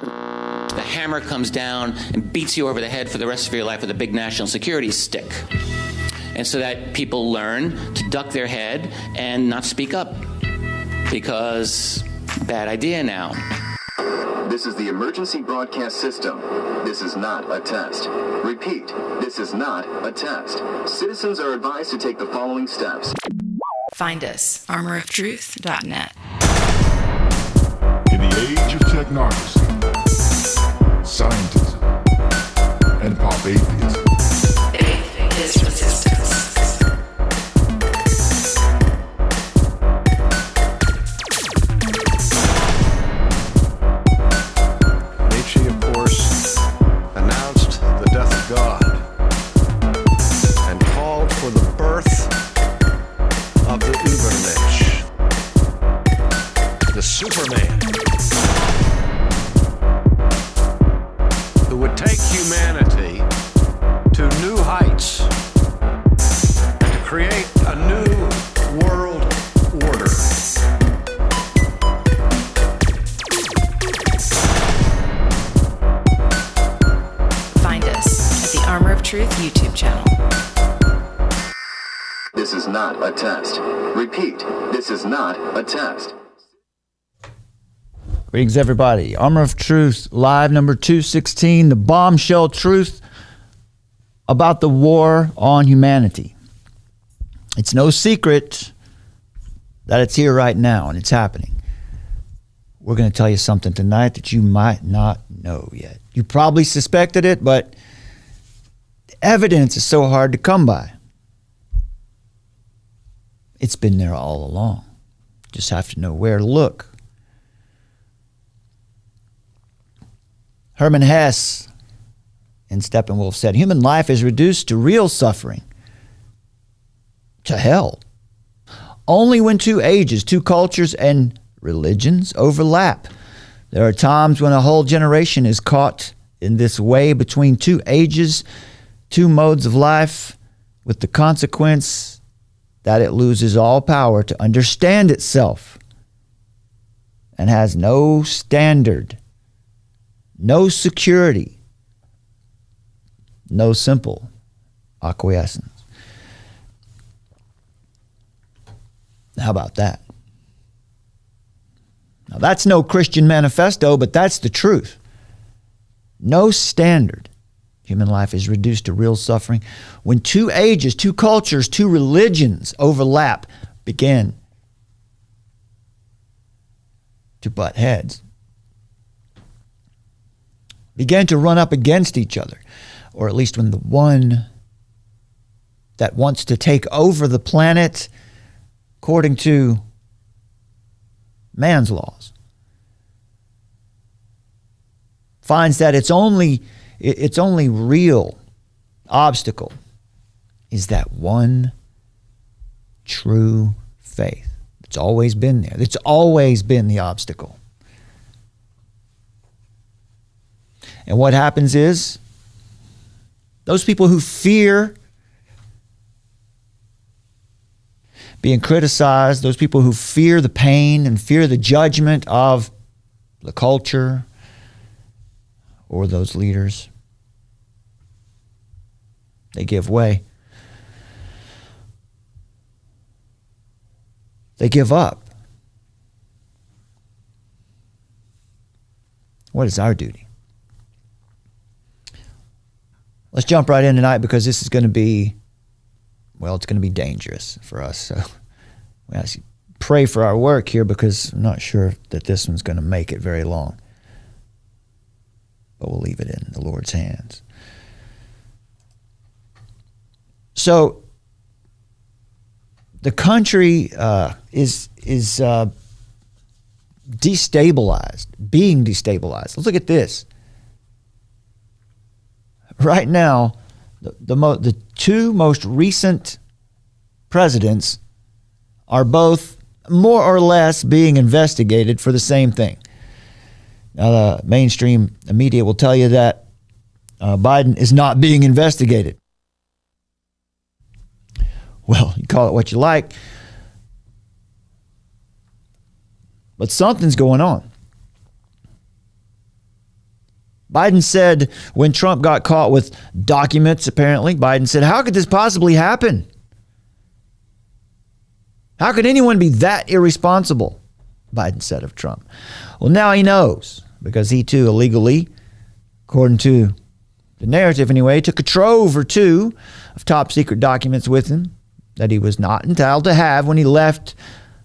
The hammer comes down and beats you over the head for the rest of your life with a big national security stick. And so that people learn to duck their head and not speak up because bad idea now. This is the emergency broadcast system. This is not a test. Repeat, this is not a test. Citizens are advised to take the following steps. Find us, armoroftruth.net. In the age of technocracy, scientism, and pop atheism, Faith is resistance. Nietzsche, of course, announced the death of God and called for the birth of the Übermensch, the Superman, who would take humanity to new heights and to create a new world order. Find us at the Armor of Truth YouTube channel. This is not a test. Repeat, this is not a test. Greetings, everybody. Armor of Truth, live number 216, the Bombshell truth about the war on humanity. It's no secret that it's here right now and it's happening. We're going to tell you something tonight that you might not know yet. You probably suspected it, but the evidence is so hard to come by. It's been there all along. Just have to know where to look. Herman Hesse in Steppenwolf said, human life is reduced to real suffering, to hell, only when two ages, two cultures, and religions overlap. There are times when a whole generation is caught in this way between two ages, two modes of life, with the consequence that it loses all power to understand itself and has no standard, no security, no simple acquiescence. How about that? Now, that's no Christian manifesto, but that's the truth. No standard. Human life is reduced to real suffering when two ages, two cultures, two religions overlap, begin to butt heads, began to run up against each other, or at least when the one that wants to take over the planet according to man's laws finds that its only real obstacle is that one true faith. It's always been there. It's always been the obstacle. And what happens is, those people who fear being criticized, those people who fear the pain and fear the judgment of the culture or those leaders, they give way. They give up. What is our duty? Let's jump right in tonight because this is going to be, well, it's going to be dangerous for us. So we have to pray for our work here because I'm not sure that this one's going to make it very long. But we'll leave it in the Lord's hands. So the country is destabilized, being destabilized. Let's look at this. Right now, the two most recent presidents are both more or less being investigated for the same thing. Now, the mainstream media will tell you that Biden is not being investigated. Well, you call it what you like, but something's going on. Biden said when Trump got caught with documents, apparently, Biden said, how could this possibly happen? How could anyone be that irresponsible? Biden said of Trump. Well, now he knows, because he too illegally, according to the narrative anyway, took a trove or two of top secret documents with him that he was not entitled to have when he left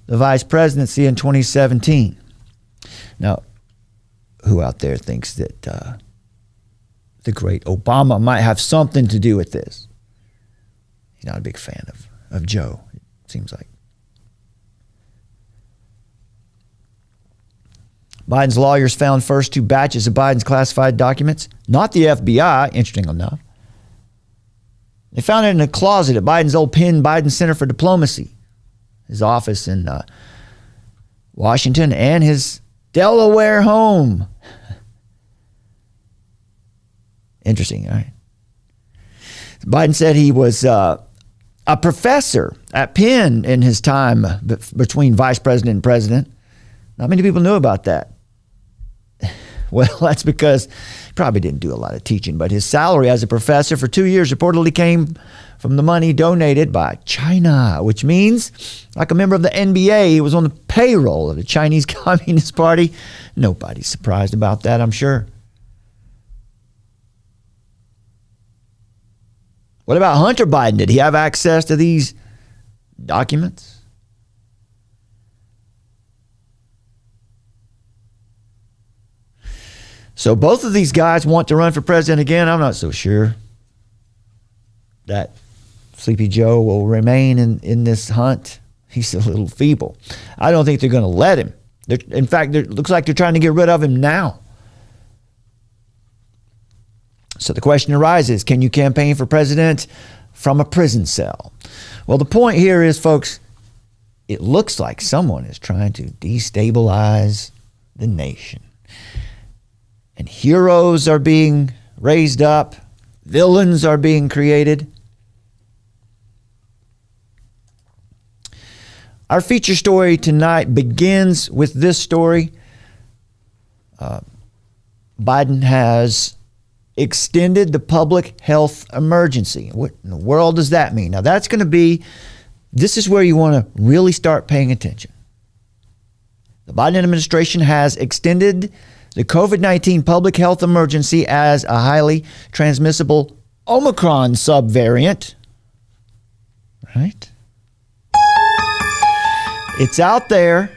the vice presidency in 2017. Now, who out there thinks that the great Obama might have something to do with this? He's not a big fan of Joe, it seems like. Biden's lawyers found first 2 batches of Biden's classified documents, not the FBI, interesting enough. They found it in a closet at Biden's old Penn Biden Center for Diplomacy, his office in Washington, and his Delaware home. Interesting, all right? Biden said he was a professor at Penn in his time between vice president and president. Not many people knew about that. Well, that's because he probably didn't do a lot of teaching, but his salary as a professor for 2 years reportedly came from the money donated by China, which means, like a member of the NBA, he was on the payroll of the Chinese Communist Party. Nobody's surprised about that, I'm sure. What about Hunter Biden? Did he have access to these documents? So both of these guys want to run for president again. I'm not so sure that Sleepy Joe will remain in this hunt. He's a little feeble. I don't think they're going to let him. In fact, it looks like they're trying to get rid of him now. So the question arises, can you campaign for president from a prison cell? Well, the point here is, folks, it looks like someone is trying to destabilize the nation. And heroes are being raised up. Villains are being created. Our feature story tonight begins with this story. Biden has extended the public health emergency. What in the world does that mean? Now, that's going to be, this is where you want to really start paying attention. The Biden administration has extended the COVID-19 public health emergency as a highly transmissible Omicron subvariant. Right? It's out there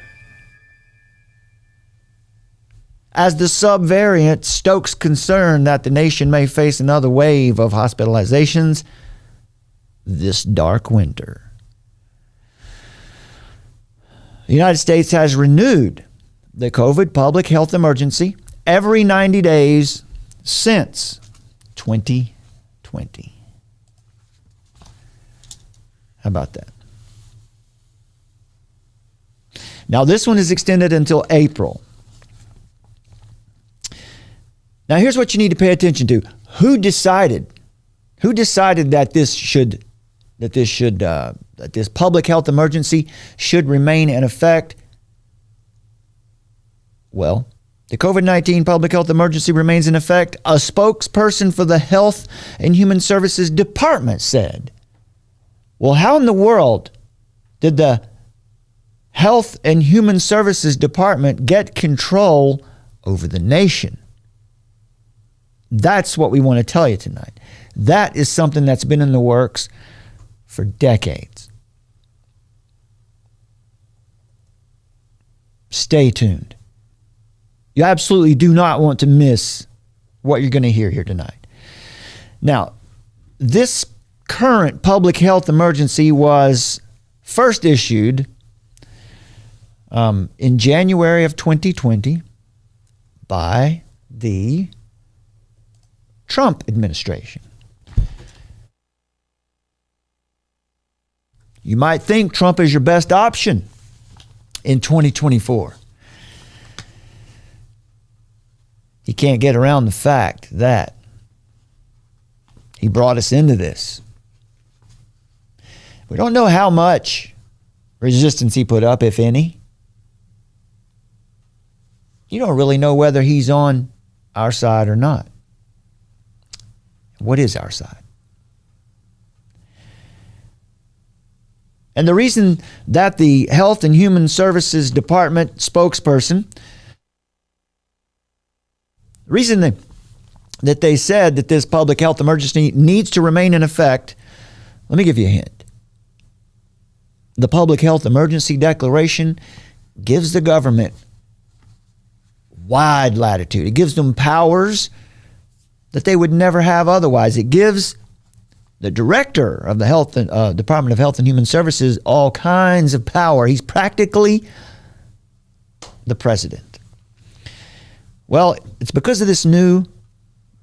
as the subvariant stokes concern that the nation may face another wave of hospitalizations this dark winter. The United States has renewed the COVID public health emergency every 90 days since 2020. How about that? Now, this one is extended until April. Now, here's what you need to pay attention to. Who decided that this public health emergency should remain in effect? Well, the COVID-19 public health emergency remains in effect, a spokesperson for the Health and Human Services Department said. Well, how in the world did the Health and Human Services Department get control over the nation? That's what we want to tell you tonight. That is something that's been in the works for decades. Stay tuned. You absolutely do not want to miss what you're going to hear here tonight. Now, this current public health emergency was first issued in January of 2020 by the Trump administration. You might think Trump is your best option in 2024. He can't get around the fact that he brought us into this. We don't know how much resistance he put up, if any. You don't really know whether he's on our side or not. What is our side? And the reason that the Health and Human Services Department spokesperson, the reason that they said that this public health emergency needs to remain in effect, let me give you a hint. The Public Health Emergency Declaration gives the government wide latitude. It gives them powers that they would never have otherwise. It gives the director of the Department of Health and Human Services all kinds of power. He's practically the president. Well, it's because of this new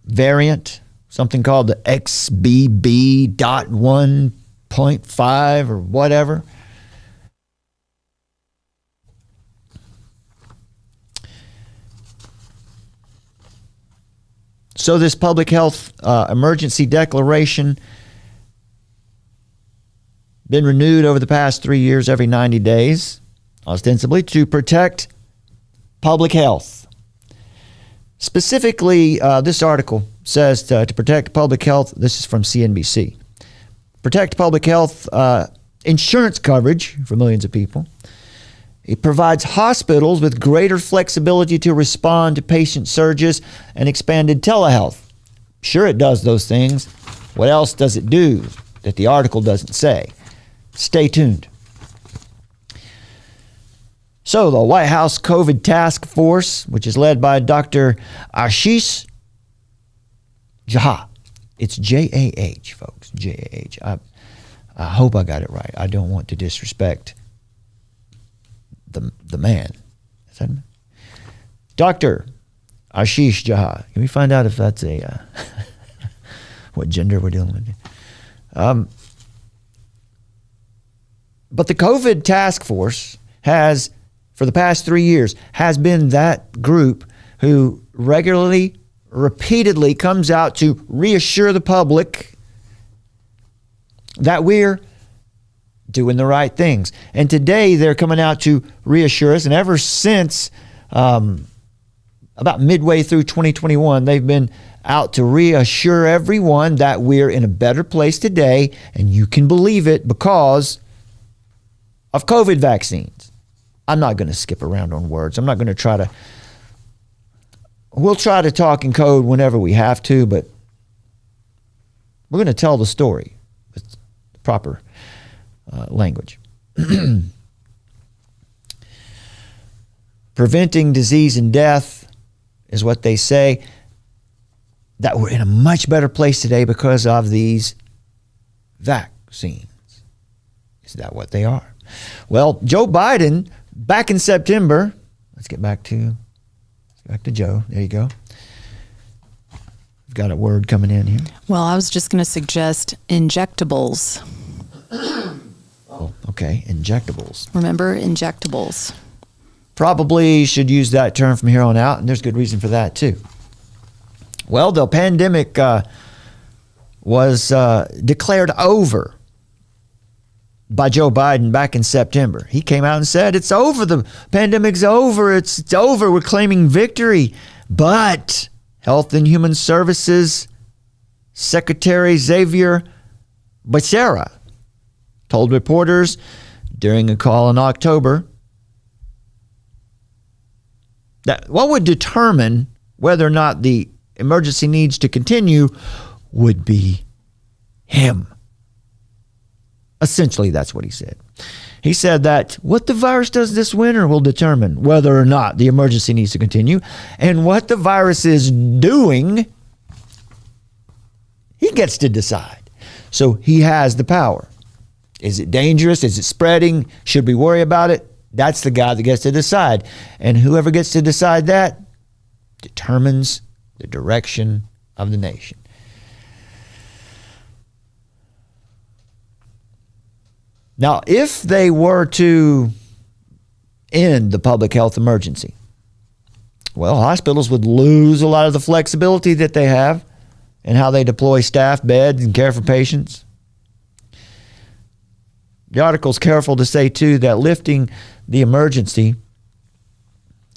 variant, something called the XBB.1.5 or whatever. So this public health emergency declaration been renewed over the past 3 years every 90 days, ostensibly to protect public health. Specifically, this article says to protect public health, this is from CNBC, protect public health insurance coverage for millions of people. It provides hospitals with greater flexibility to respond to patient surges and expanded telehealth. Sure, it does those things. What else does it do that the article doesn't say? Stay tuned. So the White House COVID Task Force, which is led by Dr. Ashish Jha. It's J-A-H, folks, J-A-H. I hope I got it right. I don't want to disrespect the man. Is that him? Dr. Ashish Jha. Can we find out if that's a what gender we're dealing with? But the COVID task force has, for the past 3 years, has been that group who regularly, repeatedly comes out to reassure the public that we're doing the right things. And today they're coming out to reassure us. And ever since about midway through 2021, they've been out to reassure everyone that we're in a better place today. And you can believe it because of COVID vaccines. I'm not going to skip around on words. I'm not going to we'll try to talk in code whenever we have to, but we're going to tell the story with the proper language. Preventing disease and death is what they say. That we're in a much better place today because of these vaccines. Is that what they are? Well, Joe Biden, back in September, let's get back to Joe. There you go. We've got a word coming in here. Well, I was just going to suggest injectables. Oh, okay. Injectables. Remember, injectables. Probably should use that term from here on out, and there's good reason for that too. Well, the pandemic was declared over by Joe Biden back in September. He came out and said, it's over. The pandemic's over. It's over. We're claiming victory. But Health and Human Services Secretary Xavier Becerra told reporters during a call in October that what would determine whether or not the emergency needs to continue would be him. Essentially, that's what he said. He said that what the virus does this winter will determine whether or not the emergency needs to continue. And what the virus is doing, he gets to decide. So he has the power. Is it dangerous? Is it spreading? Should we worry about it? That's the guy that gets to decide. And whoever gets to decide that determines the direction of the nation. Now, if they were to end the public health emergency, well, hospitals would lose a lot of the flexibility that they have in how they deploy staff, beds, and care for patients. The article's careful to say, too, that lifting the emergency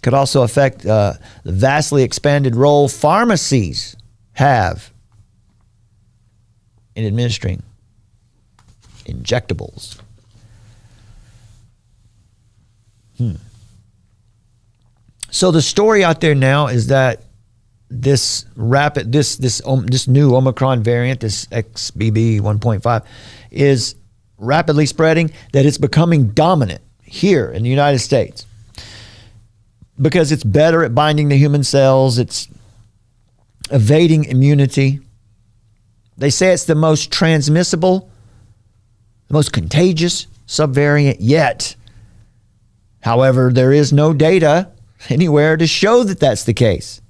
Could also affect the vastly expanded role pharmacies have in administering injectables. So the story out there now is that this new Omicron variant, this XBB 1.5, is rapidly spreading, that it's becoming dominant here in the United States because it's better at binding to human cells. It's evading immunity. They say it's the most transmissible, the most contagious subvariant yet. However, there is no data anywhere to show that that's the case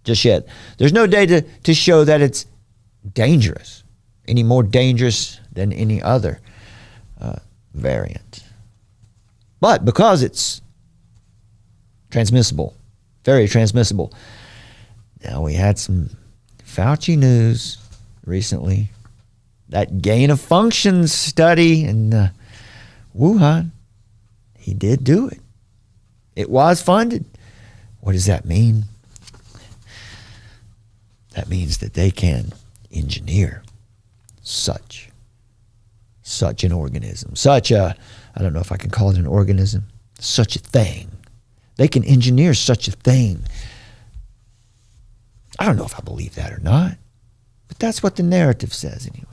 just yet. There's no data to show that it's dangerous, any more dangerous than any other variant. But because it's transmissible, very transmissible. Now, we had some Fauci news recently. That gain of function study in Wuhan, he did do it. It was funded. What does that mean? That means that they can engineer such an organism, I don't know if I can call it an organism, such a thing. They can engineer such a thing. I don't know if I believe that or not, but that's what the narrative says anyway.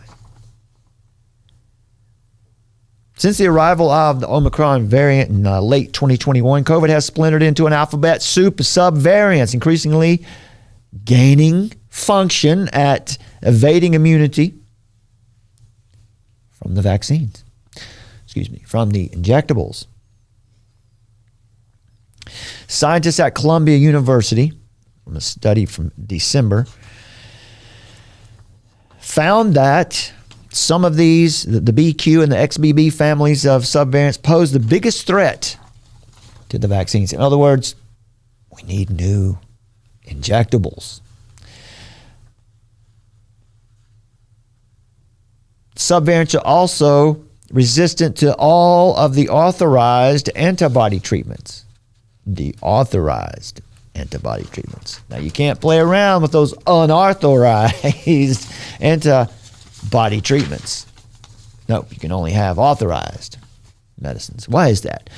Since the arrival of the Omicron variant in late 2021, COVID has splintered into an alphabet soup of subvariants, increasingly gaining function at evading immunity from the vaccines. From the injectables. Scientists at Columbia University, from a study from December, found that some of these, the BQ and the XBB families of subvariants, pose the biggest threat to the vaccines. In other words, we need new injectables. Subvariants are also resistant to all of the authorized antibody treatments. Now, you can't play around with those unauthorized antibody treatments. No, you can only have authorized medicines. Why is that?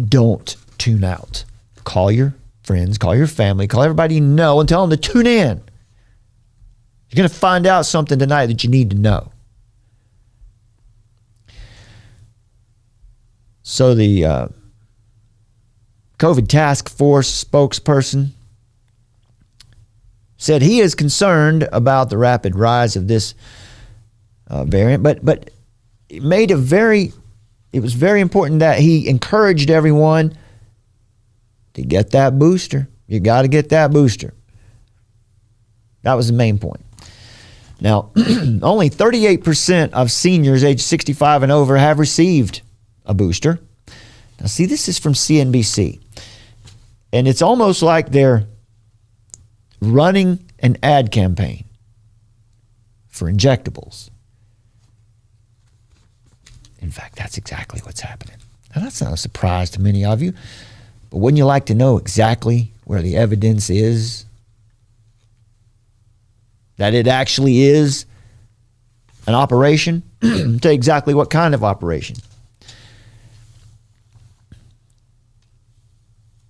Don't tune out. Call your friends, call your family, call everybody you know and tell them to tune in. You're going to find out something tonight that you need to know. So the COVID task force spokesperson said he is concerned about the rapid rise of this variant, but it was very important that he encouraged everyone to get that booster. You got to get that booster. That was the main point. Now, only 38% of seniors aged 65 and over have received a booster. Now, see, this is from CNBC. And it's almost like they're running an ad campaign for injectables. In fact, that's exactly what's happening. Now, that's not a surprise to many of you, but wouldn't you like to know exactly where the evidence is that it actually is an operation? Tell you exactly what kind of operation.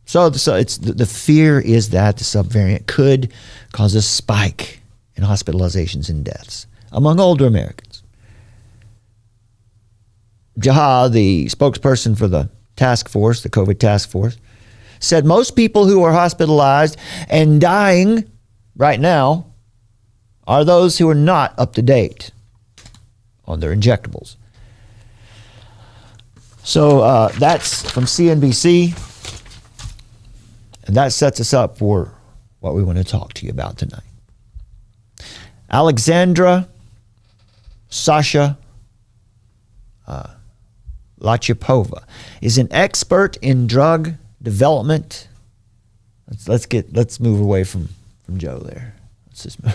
So it's the fear is that the subvariant could cause a spike in hospitalizations and deaths among older Americans. Jaha, the spokesperson for the task force, the COVID task force, said most people who are hospitalized and dying right now are those who are not up to date on their injectables. So that's from CNBC. And that sets us up for what we want to talk to you about tonight. Alexandra Sasha Lachipova is an expert in drug development. Let's move away from Joe there. Let's just move.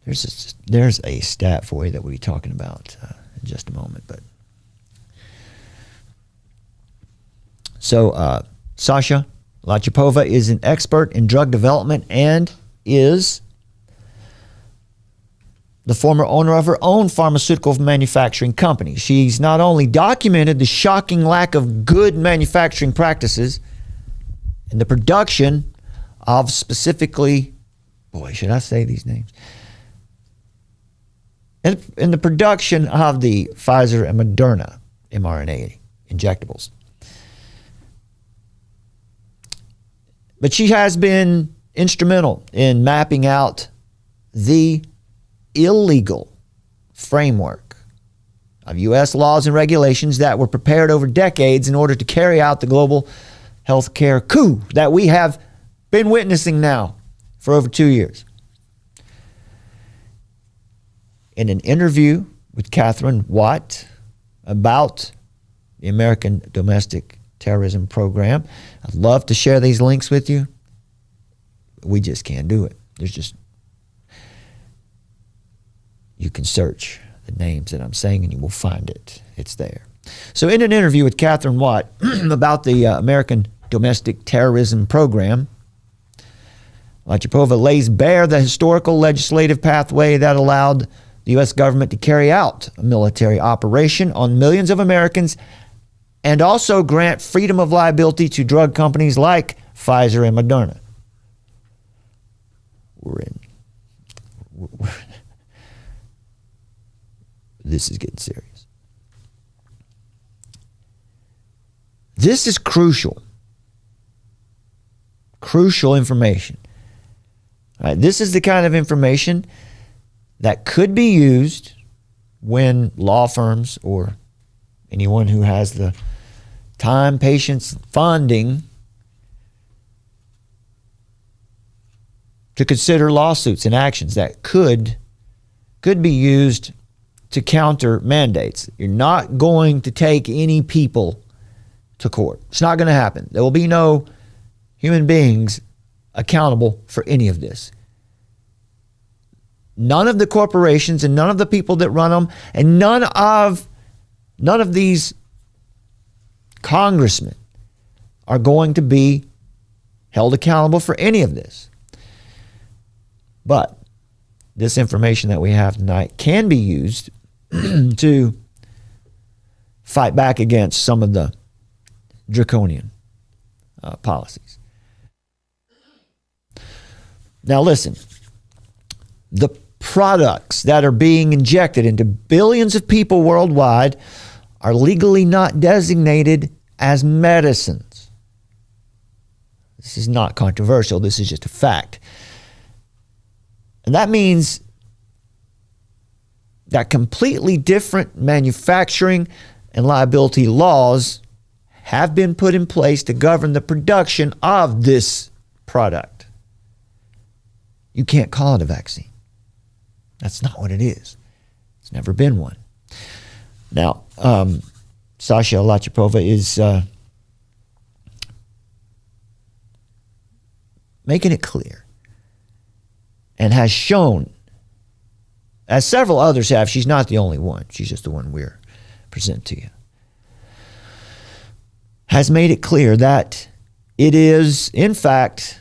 There's a stat for you that we'll be talking about in just a moment, but So Sasha Latypova is an expert in drug development and is the former owner of her own pharmaceutical manufacturing company. She's not only documented the shocking lack of good manufacturing practices in the production of specifically, boy, should I say these names? In the production of the Pfizer and Moderna mRNA injectables. But she has been instrumental in mapping out the illegal framework of U.S. laws and regulations that were prepared over decades in order to carry out the global healthcare coup that we have been witnessing now for over 2 years. In an interview with Catherine Watt about the American Domestic Terrorism Program, I'd love to share these links with you. We just can't do it. You can search the names that I'm saying and you will find it. It's there. So in an interview with Catherine Watt about the American Domestic Terrorism Program, Latypova lays bare the historical legislative pathway that allowed the U.S. government to carry out a military operation on millions of Americans and also grant freedom of liability to drug companies like Pfizer and Moderna. This is getting serious. This is crucial. Crucial information. All right, this is the kind of information that could be used when law firms or anyone who has the time, patience, funding to consider lawsuits and actions that could be used to counter mandates. You're not going to take any people to court. It's not going to happen. There will be no human beings accountable for any of this. None of the corporations and none of the people that run them and none of these congressmen are going to be held accountable for any of this. But this information that we have tonight can be used to fight back against some of the draconian policies. Now listen, the products that are being injected into billions of people worldwide are legally not designated as medicines. This is not controversial. This is just a fact. And that means that completely different manufacturing and liability laws have been put in place to govern the production of this product. You can't call it a vaccine. That's not what it is. It's never been one. Now, Sasha Latypova is making it clear and has shown, as several others have, she's not the only one. She's just the one we're presenting to you. Has made it clear that it is, in fact,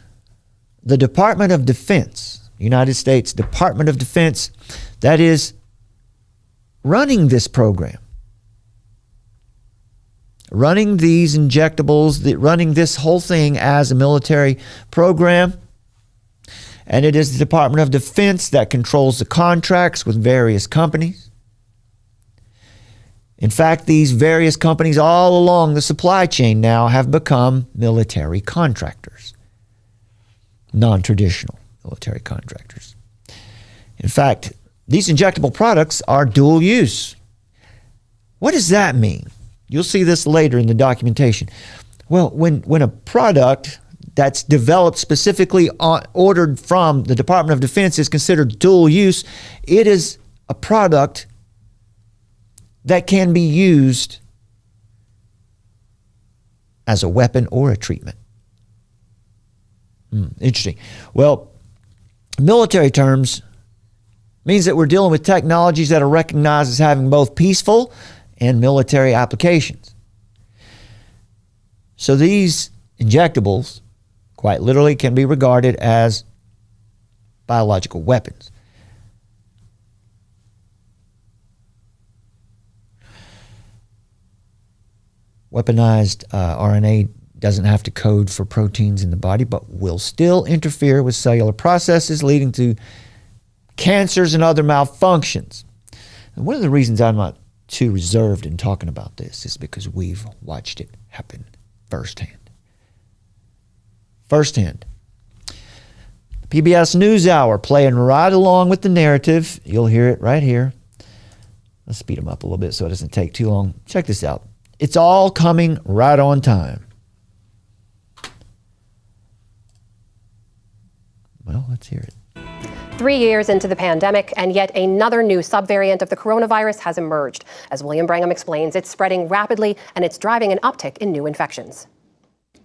the Department of Defense, United States Department of Defense, that is running this program, running these injectables, running this whole thing as a military program. And it is the Department of Defense that controls the contracts with various companies. In fact, these various companies all along the supply chain now have become military contractors, non-traditional military contractors. In fact, these injectable products are dual use. What does that mean? You'll see this later in the documentation. Well, when a product that's developed specifically ordered from the Department of Defense is considered dual use, it is a product that can be used as a weapon or a treatment. Interesting. Well, military terms means that we're dealing with technologies that are recognized as having both peaceful and military applications. So these injectables, quite literally, can be regarded as biological weapons. Weaponized RNA doesn't have to code for proteins in the body, but will still interfere with cellular processes, leading to cancers and other malfunctions. And one of the reasons I'm not too reserved in talking about this is because we've watched it happen firsthand. Firsthand. PBS NewsHour playing right along with the narrative. You'll hear it right here. Let's speed them up a little bit so it doesn't take too long. Check this out. It's all coming right on time. Well, let's hear it. 3 years into the pandemic, and yet another new subvariant of the coronavirus has emerged. As William Brangham explains, it's spreading rapidly, and it's driving an uptick in new infections.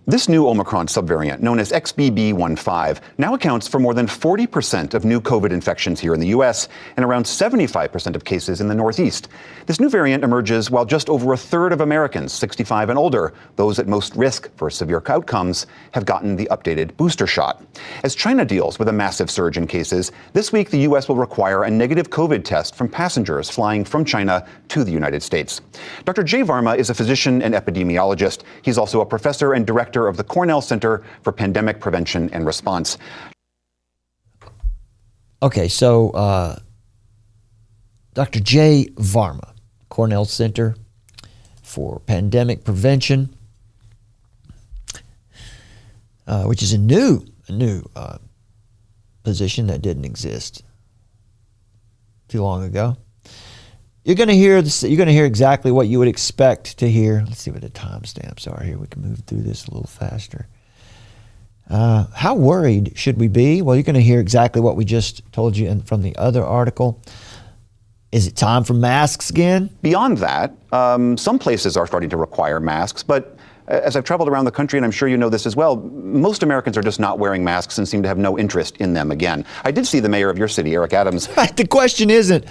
This new Omicron subvariant, known as XBB.1.5, now accounts for more than 40% of new COVID infections here in the U.S. and around 75% of cases in the Northeast. This new variant emerges while just over a third of Americans 65 and older, those at most risk for severe outcomes, have gotten the updated booster shot. As China deals with a massive surge in cases, this week the U.S. will require a negative COVID test from passengers flying from China to the United States. Dr. Jay Varma is a physician and epidemiologist. He's also a professor and director of the Cornell Center for Pandemic Prevention and Response. Okay, so Dr. Jay Varma, Cornell Center for Pandemic Prevention, which is a new position that didn't exist too long ago. You're going to hear this, you're going to hear exactly what you would expect to hear. Let's see what the timestamps are here. We can move through this a little faster. How worried should we be? Well, you're going to hear exactly what we just told you from the other article. Is it time for masks again? Beyond that, some places are starting to require masks, but as I've traveled around the country, and I'm sure you know this as well, most Americans are just not wearing masks and seem to have no interest in them again. I did see the mayor of your city, Eric Adams. The question isn't,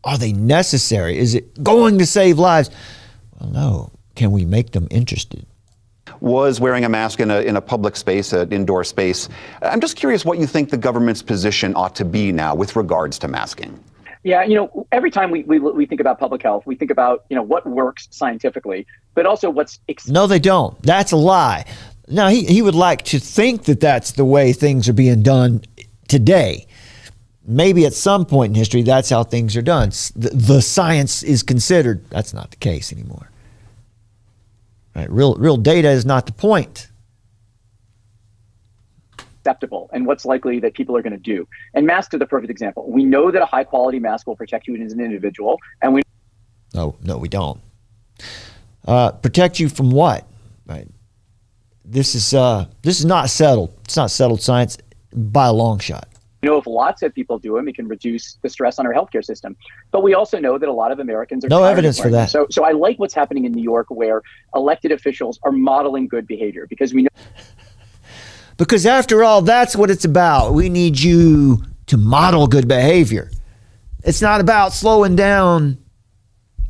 are they necessary? Is it going to save lives? Well, no. Can we make them interested? Was wearing a mask in a public space, an indoor space. I'm just curious what you think the government's position ought to be now with regards to masking. Yeah, every time we think about public health, we think about, what works scientifically, but also what's... No, they don't. That's a lie. Now, he would like to think that that's the way things are being done today. Maybe at some point in history, that's how things are done. The science is considered. That's not the case anymore. Right? Real data is not the point. Acceptable and what's likely that people are going to do. And masks are the perfect example. We know that a high quality mask will protect you as an individual, and we... No, we don't. Protect you from what? Right? This is not settled. It's not settled science by a long shot. If lots of people do them, it can reduce the stress on our healthcare system. But we also know that a lot of Americans are no evidence for that. So I like what's happening in New York, where elected officials are modeling good behavior, because we know. Because after all, that's what it's about. We need you to model good behavior. It's not about slowing down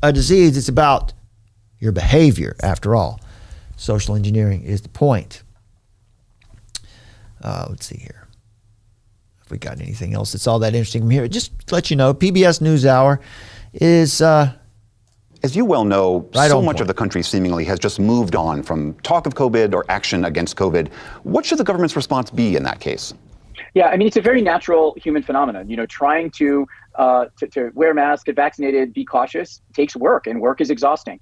a disease. It's about your behavior, after all. Social engineering is the point. Let's see here. If we got anything else that's all that interesting from here. Just to let you know, PBS NewsHour is... As you well know, right so much of the country seemingly has just moved on from talk of COVID or action against COVID. What should the government's response be in that case? Yeah, I mean, it's a very natural human phenomenon. Trying to wear masks, get vaccinated, be cautious takes work, and work is exhausting.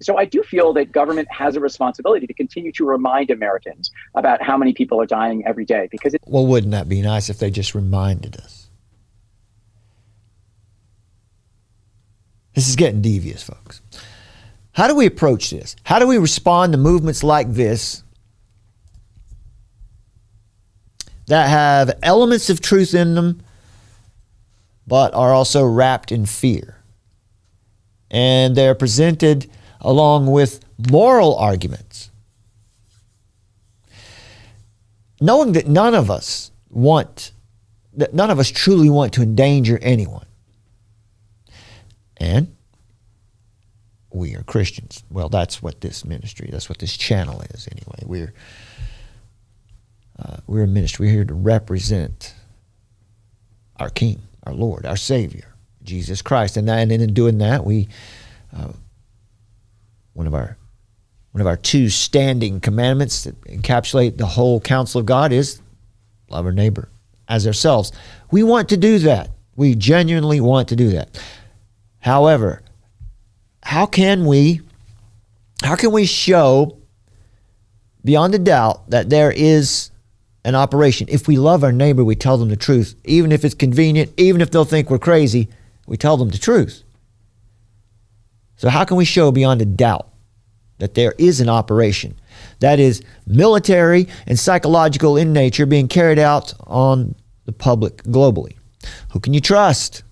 So I do feel that government has a responsibility to continue to remind Americans about how many people are dying every day. Because well, wouldn't that be nice if they just reminded us? This is getting devious, folks. How do we approach this? How do we respond to movements like this that have elements of truth in them, but are also wrapped in fear? And they're presented along with moral arguments. Knowing that none of us truly want to endanger anyone. And we are Christians. Well, that's what this ministry, that's what this channel is anyway. We're a ministry. We're here to represent our King, our Lord, our Savior, Jesus Christ. And in doing that, we one of our two standing commandments that encapsulate the whole counsel of God is love our neighbor as ourselves. We want to do that. We genuinely want to do that. However, how can we show beyond a doubt that there is an operation? If we love our neighbor, we tell them the truth. Even if it's convenient, even if they'll think we're crazy, we tell them the truth. So how can we show beyond a doubt that there is an operation that is military and psychological in nature being carried out on the public globally? Who can you trust?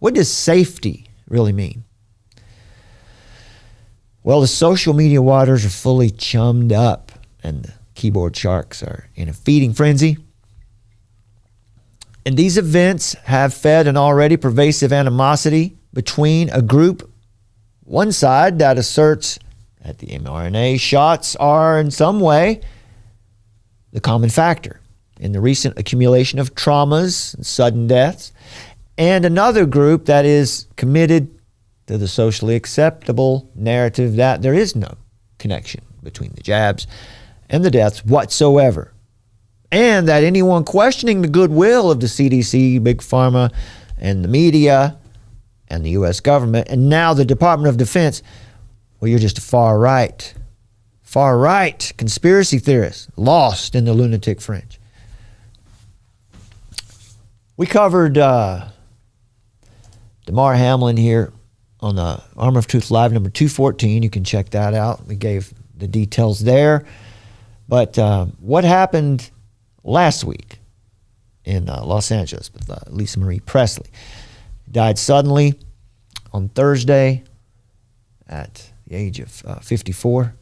What does safety really mean? Well, the social media waters are fully chummed up, and the keyboard sharks are in a feeding frenzy. And these events have fed an already pervasive animosity between a group, one side that asserts that the mRNA shots are in some way the common factor in the recent accumulation of traumas and sudden deaths, and another group that is committed to the socially acceptable narrative that there is no connection between the jabs and the deaths whatsoever, and that anyone questioning the goodwill of the CDC, Big Pharma, and the media, and the U.S. government, and now the Department of Defense, well, you're just a far right conspiracy theorist lost in the lunatic fringe. We covered Damar Hamlin here on the Armor of Truth Live number 214. You can check that out. We gave the details there. But what happened last week in Los Angeles with Lisa Marie Presley? Died suddenly on Thursday at the age of 54.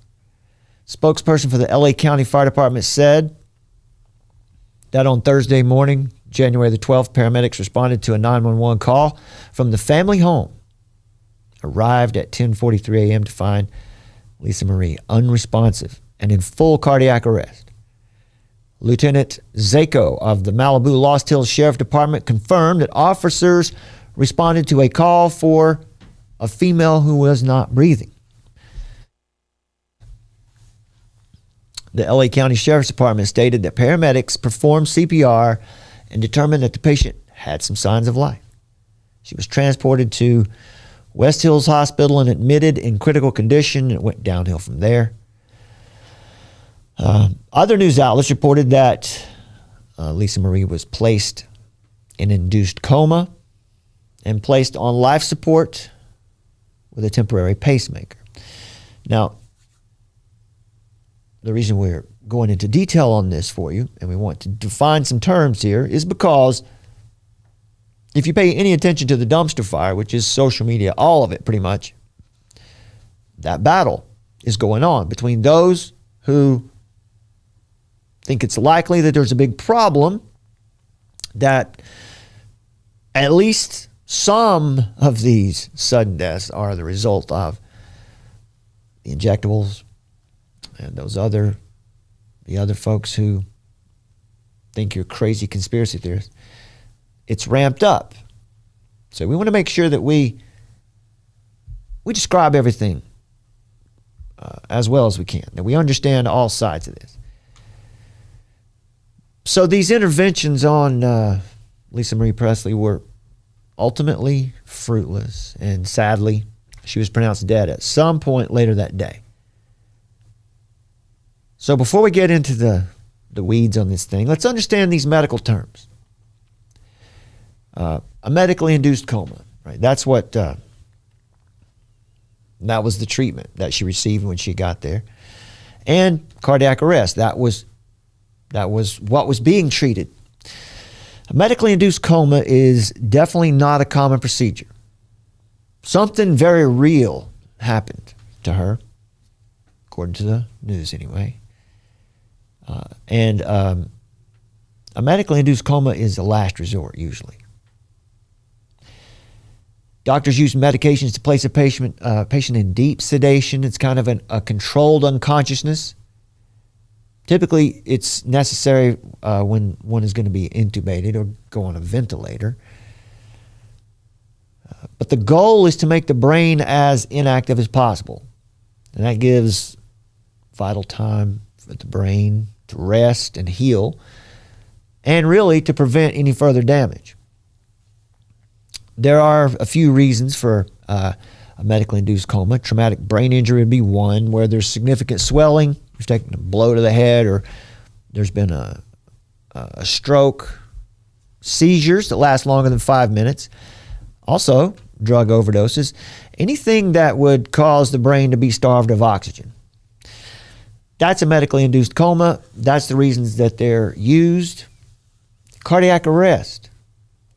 Spokesperson for the LA County Fire Department said that on Thursday morning, January the 12th, paramedics responded to a 911 call from the family home. Arrived at 10:43 a.m. to find Lisa Marie unresponsive and in full cardiac arrest. Lieutenant Zako of the Malibu Lost Hills Sheriff Department confirmed that officers responded to a call for a female who was not breathing. The LA County Sheriff's Department stated that paramedics performed CPR and determined that the patient had some signs of life. She was transported to West Hills Hospital and admitted in critical condition. It went downhill from there. Other news outlets reported that Lisa Marie was placed in induced coma and placed on life support with a temporary pacemaker. Now, the reason we're going into detail on this for you, and we want to define some terms here, is because if you pay any attention to the dumpster fire, which is social media, all of it pretty much, that battle is going on between those who think it's likely that there's a big problem, that at least some of these sudden deaths are the result of the injectables, and the other folks who think you're crazy conspiracy theorists. It's ramped up. So we want to make sure that we describe everything as well as we can, that we understand all sides of this. So these interventions on Lisa Marie Presley were ultimately fruitless, and sadly, she was pronounced dead at some point later that day. So before we get into the weeds on this thing, let's understand these medical terms. A medically induced coma, right? That's what, that was the treatment that she received when she got there. And cardiac arrest, that was what was being treated. A medically induced coma is definitely not a common procedure. Something very real happened to her, according to the news anyway. And a medically induced coma is a last resort usually. Doctors use medications to place a patient in deep sedation. It's kind of a controlled unconsciousness. Typically, it's necessary when one is going to be intubated or go on a ventilator. But the goal is to make the brain as inactive as possible. And that gives vital time for the brain to rest and heal, and really to prevent any further damage. There are a few reasons for a medically induced coma. Traumatic brain injury would be one, where there's significant swelling, you've taken a blow to the head, or there's been a stroke. Seizures that last longer than 5 minutes. Also, drug overdoses. Anything that would cause the brain to be starved of oxygen. That's a medically induced coma. That's the reasons that they're used. Cardiac arrest.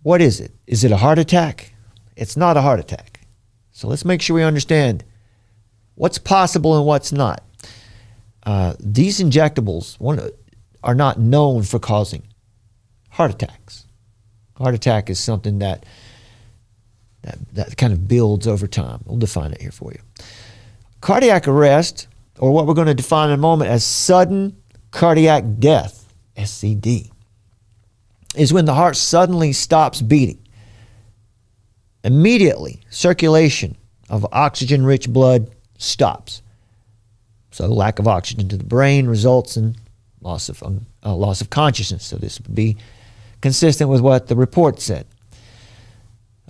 What is it? Is it a heart attack? It's not a heart attack. So let's make sure we understand what's possible and what's not. These injectables are not known for causing heart attacks. Heart attack is something that kind of builds over time. We'll define it here for you. Cardiac arrest, or what we're going to define in a moment as sudden cardiac death, SCD, is when the heart suddenly stops beating. Immediately, circulation of oxygen-rich blood stops. So lack of oxygen to the brain results in loss of consciousness. So this would be consistent with what the report said.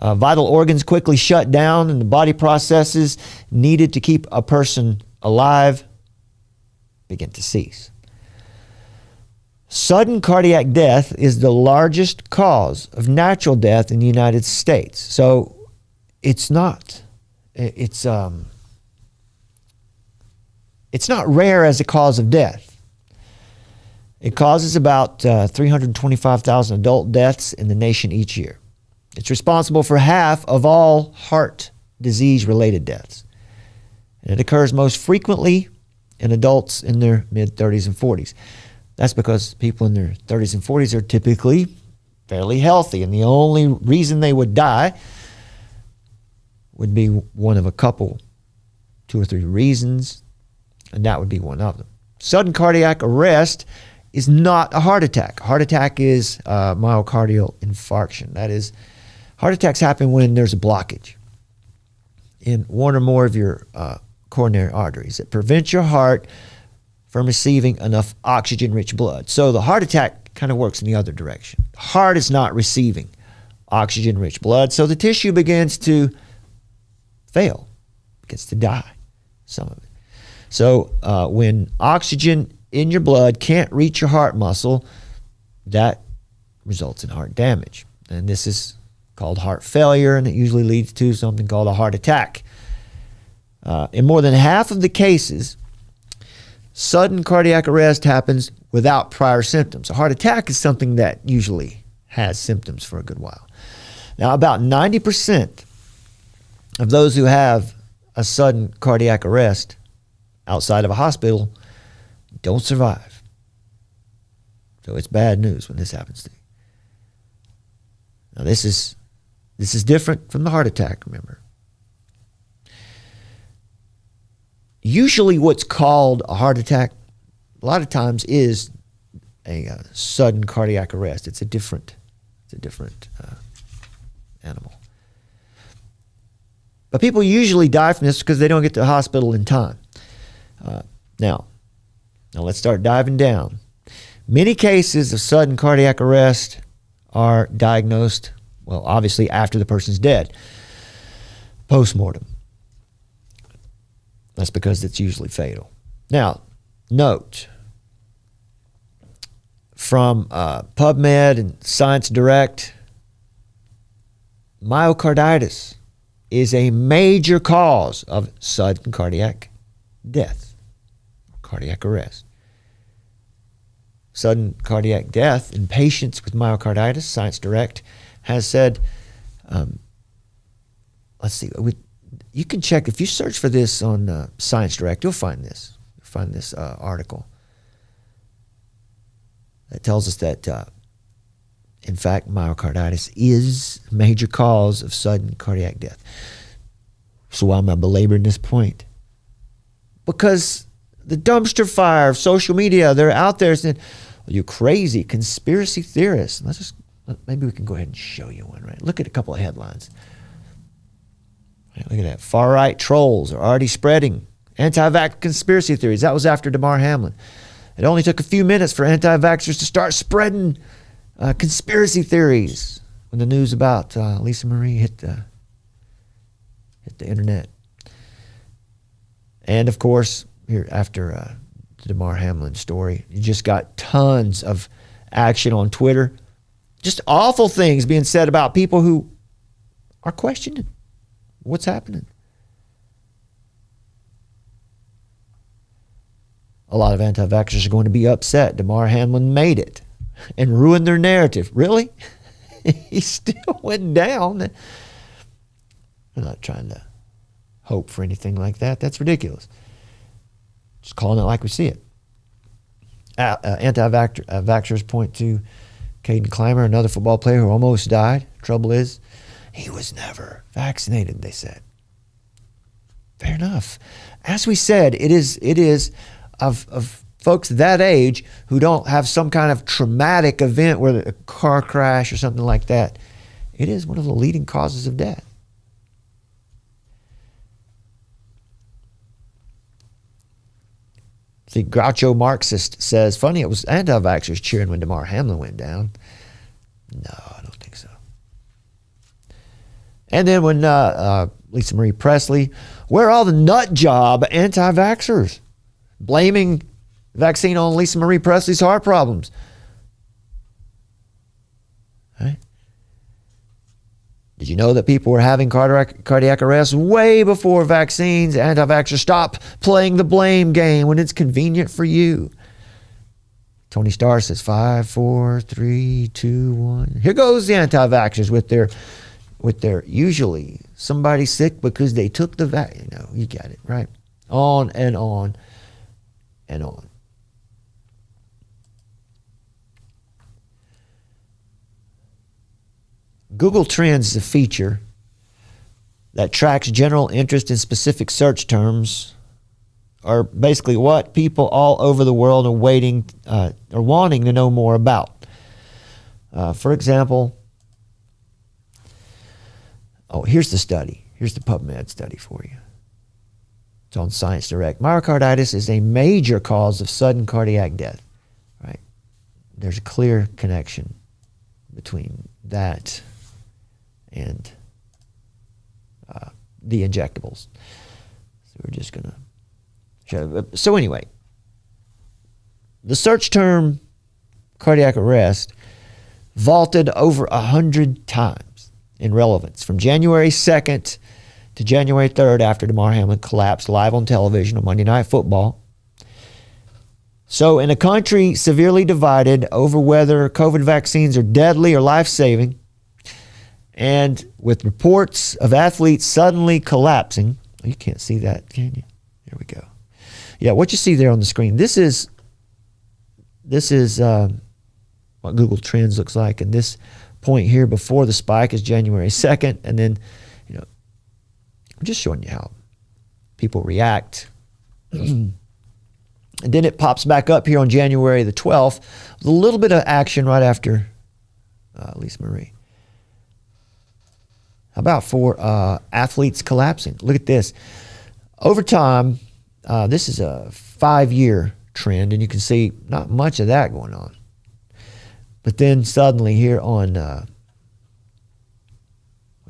Vital organs quickly shut down, and the body processes needed to keep a person alive begin to cease. Sudden cardiac death is the largest cause of natural death in the United States. So it's not rare as a cause of death. It causes about 325,000 adult deaths in the nation each year. It's responsible for half of all heart disease-related deaths. And it occurs most frequently in adults in their mid-30s and 40s. That's because people in their 30s and 40s are typically fairly healthy, and the only reason they would die would be one of a couple, 2 or 3 reasons, and that would be one of them. Sudden cardiac arrest is not a heart attack. A heart attack is myocardial infarction. That is, heart attacks happen when there's a blockage in one or more of your coronary arteries. It prevents your heart from receiving enough oxygen-rich blood. So the heart attack kind of works in the other direction. The heart is not receiving oxygen-rich blood, so the tissue begins to fail, begins to die, some of it. So when oxygen in your blood can't reach your heart muscle, that results in heart damage. And this is called heart failure, and it usually leads to something called a heart attack. In more than half of the cases, sudden cardiac arrest happens without prior symptoms. A heart attack is something that usually has symptoms for a good while. Now, about 90% of those who have a sudden cardiac arrest outside of a hospital don't survive. So it's bad news when this happens to you. Now, this is different from the heart attack, remember. Usually what's called a heart attack, a lot of times, is a sudden cardiac arrest. It's a different animal. But people usually die from this because they don't get to the hospital in time. Now let's start diving down. Many cases of sudden cardiac arrest are diagnosed, well, obviously after the person's dead, post-mortem. That's because it's usually fatal. Now, note, from PubMed and Science Direct, myocarditis is a major cause of sudden cardiac death, cardiac arrest. Sudden cardiac death in patients with myocarditis, Science Direct has said, let's see, you can check, if you search for this on Science Direct, you'll find this. You'll find this article that tells us that In fact, myocarditis is a major cause of sudden cardiac death. So why am I belaboring this point? Because the dumpster fire of social media, they're out there saying, well, you crazy conspiracy theorists. Maybe we can go ahead and show you one, right? Look at a couple of headlines. Right, look at that. Far-right trolls are already spreading anti-vax conspiracy theories. That was after Damar Hamlin. It only took a few minutes for anti-vaxxers to start spreading conspiracy theories when the news about Lisa Marie hit the internet. And of course, here after the Damar Hamlin story, you just got tons of action on Twitter. Just awful things being said about people who are questioning what's happening. A lot of anti-vaxxers are going to be upset. Damar Hamlin made it and ruined their narrative. Really? He still went down. I'm not trying to hope for anything like that. That's ridiculous. Just calling it like we see it. Anti-vaxxers point to Caden Clymer, another football player who almost died. Trouble is, he was never vaccinated, they said. Fair enough. As we said, it is of folks that age who don't have some kind of traumatic event, whether a car crash or something like that. It is one of the leading causes of death. See, Groucho Marxist says, funny, it was anti-vaxxers cheering when Damar Hamlin went down. No, I don't think so. And then when Lisa Marie Presley, where are all the nut job anti-vaxxers? Blaming vaccine on Lisa Marie Presley's heart problems. Right? Did you know that people were having cardiac arrest way before vaccines? Anti-vaxxers, stop playing the blame game when it's convenient for you. Tony Starr says 5, 4, 3, 2, 1. Here goes the anti-vaxxers with their usually somebody sick because they took the vaccine. You know, you got it, right? On and on and on. Google Trends is a feature that tracks general interest in specific search terms, or basically what people all over the world are waiting or wanting to know more about. For example, here's the study. Here's the PubMed study for you. It's on Science Direct. Myocarditis is a major cause of sudden cardiac death. Right? There's a clear connection between that and the injectables. So we're just going to show. So anyway, the search term cardiac arrest vaulted over 100 times in relevance from January 2nd to January 3rd after Damar Hamlin collapsed live on television on Monday Night Football. So in a country severely divided over whether COVID vaccines are deadly or life-saving, and with reports of athletes suddenly collapsing, you can't see that, can you? There we go. Yeah, what you see there on the screen, this is what Google Trends looks like, and this point here before the spike is January 2nd, and then, I'm just showing you how people react. And then it pops back up here on January the 12th with a little bit of action right after Lisa Marie. How about for athletes collapsing? Look at this. Over time, this is a 5-year trend, and you can see not much of that going on. But then suddenly here on, what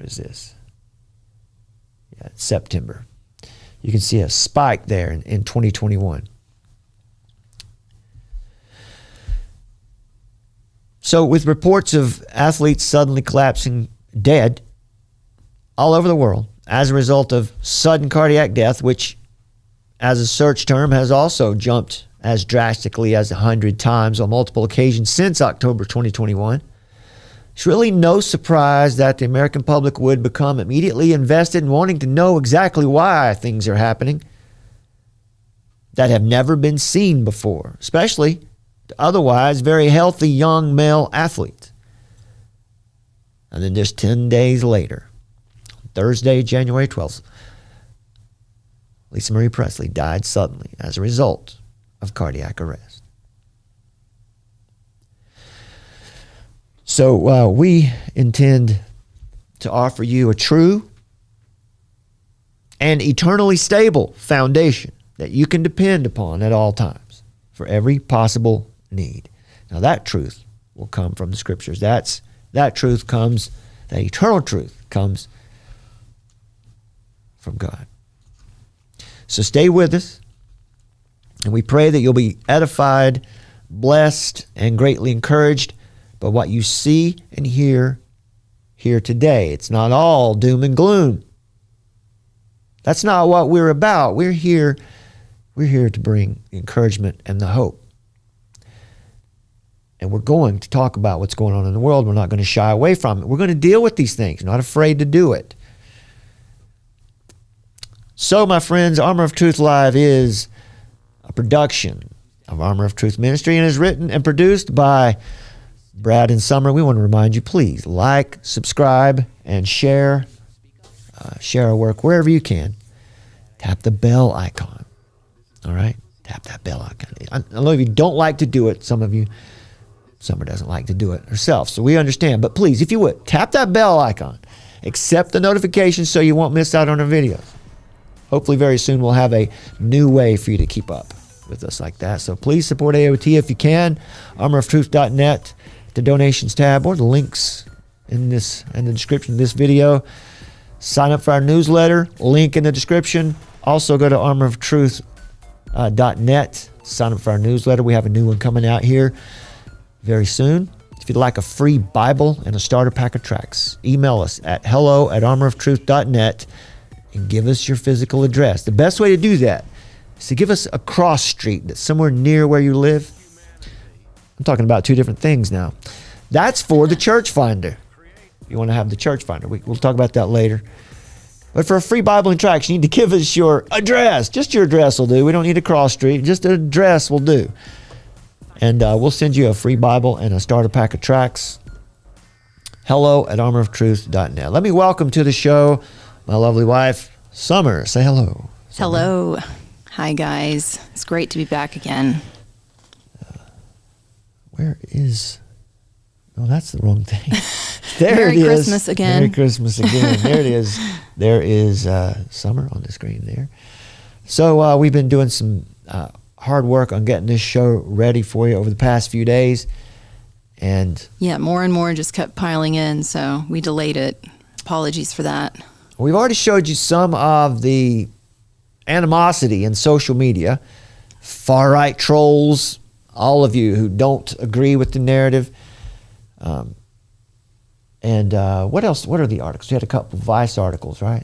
is this? Yeah, it's September. You can see a spike there in 2021. So with reports of athletes suddenly collapsing dead all over the world as a result of sudden cardiac death, which as a search term has also jumped as drastically as 100 times on multiple occasions since October 2021. It's really no surprise that the American public would become immediately invested in wanting to know exactly why things are happening that have never been seen before, especially to otherwise very healthy young male athletes. And then just 10 days later, Thursday, January 12th, Lisa Marie Presley died suddenly as a result of cardiac arrest. So we intend to offer you a true and eternally stable foundation that you can depend upon at all times for every possible need. Now that truth will come from the scriptures. That eternal truth comes from God. So stay with us, and we pray that you'll be edified, blessed, and greatly encouraged by what you see and hear here today. It's not all doom and gloom. That's not what we're about. We're here to bring encouragement and the hope. And we're going to talk about what's going on in the world. We're not going to shy away from it. We're going to deal with these things, not afraid to do it. So, my friends, Armor of Truth Live is a production of Armor of Truth Ministry and is written and produced by Brad and Summer. We want to remind you, please like, subscribe, and share our work wherever you can. Tap the bell icon. All right? Tap that bell icon. I know if you don't like to do it, Summer doesn't like to do it herself, so we understand. But please, if you would, tap that bell icon. Accept the notifications so you won't miss out on our videos. Hopefully very soon we'll have a new way for you to keep up with us like that. So please support AOT if you can. armoroftruth.net, the donations tab, or the links in the description of this video. Sign up for our newsletter, link in the description. Also go to armoroftruth.net. Sign up for our newsletter. We have a new one coming out here very soon. If you'd like a free Bible and a starter pack of tracts, email us at hello@armoroftruth.net and give us your physical address. The best way to do that is to give us a cross street that's somewhere near where you live. I'm talking about two different things now. That's for the church finder. You want to have the church finder. We'll talk about that later. But for a free Bible and tracts, you need to give us your address. Just your address will do. We don't need a cross street. Just an address will do. And we'll send you a free Bible and a starter pack of tracts. hello@armoroftruth.net. Let me welcome to the show my lovely wife, Summer. Say hello. Summer. Hello. Hi, guys. It's great to be back again. Where is... Oh, that's the wrong thing. There Merry it is. Christmas again. Merry Christmas again. There it is. There is Summer on the screen there. So we've been doing some hard work on getting this show ready for you over the past few days. And yeah, more and more just kept piling in, so we delayed it. Apologies for that. we've already showed you some of the animosity in social media. Far-right trolls, all of you who don't agree with the narrative. And what else? What are the articles? You had a couple of Vice articles, right?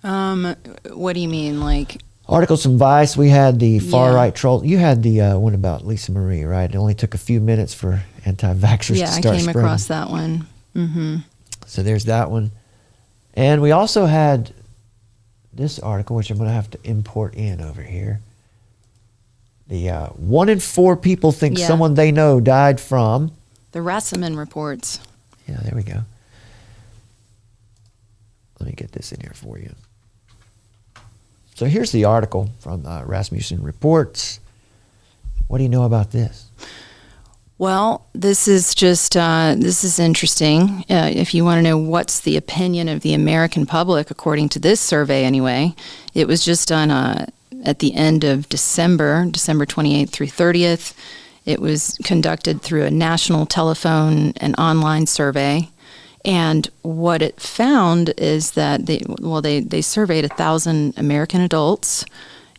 What do you mean, like? Articles from Vice. We had the far-right troll. You had the one about Lisa Marie, right? It only took a few minutes for anti-vaxxers to start spreading. Yeah, I came across that one. Mm-hmm. So there's that one. And we also had this article, which I'm going to have to import in over here. The 1 in 4 people think someone they know died from... The Rasmussen reports. Yeah, there we go. Let me get this in here for you. So here's the article from Rasmussen Reports. What do you know about this? Well, this is just, this is interesting. If you want to know what's the opinion of the American public, according to this survey anyway, it was just done at the end of December 28th through 30th. It was conducted through a national telephone and online survey. And what it found is that they surveyed 1,000 American adults,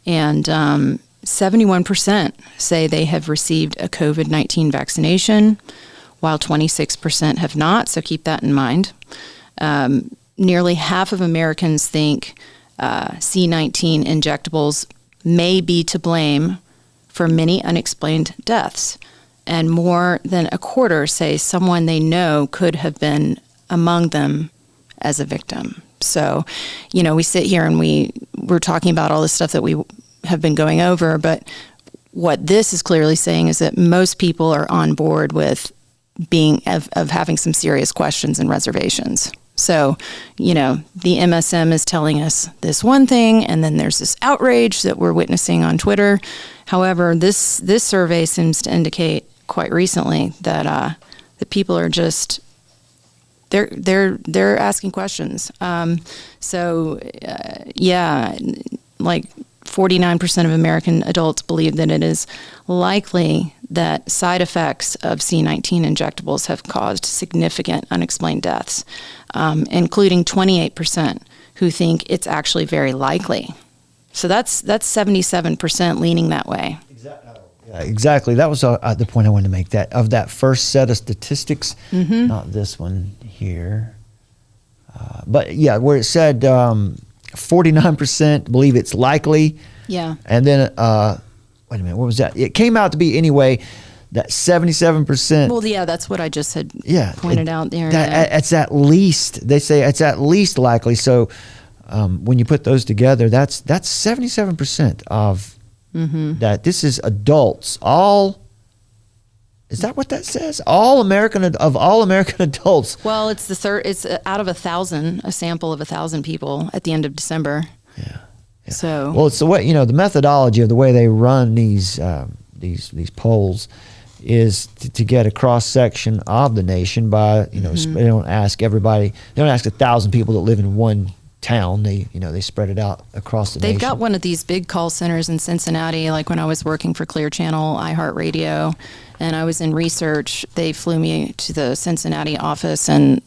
and 71% say they have received a COVID-19 vaccination, while 26% have not, so keep that in mind. Nearly half of Americans think C-19 injectables may be to blame for many unexplained deaths, and more than a quarter say someone they know could have been among them as a victim. So, you know, we sit here and we're talking about all this stuff that we have been going over, but what this is clearly saying is that most people are on board with of having some serious questions and reservations. So, the MSM is telling us this one thing, and then there's this outrage that we're witnessing on Twitter. However, this survey seems to indicate quite recently that that people are just they're asking questions. Like 49% of American adults believe that it is likely that side effects of C-19 injectables have caused significant unexplained deaths, including 28% who think it's actually very likely. So that's 77% leaning that way. Yeah, exactly. That was the point I wanted to make. That of that first set of statistics, not this one here, but yeah, where it said 49% believe it's likely. Yeah. And then, wait a minute, what was that? It came out to be anyway that 77%. Well, yeah, that's what I just had pointed out there. It's at least, they say it's at least likely. So when you put those together, that's 77% of that. This is adults. Is that what that says? All American adults. Well, it's it's out of 1,000, a sample of 1,000 people at the end of December. Yeah. So. Well, it's the way, the methodology of the way they run these polls is to get a cross section of the nation by, they don't ask everybody. They don't ask 1,000 people that live in one town. They spread it out across the nation. They've got one of these big call centers in Cincinnati. Like when I was working for Clear Channel, iHeartRadio, and I was in research, they flew me to the Cincinnati office, and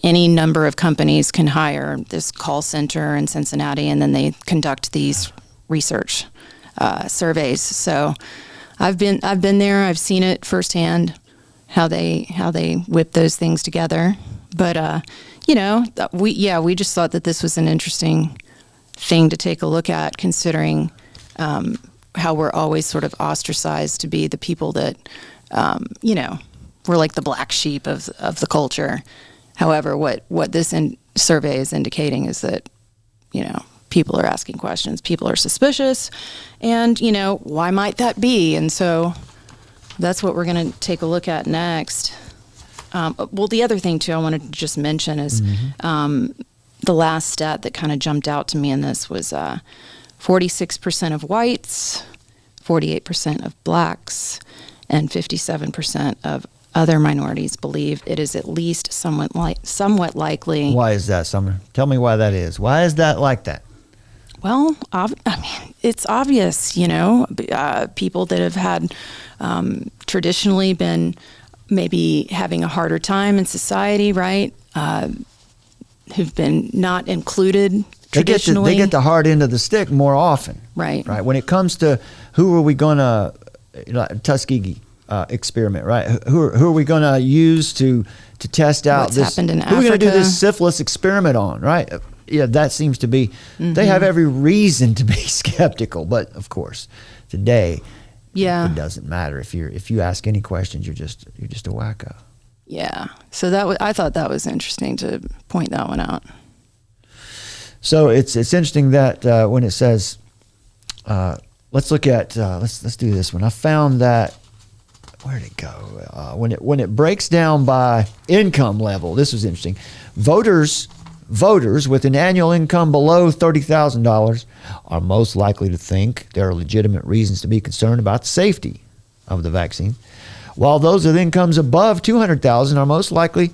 any number of companies can hire this call center in Cincinnati, and then they conduct these research surveys. So I've been there. I've seen it firsthand how they whip those things together. But we just thought that this was an interesting thing to take a look at, considering how we're always sort of ostracized to be the people that, we're like the black sheep of the culture. However, what this survey is indicating is that, people are asking questions, people are suspicious, and, why might that be? And so that's what we're going to take a look at next. Well, the other thing, too, I wanted to just mention is the last stat that kind of jumped out to me in this was 46% of whites, 48% of blacks, and 57% of other minorities believe it is at least somewhat likely. Why is that, Summer? Tell me why that is. Why is that like that? Well, it's obvious, people that have had traditionally been maybe having a harder time in society, right? Who've been not included traditionally. They get the hard end of the stick more often. Right. Right. When it comes to who are we going to, Tuskegee experiment, right? Who are we going to use to test out what's happened in Africa? Who are we going to do this syphilis experiment on, right? Yeah, that seems to be, they have every reason to be skeptical. But of course, today, it doesn't matter if you ask any questions. You're just a wacko. Yeah. So I thought that was interesting to point that one out. So it's interesting that when it says, let's look at let's do this one. I found that, where'd it go? When it breaks down by income level, this was interesting. Voters with an annual income below $30,000 are most likely to think there are legitimate reasons to be concerned about the safety of the vaccine, while those with incomes above $200,000 are most likely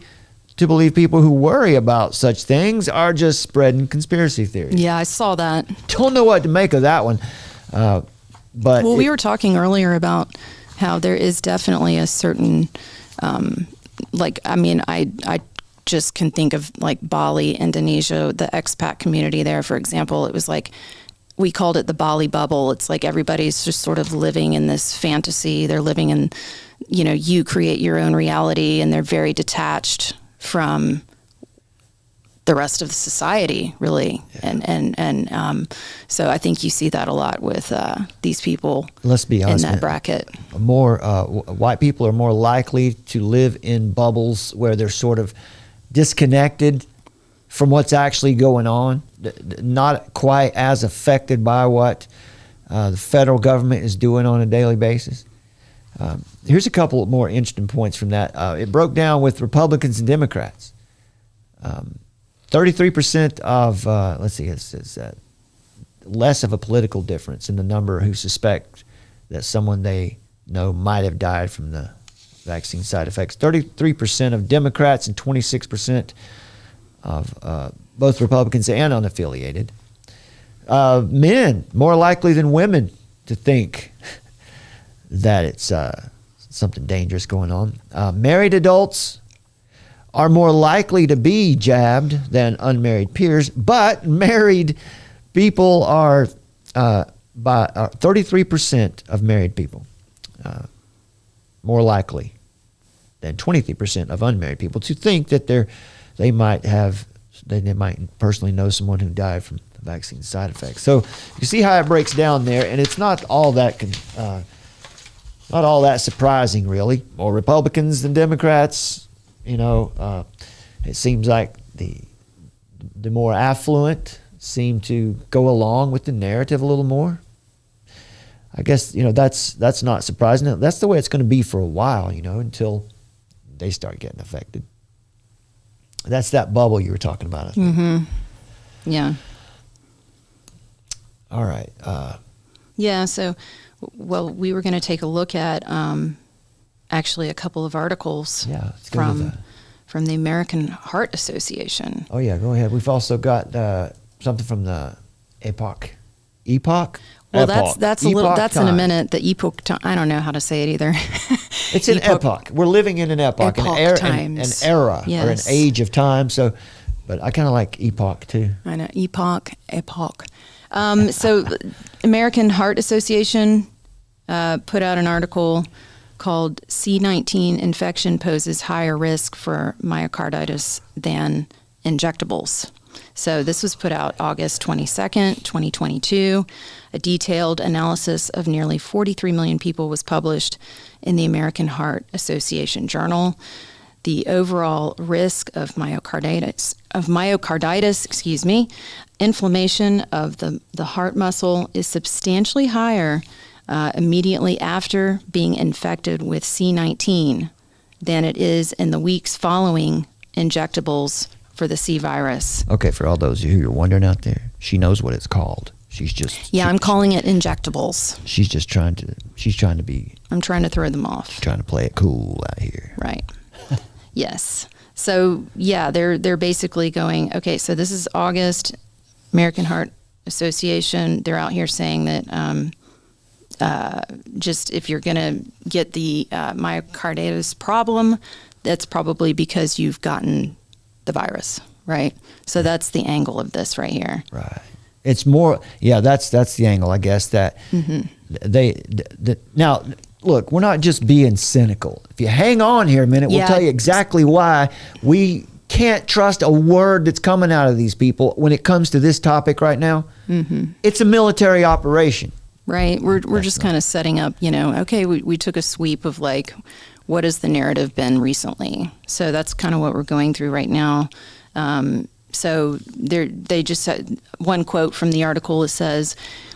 to believe people who worry about such things are just spreading conspiracy theories. Yeah, I saw that. Don't know what to make of that one. But we were talking earlier about how there is definitely a certain, I just can think of like Bali, Indonesia, the expat community there, for example. It was like, we called it the Bali bubble. It's like everybody's just sort of living in this fantasy. They're living in, you create your own reality, and they're very detached from the rest of the society, really. Yeah. So I think you see that a lot with these people. Let's be honest, in that bracket. More white people are more likely to live in bubbles where they're sort of disconnected from what's actually going on, not quite as affected by what the federal government is doing on a daily basis. Here's a couple more interesting points from that. It broke down with Republicans and Democrats. 33% of, it's less of a political difference in the number who suspect that someone they know might have died from the vaccine side effects. 33% of Democrats and 26% of both Republicans and unaffiliated. Men, more likely than women to think that it's something dangerous going on. Married adults are more likely to be jabbed than unmarried peers, but married people are by 33% of married people more likely than 23% of unmarried people to think that they might personally know someone who died from the vaccine side effects. So you see how it breaks down there, and it's not all that surprising, really. More Republicans than Democrats. It seems like the more affluent seem to go along with the narrative a little more. I guess that's not surprising. That's the way it's going to be for a while, until they start getting affected. That's that bubble you were talking about, I think. Mm-hmm. Yeah. All right. Yeah. So, we were going to take a look at actually a couple of articles from the American Heart Association. Oh yeah, go ahead. We've also got something from the Epoch. Well, Epoch. that's a little. That's in a minute. The Epoch time. I don't know how to say it either. It's an epoch. We're living in an epoch, an era, yes. or an age of time. So, but I kind of like epoch too. I know epoch. So, American Heart Association put out an article called "C-19 infection poses higher risk for myocarditis than injectables." So this was put out August 22nd, 2022. A detailed analysis of nearly 43 million people was published in the American Heart Association Journal. The overall risk of myocarditis, inflammation of the heart muscle is substantially higher immediately after being infected with C-19 than it is in the weeks following injectables for the C virus. Okay, for all those of you who are wondering out there, she knows what it's called. I'm calling it injectables. She's trying to be. I'm trying to throw them off. Trying to play it cool out here. Right. Yes. So yeah, they're basically going, okay, so this is August, American Heart Association. They're out here saying that just if you're going to get the myocarditis problem, that's probably because you've gotten the virus, right? So that's the angle of this right here. Right. It's more, that's the angle, I guess, that now, look, we're not just being cynical. If you hang on here a minute, we'll tell you exactly why we can't trust a word that's coming out of these people when it comes to this topic right now. Mm-hmm. It's a military operation. Right. We're just kind of setting up, okay, we took a sweep of like, what has the narrative been recently? So that's kind of what we're going through right now. So they just said one quote from the article. It says,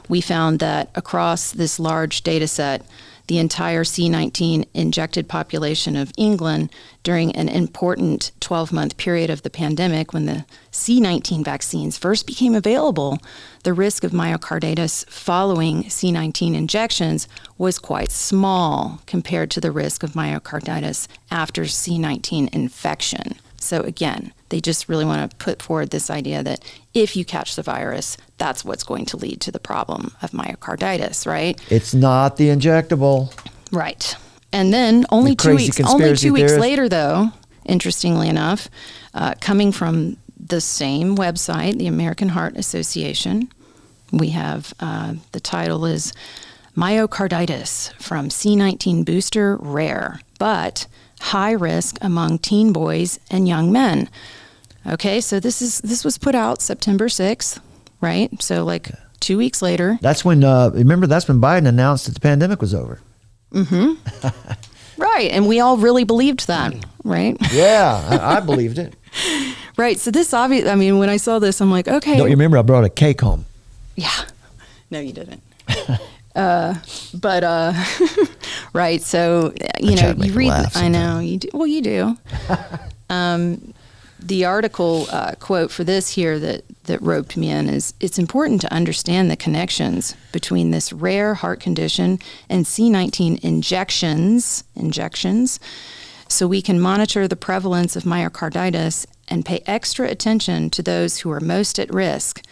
"We found that across this large data set, the entire C-19 injected population of England during an important 12-month period of the pandemic when the C-19 vaccines first became available, the risk of myocarditis following C-19 injections was quite small compared to the risk of myocarditis after C-19 infection." So again, they just really want to put forward this idea that if you catch the virus, that's what's going to lead to the problem of myocarditis, right? It's not the injectable. Right. And then only 2 weeks later, though, interestingly enough, coming from the same website, the American Heart Association, we have the title is Myocarditis from C-19 Booster Rare, but high risk among teen boys and young men. Okay, so this was put out September 6th, right? So like 2 weeks later. That's when, remember, that's when Biden announced that the pandemic was over. Mm-hmm. Right, and we all really believed that, right? Yeah, I believed it. Right, so this when I saw this, I'm like, okay. Don't you remember I brought a cake home? Yeah. No, you didn't. right? So, I try to make you read, laugh I know, sometimes. you do. Well, you do. The article quote for this here that roped me in is, it's important to understand the connections between this rare heart condition and C19 injections, so we can monitor the prevalence of myocarditis and pay extra attention to those who are most at risk,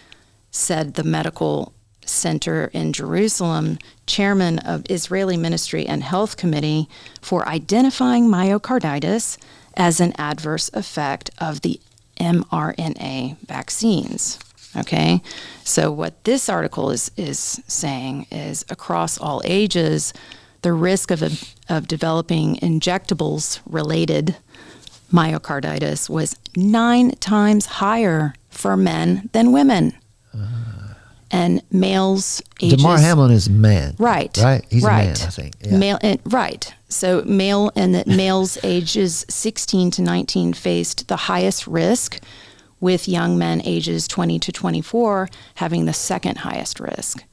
said the medical center in Jerusalem, chairman of Israeli Ministry and Health Committee for identifying myocarditis as an adverse effect of the mRNA vaccines. Okay, so what this article is saying is, across all ages, the risk of developing injectables-related myocarditis was 9 times higher for men than women. And males ages... Damar Hamlin is a man. Right. Right? He's right. a man, I think. Yeah. Right. So males ages 16 to 19 faced the highest risk, with young men ages 20 to 24 having the second highest risk.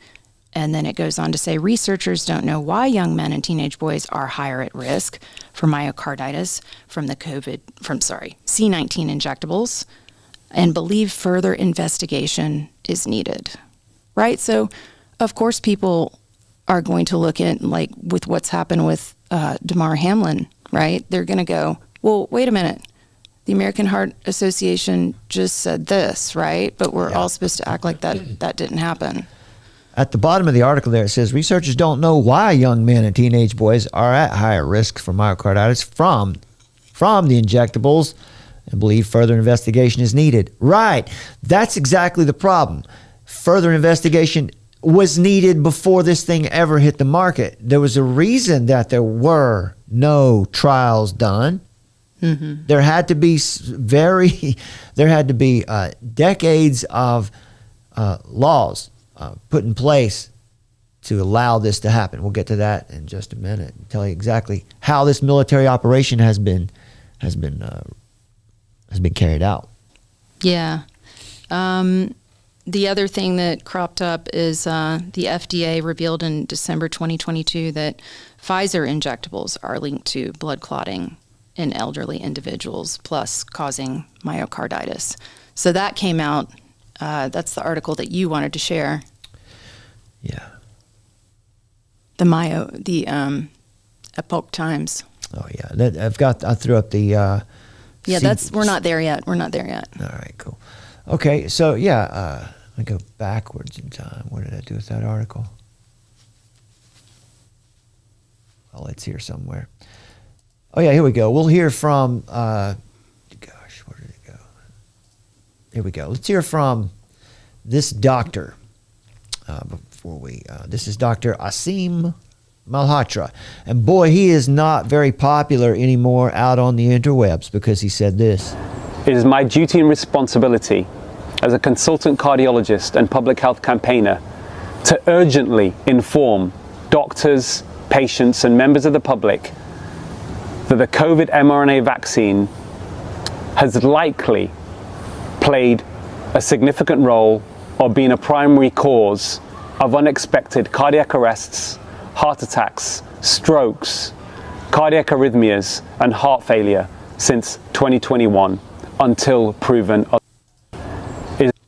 And then it goes on to say, researchers don't know why young men and teenage boys are higher at risk for myocarditis from C19 injectables, and believe further investigation is needed. Right? So, of course, people are going to look at, like, with what's happened with Damar Hamlin, right? They're going to go, well, wait a minute. The American Heart Association just said this, right? But we're all supposed to act like that didn't happen. At the bottom of the article there, it says, researchers don't know why young men and teenage boys are at higher risk for myocarditis from the injectables, and believe further investigation is needed. Right. That's exactly the problem. Further investigation was needed before this thing ever hit the market. There was a reason that there were no trials done. Mm-hmm. There had to be decades of laws put in place to allow this to happen. We'll get to that in just a minute and tell you exactly how this military operation has been carried out. Yeah. The other thing that cropped up is the FDA revealed in December 2022 that Pfizer injectables are linked to blood clotting in elderly individuals, plus causing myocarditis. So that came out. That's the article that you wanted to share. Yeah. The Epoch Times. Oh yeah, I threw up the. We're not there yet. All right, cool. Okay, so yeah, I go backwards in time. What did I do with that article? Oh, it's here somewhere. Oh yeah, here we go. We'll hear from. Where did it go? Here we go. Let's hear from this doctor. This is Dr. Asim Malhotra. And boy, he is not very popular anymore out on the interwebs because he said this. It is my duty and responsibility as a consultant cardiologist and public health campaigner to urgently inform doctors, patients, and members of the public that the COVID mRNA vaccine has likely played a significant role or been a primary cause of unexpected cardiac arrests, heart attacks, strokes, cardiac arrhythmias, and heart failure since 2021 until proven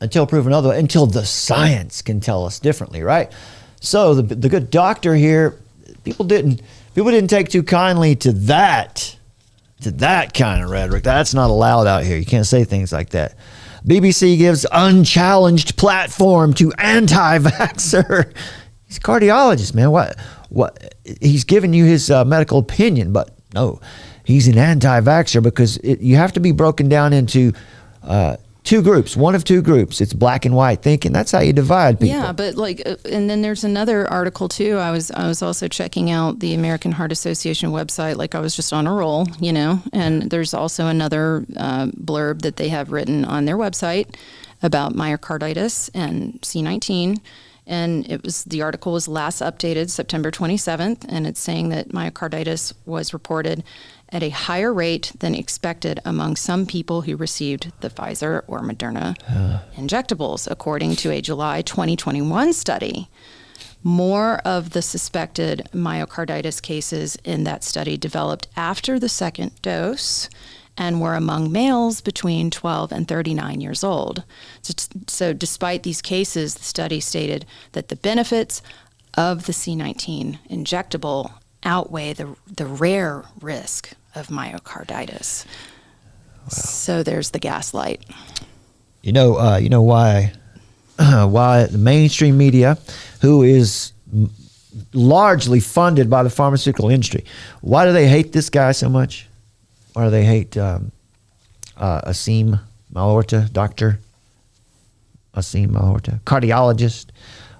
until the science can tell us differently, right? So the good doctor here, people didn't take too kindly to that kind of rhetoric. That's not allowed out here. You can't say things like that. BBC gives unchallenged platform to anti-vaxxer. He's a cardiologist, man. What? He's giving you his medical opinion, but no, he's an anti-vaxxer because you have to be broken down into two groups, one of two groups. It's black and white thinking. That's how you divide people. Yeah, but and then there's another article too. I was also checking out the American Heart Association website. Like I was just on a roll, and there's also another blurb that they have written on their website about myocarditis and C19. And the article was last updated September 27th, and it's saying that myocarditis was reported at a higher rate than expected among some people who received the Pfizer or Moderna injectables, according to a July 2021 study. More of the suspected myocarditis cases in that study developed after the second dose and were among males between 12 and 39 years old. So despite these cases, the study stated that the benefits of the C19 injectable outweigh the rare risk of myocarditis. Wow. So there's the gaslight. You know why the mainstream media, who is largely funded by the pharmaceutical industry, why do they hate this guy so much? Why do they hate Asim Malhotra, Dr. Asim Malhotra, cardiologist?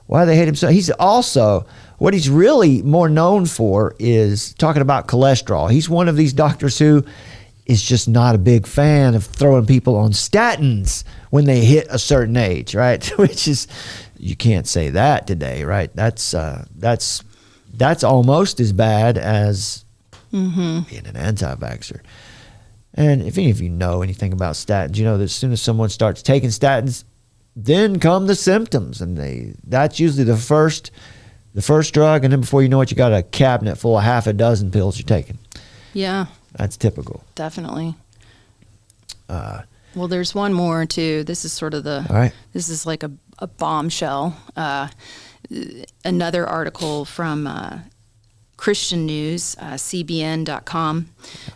Why do they hate him so? He's also, what he's really more known for is talking about cholesterol. He's one of these doctors who is just not a big fan of throwing people on statins when they hit a certain age, right? Which is, you can't say that today, right? That's almost as bad as being an anti-vaxxer. And if any of you know anything about statins, you know that as soon as someone starts taking statins, then come the symptoms, and that's usually the first drug, and then before you know it, you got a cabinet full of half a dozen pills you're taking. Yeah. That's typical. Definitely. Well, there's one more too. This is sort of this is like a bombshell. Another article from Christian News, CBN.com.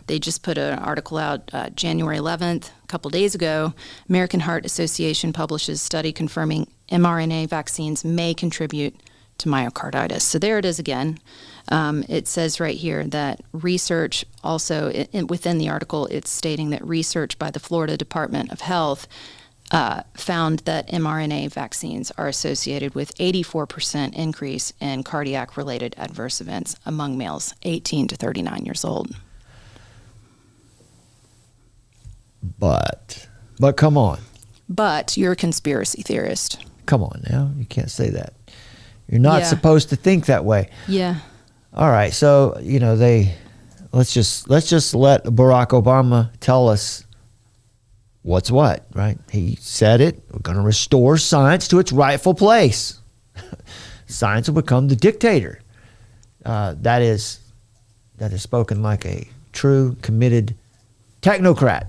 They just put an article out January 11th, a couple days ago. American Heart Association publishes study confirming mRNA vaccines may contribute to myocarditis. So there it is again. It says right here that research also, within the article, it's stating that research by the Florida Department of Health found that mRNA vaccines are associated with 84% increase in cardiac-related adverse events among males 18 to 39 years old. But come on. But you're a conspiracy theorist. Come on now. You can't say that. You're not supposed to think that way. Yeah. All right. So, let's just let Barack Obama tell us what's what, right? He said it. We're going to restore science to its rightful place. Science will become the dictator. That is spoken like a true, committed technocrat.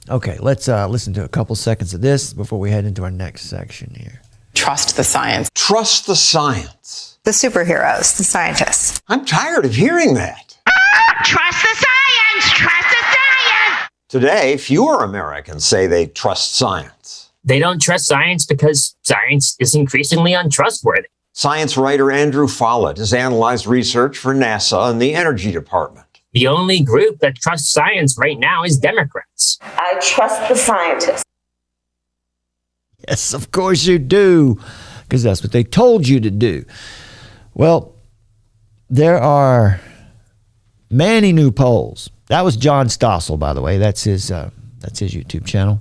Okay, let's listen to a couple seconds of this before we head into our next section here. Trust the science. Trust the science. The superheroes, the scientists. I'm tired of hearing that. Trust the science! Trust the science! Today, fewer Americans say they trust science. They don't trust science because science is increasingly untrustworthy. Science writer Andrew Follett has analyzed research for NASA and the Energy Department. The only group that trusts science right now is Democrats. I trust the scientists. Yes, of course you do, because that's what they told you to do. Well, there are many new polls. That was John Stossel, by the way. That's his YouTube channel.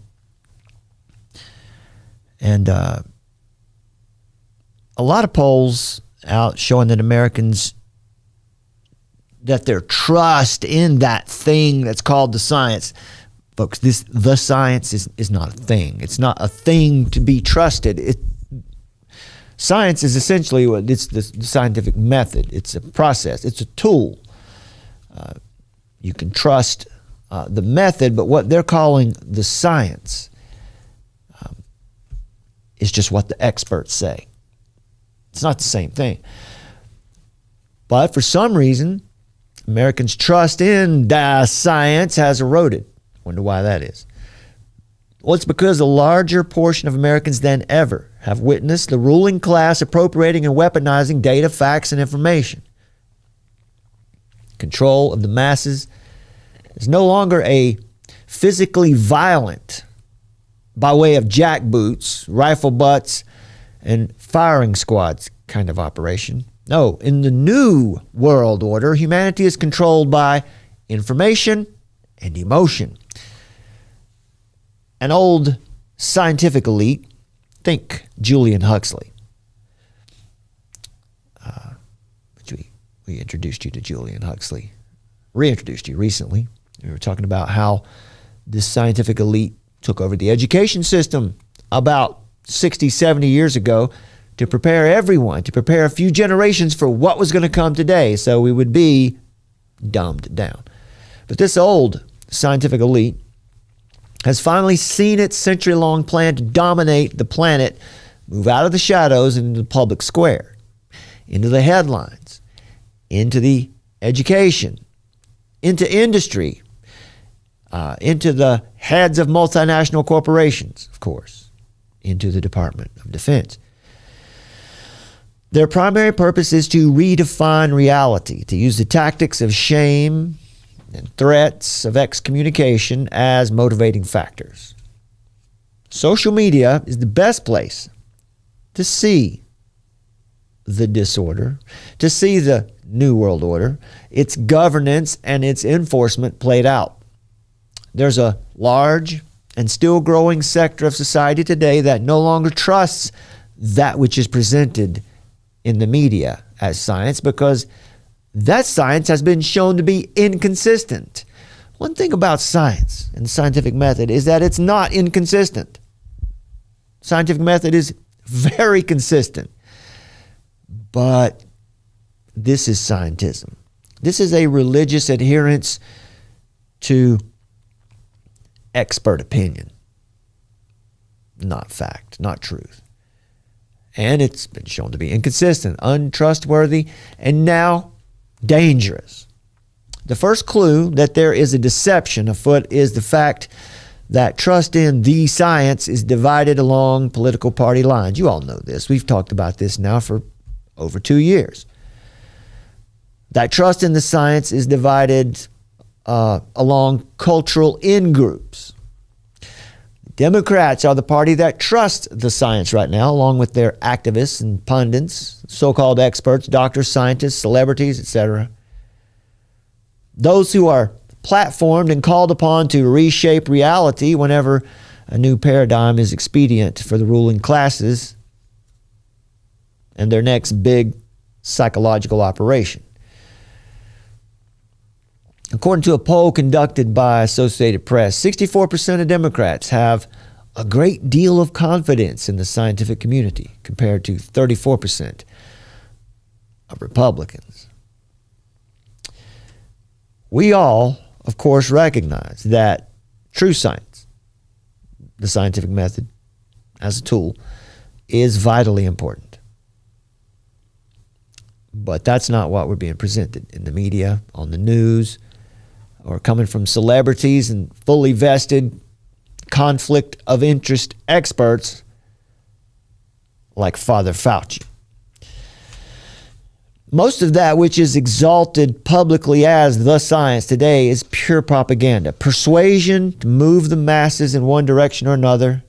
And a lot of polls out showing that Americans, that their trust in that thing that's called the science. Folks, the science is not a thing. It's not a thing to be trusted. Science is essentially it's the scientific method. It's a process. It's a tool. You can trust the method, but what they're calling the science is just what the experts say. It's not the same thing. But for some reason, Americans' trust in the science has eroded. Wonder why that is. Well, it's because a larger portion of Americans than ever have witnessed the ruling class appropriating and weaponizing data, facts, and information. Control of the masses is no longer a physically violent, by way of jackboots, rifle butts, and firing squads kind of operation. No, in the new world order, humanity is controlled by information and emotion. An old scientific elite, think Julian Huxley. Which we introduced you to Julian Huxley, reintroduced you recently. We were talking about how this scientific elite took over the education system about 60, 70 years ago to prepare everyone, to prepare a few generations for what was going to come today, so we would be dumbed down. But this old scientific elite has finally seen its century-long plan to dominate the planet move out of the shadows into the public square, into the headlines, into the education, into industry, into the heads of multinational corporations, of course, into the Department of Defense. Their primary purpose is to redefine reality, to use the tactics of shame and threats of excommunication as motivating factors. Social media is the best place to see the disorder, to see the New World Order, its governance and its enforcement played out. There's a large and still growing sector of society today that no longer trusts that which is presented in the media as science, because that science has been shown to be inconsistent. One thing about science and the scientific method is that it's not inconsistent. Scientific method is very consistent. But this is scientism. This is a religious adherence to expert opinion, not fact, not truth. And it's been shown to be inconsistent, untrustworthy, and now dangerous. The first clue that there is a deception afoot is the fact that trust in the science is divided along political party lines. You all know this. We've talked about this now for over 2 years. That trust in the science is divided along cultural in-groups. Democrats are the party that trusts the science right now, along with their activists and pundits, so-called experts, doctors, scientists, celebrities, etc. Those who are platformed and called upon to reshape reality whenever a new paradigm is expedient for the ruling classes and their next big psychological operation. According to a poll conducted by Associated Press, 64% of Democrats have a great deal of confidence in the scientific community compared to 34% of Republicans. We all, of course, recognize that true science, the scientific method as a tool, is vitally important. But that's not what we're being presented in the media, on the news, or coming from celebrities and fully vested conflict of interest experts like Father Fauci. Most of that which is exalted publicly as the science today is pure propaganda, persuasion to move the masses in one direction or another,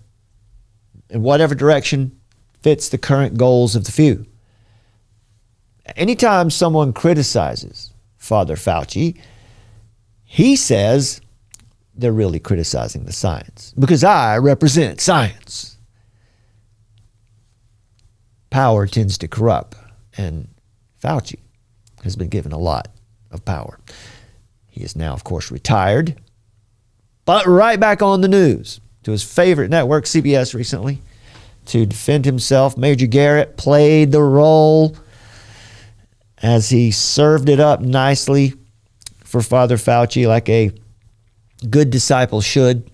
in whatever direction fits the current goals of the few. Anytime someone criticizes Father Fauci, he says they're really criticizing the science because I represent science. Power tends to corrupt, and Fauci has been given a lot of power. He is now, of course, retired, but right back on the news to his favorite network, CBS, recently to defend himself. Major Garrett played the role as he served it up nicely for Father Fauci like a good disciple should.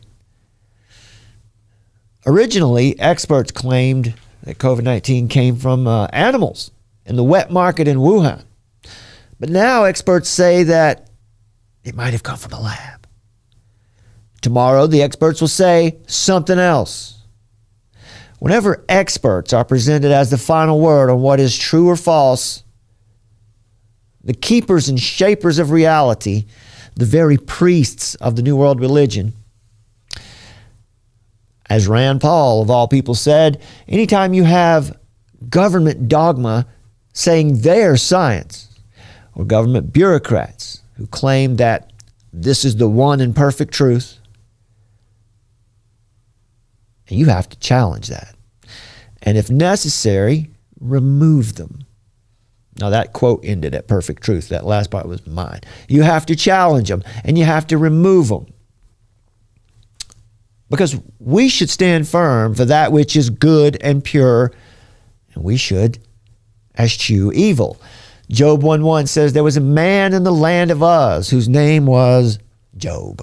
Originally, experts claimed that COVID-19 came from animals in the wet market in Wuhan. But now experts say that it might have come from a lab. Tomorrow, the experts will say something else. Whenever experts are presented as the final word on what is true or false, the keepers and shapers of reality, the very priests of the New World religion, as Rand Paul, of all people, said, anytime you have government dogma saying they're science, or government bureaucrats who claim that this is the one and perfect truth, you have to challenge that. And if necessary, remove them. Now that quote ended at perfect truth. That last part was mine. You have to challenge them and you have to remove them. Because we should stand firm for that which is good and pure And we should eschew evil. Job 1:1 says, there was a man in the land of Uz whose name was Job.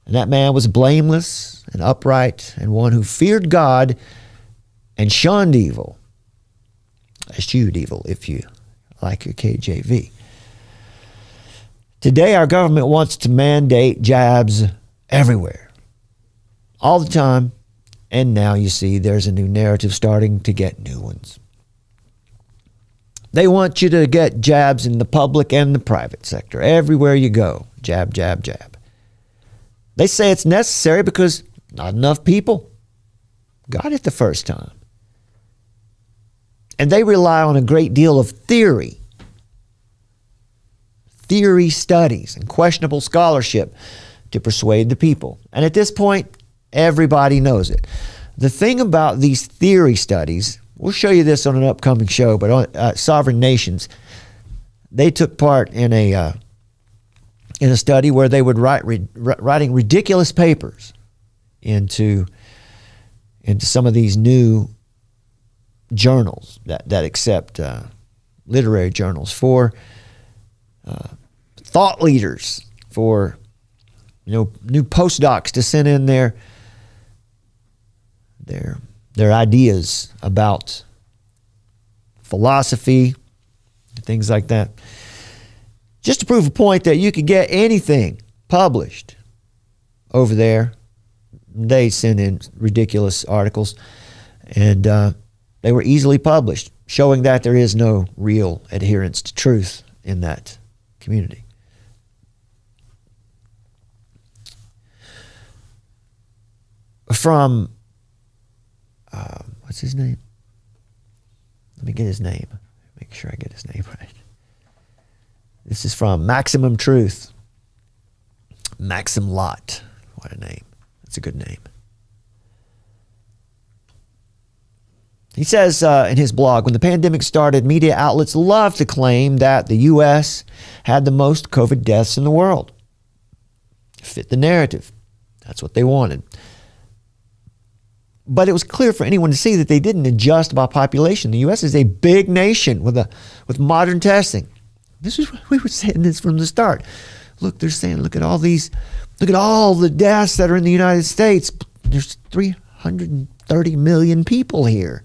And that man was blameless and upright and one who feared God and shunned evil. Eschewed evil, if you like your KJV. Today, our government wants to mandate jabs everywhere, all the time. And now you see there's a new narrative starting to get new ones. They want you to get jabs in the public and the private sector. Everywhere you go, jab, jab, jab. They say it's necessary because not enough people got it the first time. And they rely on a great deal of theory studies, and questionable scholarship to persuade the people. And at this point, everybody knows it. The thing about these theory studies, we'll show you this on an upcoming show, but on Sovereign Nations, they took part in a study where they would writing ridiculous papers into some of these new journals that accept literary journals for thought leaders, for new postdocs to send in their ideas about philosophy, things like that. Just to prove a point that you could get anything published over there. They send in ridiculous articles, and they were easily published, showing that there is no real adherence to truth in that community. From, what's his name? Let me get his name. Make sure I get his name right. This is from Maximum Truth. Maxim Lott. What a name. That's a good name. He says in his blog, when the pandemic started, media outlets loved to claim that the U.S. had the most COVID deaths in the world. Fit the narrative. That's what they wanted. But it was clear for anyone to see that they didn't adjust by population. The U.S. is a big nation with modern testing. This is we were saying this from the start. Look, they're saying, look at all the deaths that are in the United States. There's 330 million people here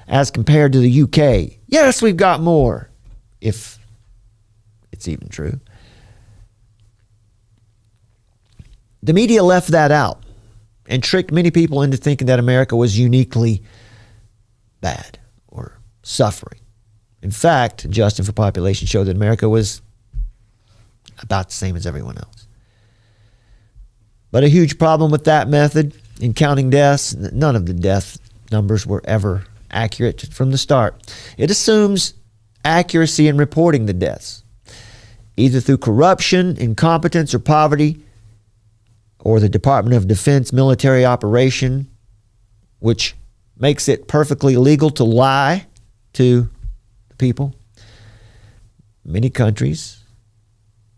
as compared to the UK. Yes, we've got more, if it's even true. The media left that out and tricked many people into thinking that America was uniquely bad or suffering. In fact, adjusting for population showed that America was about the same as everyone else. But a huge problem with that method in counting deaths, none of the death numbers were ever accurate from the start. It assumes accuracy in reporting the deaths, either through corruption, incompetence, or poverty, or the Department of Defense military operation, which makes it perfectly legal to lie to the people. Many countries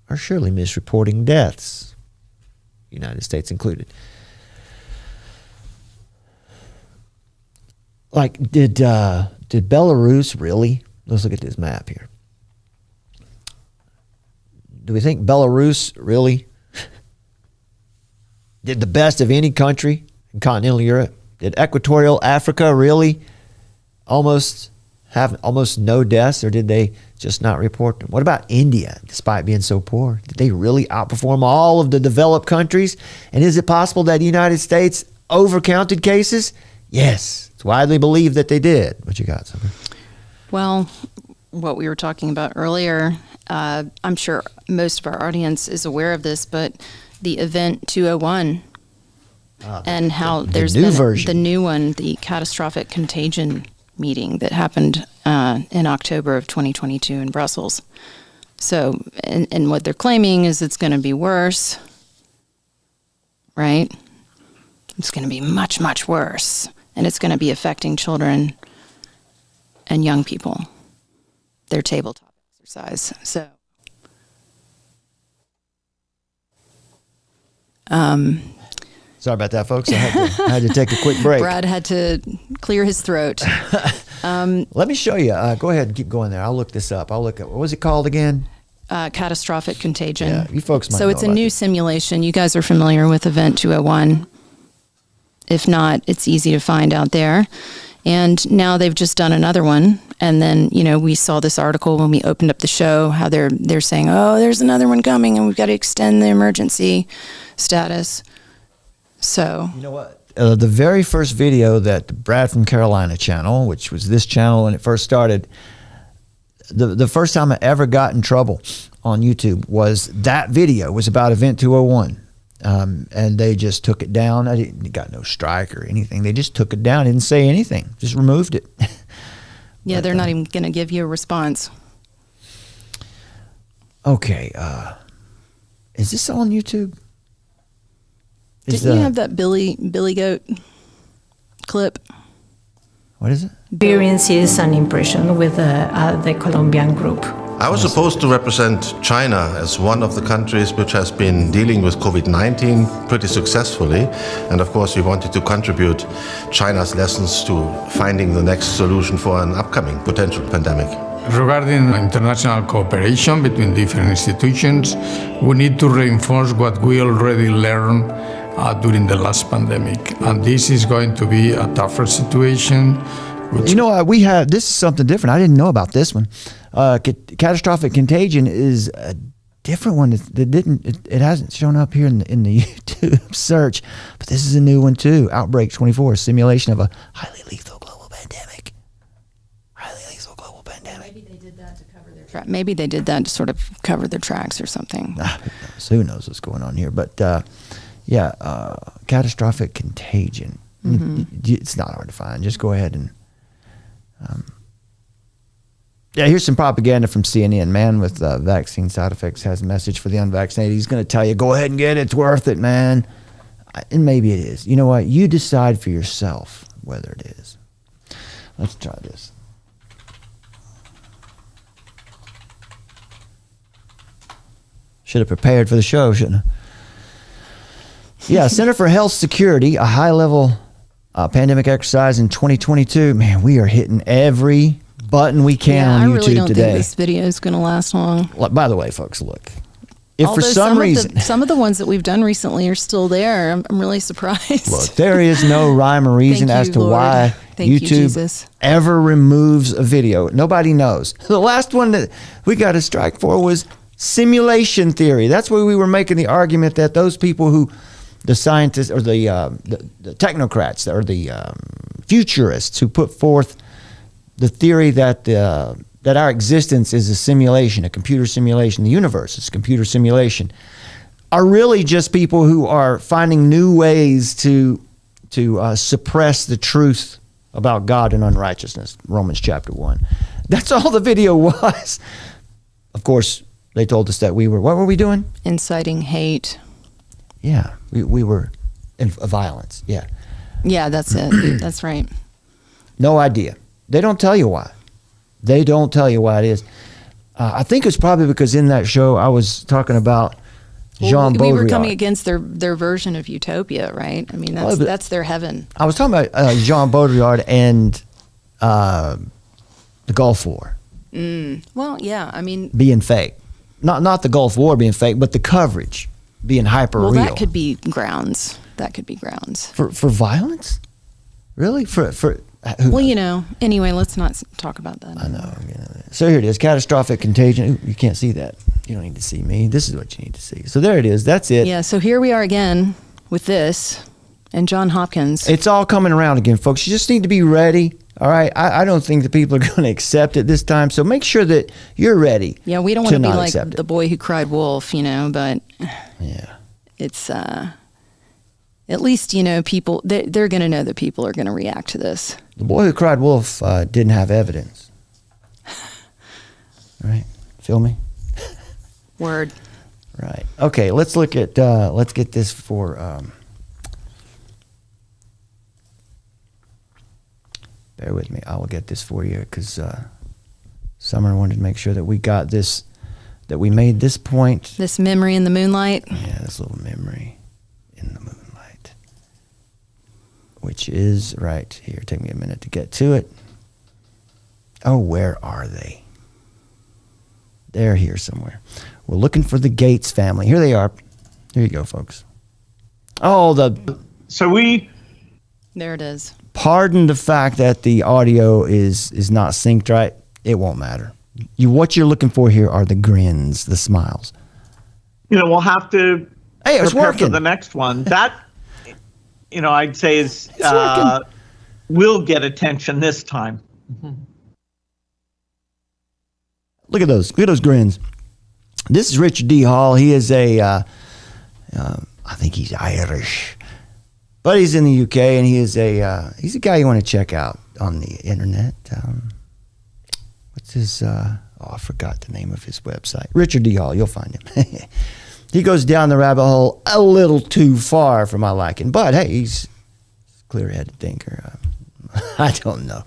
are surely misreporting deaths, United States included. Like, did Belarus really? Let's look at this map here. Do we think Belarus really did the best of any country in continental Europe? Did Equatorial Africa really have almost no deaths, or did they just not report them? What about India, despite being so poor? Did they really outperform all of the developed countries? And is it possible that the United States overcounted cases? Yes. It's widely believed that they did. What you got, Summer? Well, what we were talking about earlier, I'm sure most of our audience is aware of this, but the Event 201 and how there's been the new one, the catastrophic contagion meeting that happened in October of 2022 in Brussels. So, and what they're claiming is it's going to be worse, right? It's going to be much, much worse. And it's going to be affecting children and young people, their tabletop exercise. So, Sorry about that, folks. I had to take a quick break. Brad had to clear his throat. Let me show you. Go ahead and keep going there. I'll look this up. I'll look at, what was it called again? Catastrophic contagion. Yeah, you folks might So know it's a about new this. simulation. You guys are familiar with Event 201. If not, it's easy to find out there. And now they've just done another one. And then, we saw this article when we opened up the show, how they're saying, oh, there's another one coming and we've got to extend the emergency status. So. You know what? The very first video that Brad from Carolina channel, which was this channel when it first started, the first time I ever got in trouble on YouTube was that video was about Event 201. And they just took it down. I got no strike or anything. They just took it down. Didn't say anything. Just removed it. Yeah, they're not even going to give you a response. Okay. Is this on YouTube? Didn't you have that Billy Goat clip? What is it? Experiences and impression with the Colombian group. I was supposed to represent China as one of the countries which has been dealing with COVID-19 pretty successfully. And of course, we wanted to contribute China's lessons to finding the next solution for an upcoming potential pandemic. Regarding international cooperation between different institutions, we need to reinforce what we already learned during the last pandemic. And this is going to be a tougher situation. This is something different. I didn't know about this one. Catastrophic contagion is a different one. It hasn't shown up here in the YouTube search, but this is a new one too. Outbreak 24, simulation of a highly lethal global pandemic. Maybe they did that to cover their Maybe they did that to sort of cover their tracks or something. So who knows what's going on here? But catastrophic contagion. Mm-hmm. It's not hard to find. Just go ahead and. Here's some propaganda from CNN. Man with vaccine side effects has a message for the unvaccinated. He's going to tell you, go ahead and get it. It's worth it, man. And maybe it is. You know what? You decide for yourself whether it is. Let's try this. Should have prepared for the show, shouldn't I? Yeah, Center for Health Security, a high-level pandemic exercise in 2022. Man, we are hitting every button we can on YouTube today. I really don't think this video is going to last long. By the way, folks, look. If for some reason... some of the ones that we've done recently are still there. I'm really surprised. Look, there is no rhyme or reason as to why YouTube ever removes a video. Nobody knows. The last one that we got a strike for was simulation theory. That's where we were making the argument that those people who... the scientists or the technocrats or the futurists who put forth the theory that our existence is a simulation, a computer simulation, the universe is a computer simulation, are really just people who are finding new ways to suppress the truth about God and unrighteousness, Romans chapter 1. That's all the video was. Of course, they told us that what were we doing? Inciting hate. Yeah, we were in violence. Yeah. Yeah, that's it. That's right. No idea. They don't tell you why. They don't tell you why it is. I think it's probably because in that show I was talking about Jean Baudrillard. We were coming against their version of utopia, right? I mean, that's their heaven. I was talking about Jean Baudrillard and the Gulf War. Well, yeah, I mean... being fake. Not the Gulf War being fake, but the coverage being hyper-real. Well, that could be grounds. For violence? Really? Anyway, let's not talk about that. I know. So here it is, catastrophic contagion. Ooh, you can't see that. You don't need to see me. This is what you need to see. So there it is. That's it. Yeah, so here we are again with this and John Hopkins. It's all coming around again, folks. You just need to be ready. All right? I don't think the people are going to accept it this time, so make sure that you're ready. Yeah, we don't want to be like the boy who cried wolf, but yeah, it's... at least, people, they're going to know that people are going to react to this. The boy who cried wolf didn't have evidence. Right? Feel me? Word. Right. Okay, let's look at, let's get this for, bear with me. I will get this for you because Summer wanted to make sure that we got this, that we made this point. This memory in the moonlight. Yeah, this little memory in the moonlight. which is right here. Take me a minute to get to it. Oh, where are they? They're here somewhere. We're looking for the Gates family. Here they are. Here you go, folks. Oh, There it is. Pardon the fact that the audio is not synced right. It won't matter. What you're looking for here are the grins, the smiles. We'll have to it's prepare working for the next one. That, I'd say is working. will get attention this time. Look at those. Look at those grins. This is Richard D. Hall. He is I think he's Irish, but he's in the UK, and he's a guy you want to check out on the internet. What's his? I forgot the name of his website. Richard D. Hall. You'll find him. He goes down the rabbit hole a little too far for my liking, but hey, he's a clear-headed thinker. I don't know.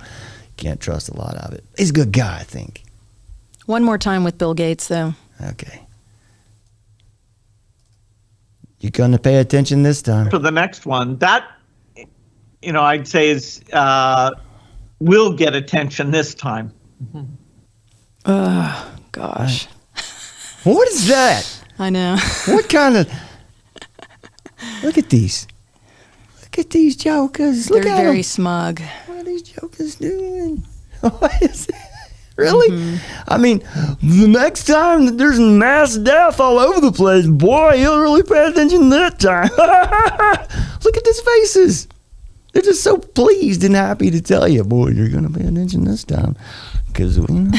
Can't trust a lot of it. He's a good guy, I think. One more time with Bill Gates, though. Okay. You're going to pay attention this time. For the next one, that, I'd say is will get attention this time. Oh, gosh. What is that? I know. What kind of... Look at these. Look at these jokers. They're Look at very them. smug. What are these jokers doing? What is it? Really? I mean, the next time that there's mass death all over the place, boy, you'll really pay attention that time. Look at these faces. They're just so pleased and happy to tell you, boy, you're going to pay attention this time. Because we know.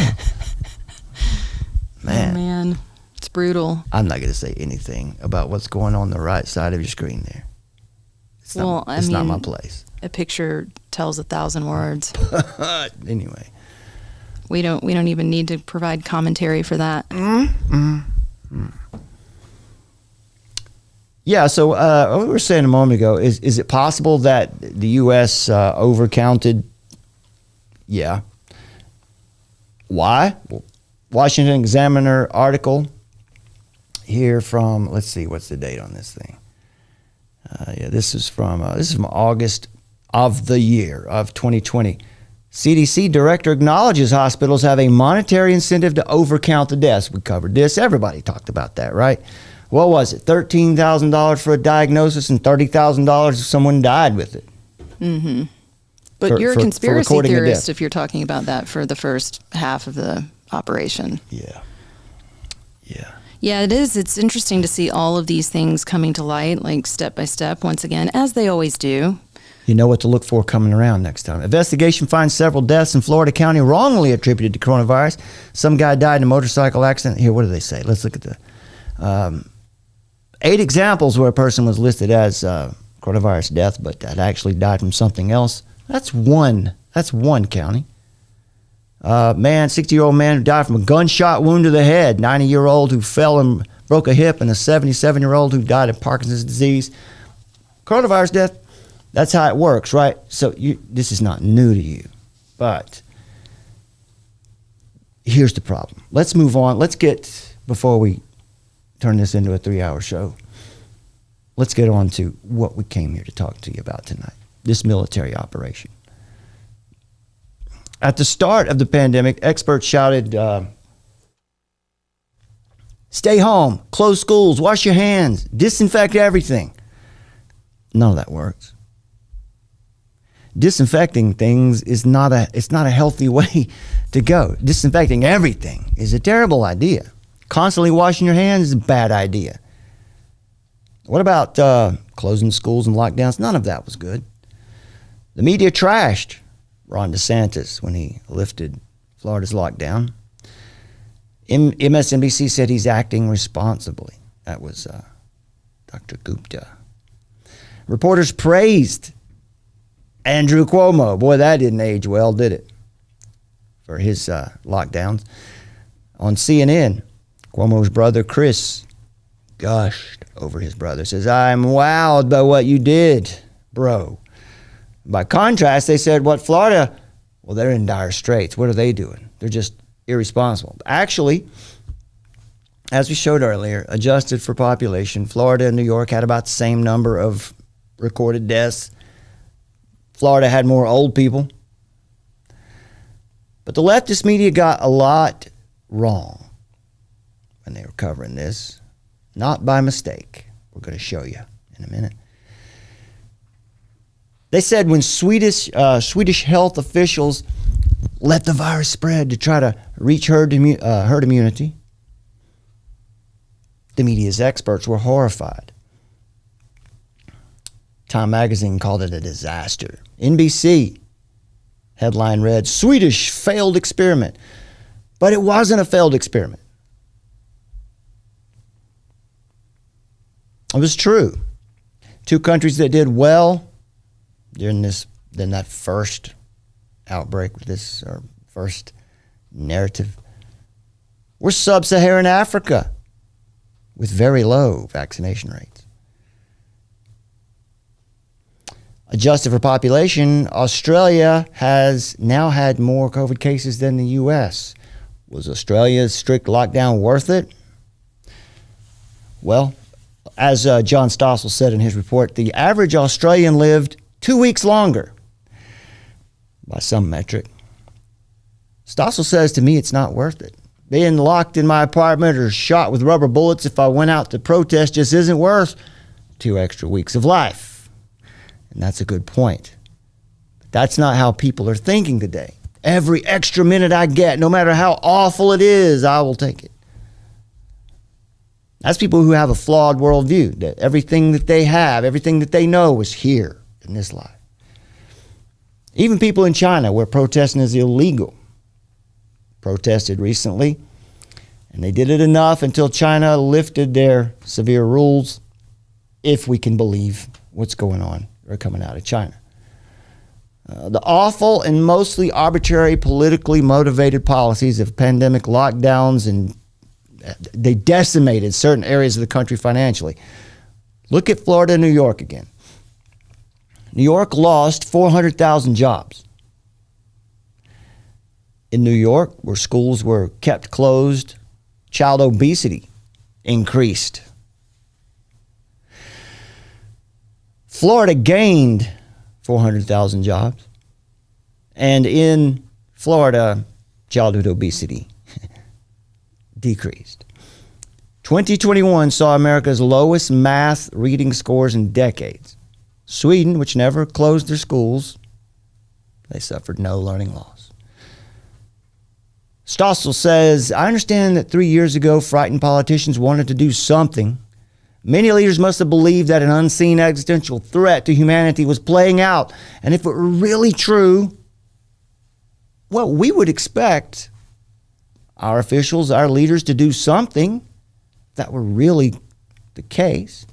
Man. Oh, man. It's brutal. I'm not going to say anything about what's going on the right side of your screen there. It's not my place. A picture tells 1,000 words. Anyway. We don't even need to provide commentary for that. Yeah, so what we were saying a moment ago, is it possible that the U.S. overcounted? Yeah. Why? Washington Examiner article here from, let's see, what's the date on this thing? This is from August of the year of 2020. CDC director acknowledges hospitals have a monetary incentive to overcount the deaths. We covered this. Everybody talked about that, right? What was it? $13,000 for a diagnosis and $30,000 if someone died with it. Mm-hmm. But you're a conspiracy theorist if you're talking about that for the first half of the operation. Yeah. Yeah, it is. It's interesting to see all of these things coming to light, like step by step, once again, as they always do. You know what to look for coming around next time. Investigation finds several deaths in Florida County wrongly attributed to coronavirus. Some guy died in a motorcycle accident. Here, what do they say? Let's look at the 8 examples where a person was listed as coronavirus death, but that actually died from something else. That's one county. 60-year-old man who died from a gunshot wound to the head. 90-year-old who fell and broke a hip, and a 77-year-old who died of Parkinson's disease. Coronavirus death. That's how it works, right? So this is not new to you. But here's the problem. Let's move on. Before we turn this into a 3-hour show, let's get on to what we came here to talk to you about tonight, this military operation. At the start of the pandemic, experts shouted, stay home, close schools, wash your hands, disinfect everything. None of that works. Disinfecting things is not a healthy way to go. Disinfecting everything is a terrible idea. Constantly washing your hands is a bad idea. What about closing schools and lockdowns? None of that was good. The media trashed Ron DeSantis when he lifted Florida's lockdown. MSNBC said he's acting responsibly. That was Dr. Gupta. Reporters praised Andrew Cuomo. Boy, that didn't age well, did it? For his lockdowns. On CNN, Cuomo's brother Chris gushed over his brother. Says, I'm wowed by what you did, bro. By contrast, they said, what Florida? Well, they're in dire straits. What are they doing? They're just irresponsible. Actually, as we showed earlier, adjusted for population, Florida and New York had about the same number of recorded deaths. Florida had more old people. But the leftist media got a lot wrong when they were covering this. Not by mistake. We're going to show you in a minute. They said when Swedish health officials let the virus spread to try to reach herd immunity, the media's experts were horrified. Time magazine called it a disaster. NBC headline read, Swedish failed experiment. But it wasn't a failed experiment. It was true. Two countries that did well during that first outbreak, this or first narrative, were sub-Saharan Africa with very low vaccination rates. Adjusted for population, Australia has now had more COVID cases than the U.S. Was Australia's strict lockdown worth it? Well, as John Stossel said in his report, the average Australian lived 2 weeks longer by some metric. Stossel says to me it's not worth it. Being locked in my apartment or shot with rubber bullets if I went out to protest just isn't worth 2 extra weeks of life. And that's a good point. But that's not how people are thinking today. Every extra minute I get, no matter how awful it is, I will take it. That's people who have a flawed worldview, that everything that they have, everything that they know is here in this life. Even people in China, where protesting is illegal, protested recently, and they did it enough until China lifted their severe rules, if we can believe what's going on or coming out of China. The awful and mostly arbitrary politically motivated policies of pandemic lockdowns, and they decimated certain areas of the country financially. Look at Florida and New York again. New York lost 400,000 jobs. In New York, where schools were kept closed, child obesity increased. Florida gained 400,000 jobs. And in Florida, childhood obesity decreased. 2021 saw America's lowest math reading scores in decades. Sweden, which never closed their schools, they suffered no learning loss. Stossel says, I understand that 3 years ago, frightened politicians wanted to do something. Many leaders must have believed that an unseen existential threat to humanity was playing out. And if it were really true, well, we would expect our officials, our leaders to do something that were really the case.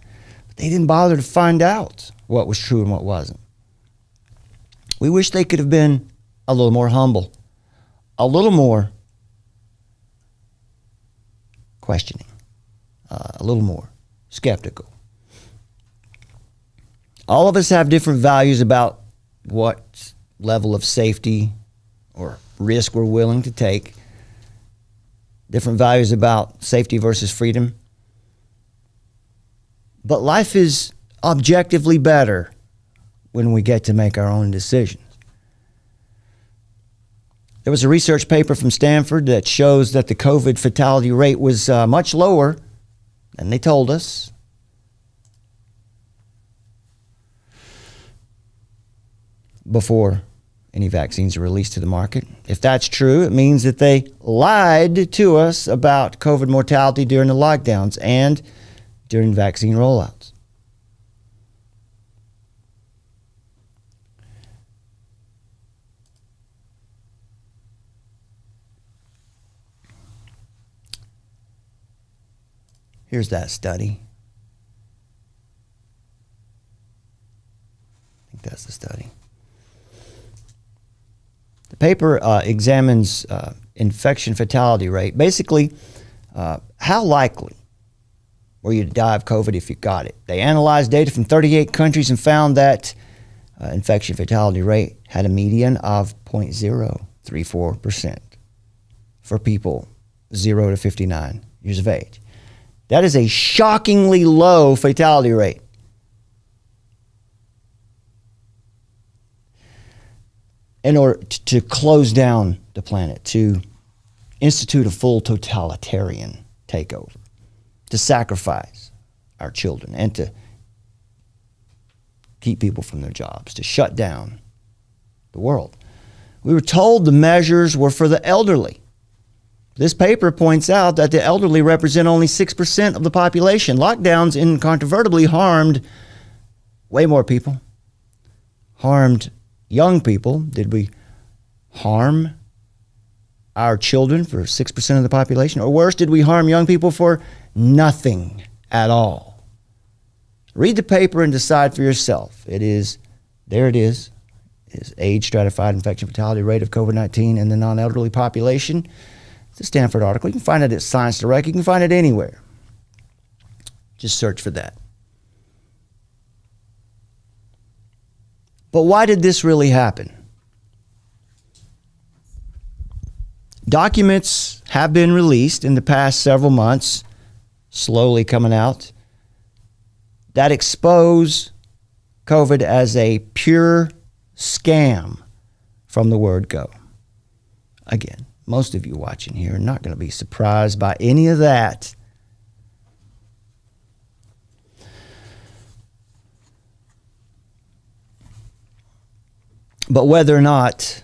But they didn't bother to find out what was true and what wasn't. We wish they could have been a little more humble, a little more questioning, a little more skeptical. All of us have different values about what level of safety or risk we're willing to take. Different values about safety versus freedom. But life is objectively better when we get to make our own decisions. There was a research paper from Stanford that shows that the COVID fatality rate was much lower than they told us. Before any vaccines are released to the market. If that's true, it means that they lied to us about COVID mortality during the lockdowns and during vaccine rollouts. Here's that study. I think that's the study. The paper examines infection fatality rate. Basically, how likely were you to die of COVID if you got it? They analyzed data from 38 countries and found that infection fatality rate had a median of 0.034% for people 0 to 59 years of age. That is a shockingly low fatality rate. in order to close down the planet, to institute a full totalitarian takeover, to sacrifice our children, and to keep people from their jobs, to shut down the world. We were told the measures were for the elderly. This paper points out that the elderly represent only 6% of the population. Lockdowns incontrovertibly harmed way more people, harmed young people. Did we harm our children for 6% of the population? Or worse, did we harm young people for nothing at all? Read the paper and decide for yourself. There it is age stratified infection fatality rate of COVID-19 in the non-elderly population. It's a Stanford article. You can find it at Science Direct. You can find it anywhere. Just search for that. But why did this really happen? Documents have been released in the past several months, slowly coming out, that expose COVID as a pure scam from the word go. Again, most of you watching here are not going to be surprised by any of that. But whether or not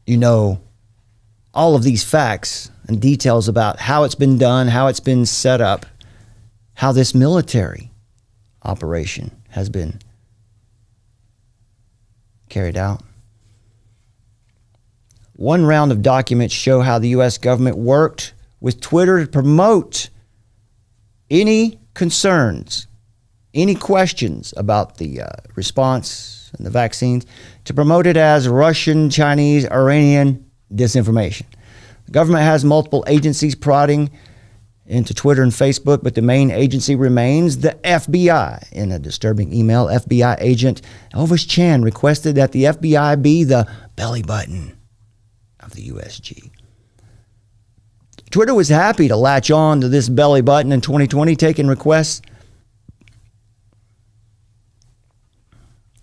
you know all of these facts and details about how it's been done, how it's been set up, how this military operation has been carried out. One round of documents show how the U.S. government worked with Twitter to promote any concerns, any questions about the response and the vaccines, to promote it as Russian, Chinese, Iranian disinformation. The government has multiple agencies prodding into Twitter and Facebook, but the main agency remains the FBI. In a disturbing email, FBI agent Elvis Chan requested that the FBI be the belly button of the USG. Twitter was happy to latch on to this belly button in 2020, taking requests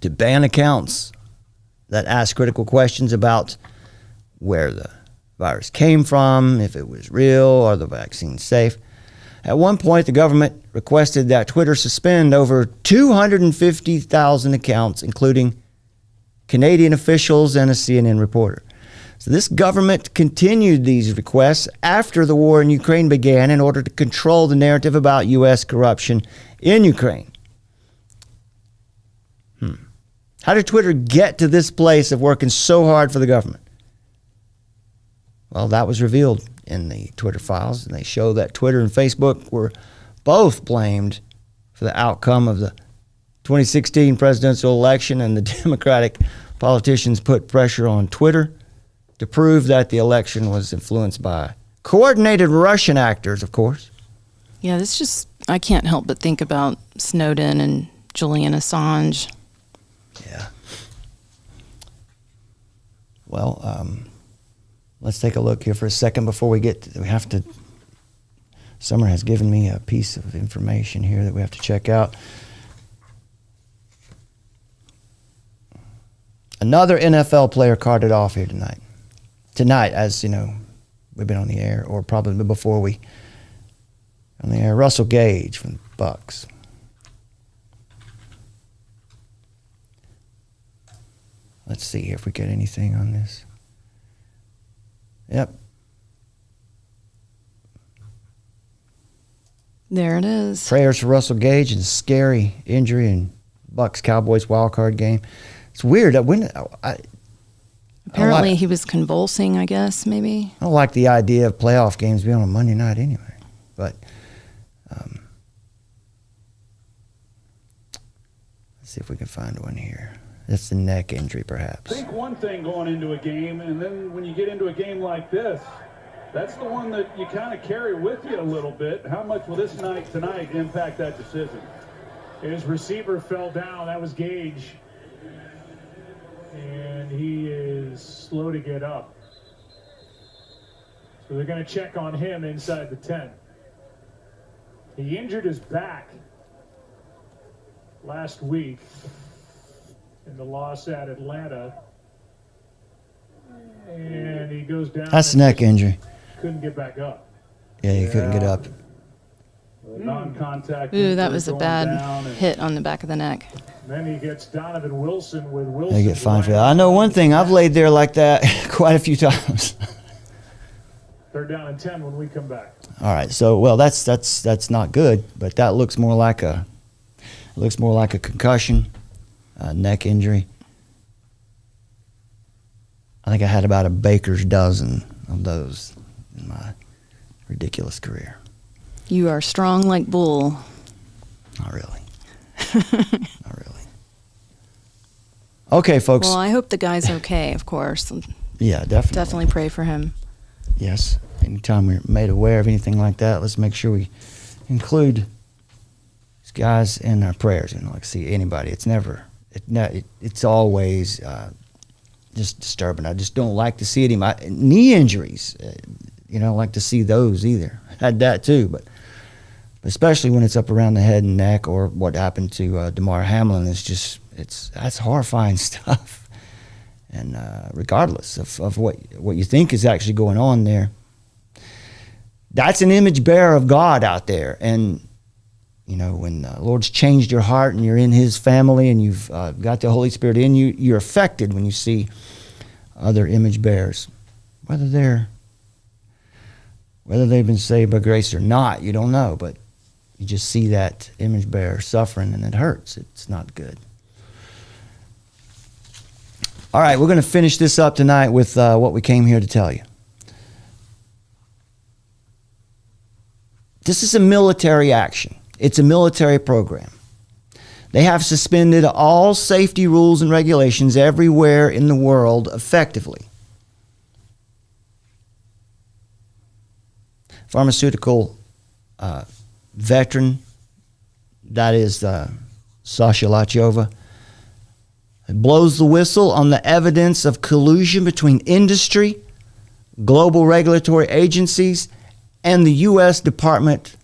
to ban accounts that ask critical questions about where the virus came from, if it was real, or the vaccine safe. At one point, the government requested that Twitter suspend over 250,000 accounts, including Canadian officials and a CNN reporter. So this government continued these requests after the war in Ukraine began in order to control the narrative about U.S. corruption in Ukraine. How did Twitter get to this place of working so hard for the government? Well, that was revealed in the Twitter files, and they show that Twitter and Facebook were both blamed for the outcome of the 2016 presidential election, and the Democratic politicians put pressure on Twitter to prove that the election was influenced by coordinated Russian actors, of course. Yeah, I can't help but think about Snowden and Julian Assange. Yeah. Well, let's take a look here for a second before we Summer has given me a piece of information here that we have to check out. Another NFL player carted off here tonight. Tonight, as you know, we've been on the air, or probably before we on the air. Russell Gage from the Bucks. Let's see if we get anything on this. Yep. There it is. Prayers for Russell Gage and scary injury in Bucks-Cowboys wildcard game. It's weird. Apparently he was convulsing, I guess, maybe. I don't like the idea of playoff games being on a Monday night anyway. But let's see if we can find one here. That's the neck injury, perhaps. Think one thing going into a game, and then when you get into a game like this, that's the one that you kind of carry with you a little bit. How much will this night tonight impact that decision? His receiver fell down. That was Gage. And he is slow to get up. So they're going to check on him inside the 10. He injured his back last week. in the loss at Atlanta. And he goes down. That's the neck injury. Couldn't get back up. Yeah, he couldn't get up. Non-contact. Ooh, that was a bad down, hit on the back of the neck. Then he gets Donovan Wilson with Wilson. They get fined for that. I know one thing. I've laid there like that quite a few times. Third down and 10 when we come back. All right. So, well, that's not good, but that looks more like a concussion, neck injury. I think I had about a baker's dozen of those in my ridiculous career. You are strong like bull. Not really. Not really. Okay, folks. Well, I hope the guy's okay, of course. Yeah, definitely. Definitely pray for him. Yes. Anytime we're made aware of anything like that, let's make sure we include these guys in our prayers. And like see anybody, it's always just disturbing. I just don't like to see it. Knee injuries, like to see those either. Had that too, but especially when it's up around the head and neck, or what happened to Damar Hamlin that's horrifying stuff. And regardless of what you think is actually going on there, that's an image bearer of God out there. And when the Lord's changed your heart and you're in His family and you've got the Holy Spirit in you, you're affected when you see other image bearers, whether they've been saved by grace or not, you don't know, but you just see that image bearer suffering and it hurts. It's not good. All right, we're going to finish this up tonight with what we came here to tell you. This is a military action. It's a military program. They have suspended all safety rules and regulations everywhere in the world effectively. Pharmaceutical veteran, that is Sasha Lachova, blows the whistle on the evidence of collusion between industry, global regulatory agencies, and the U.S. Department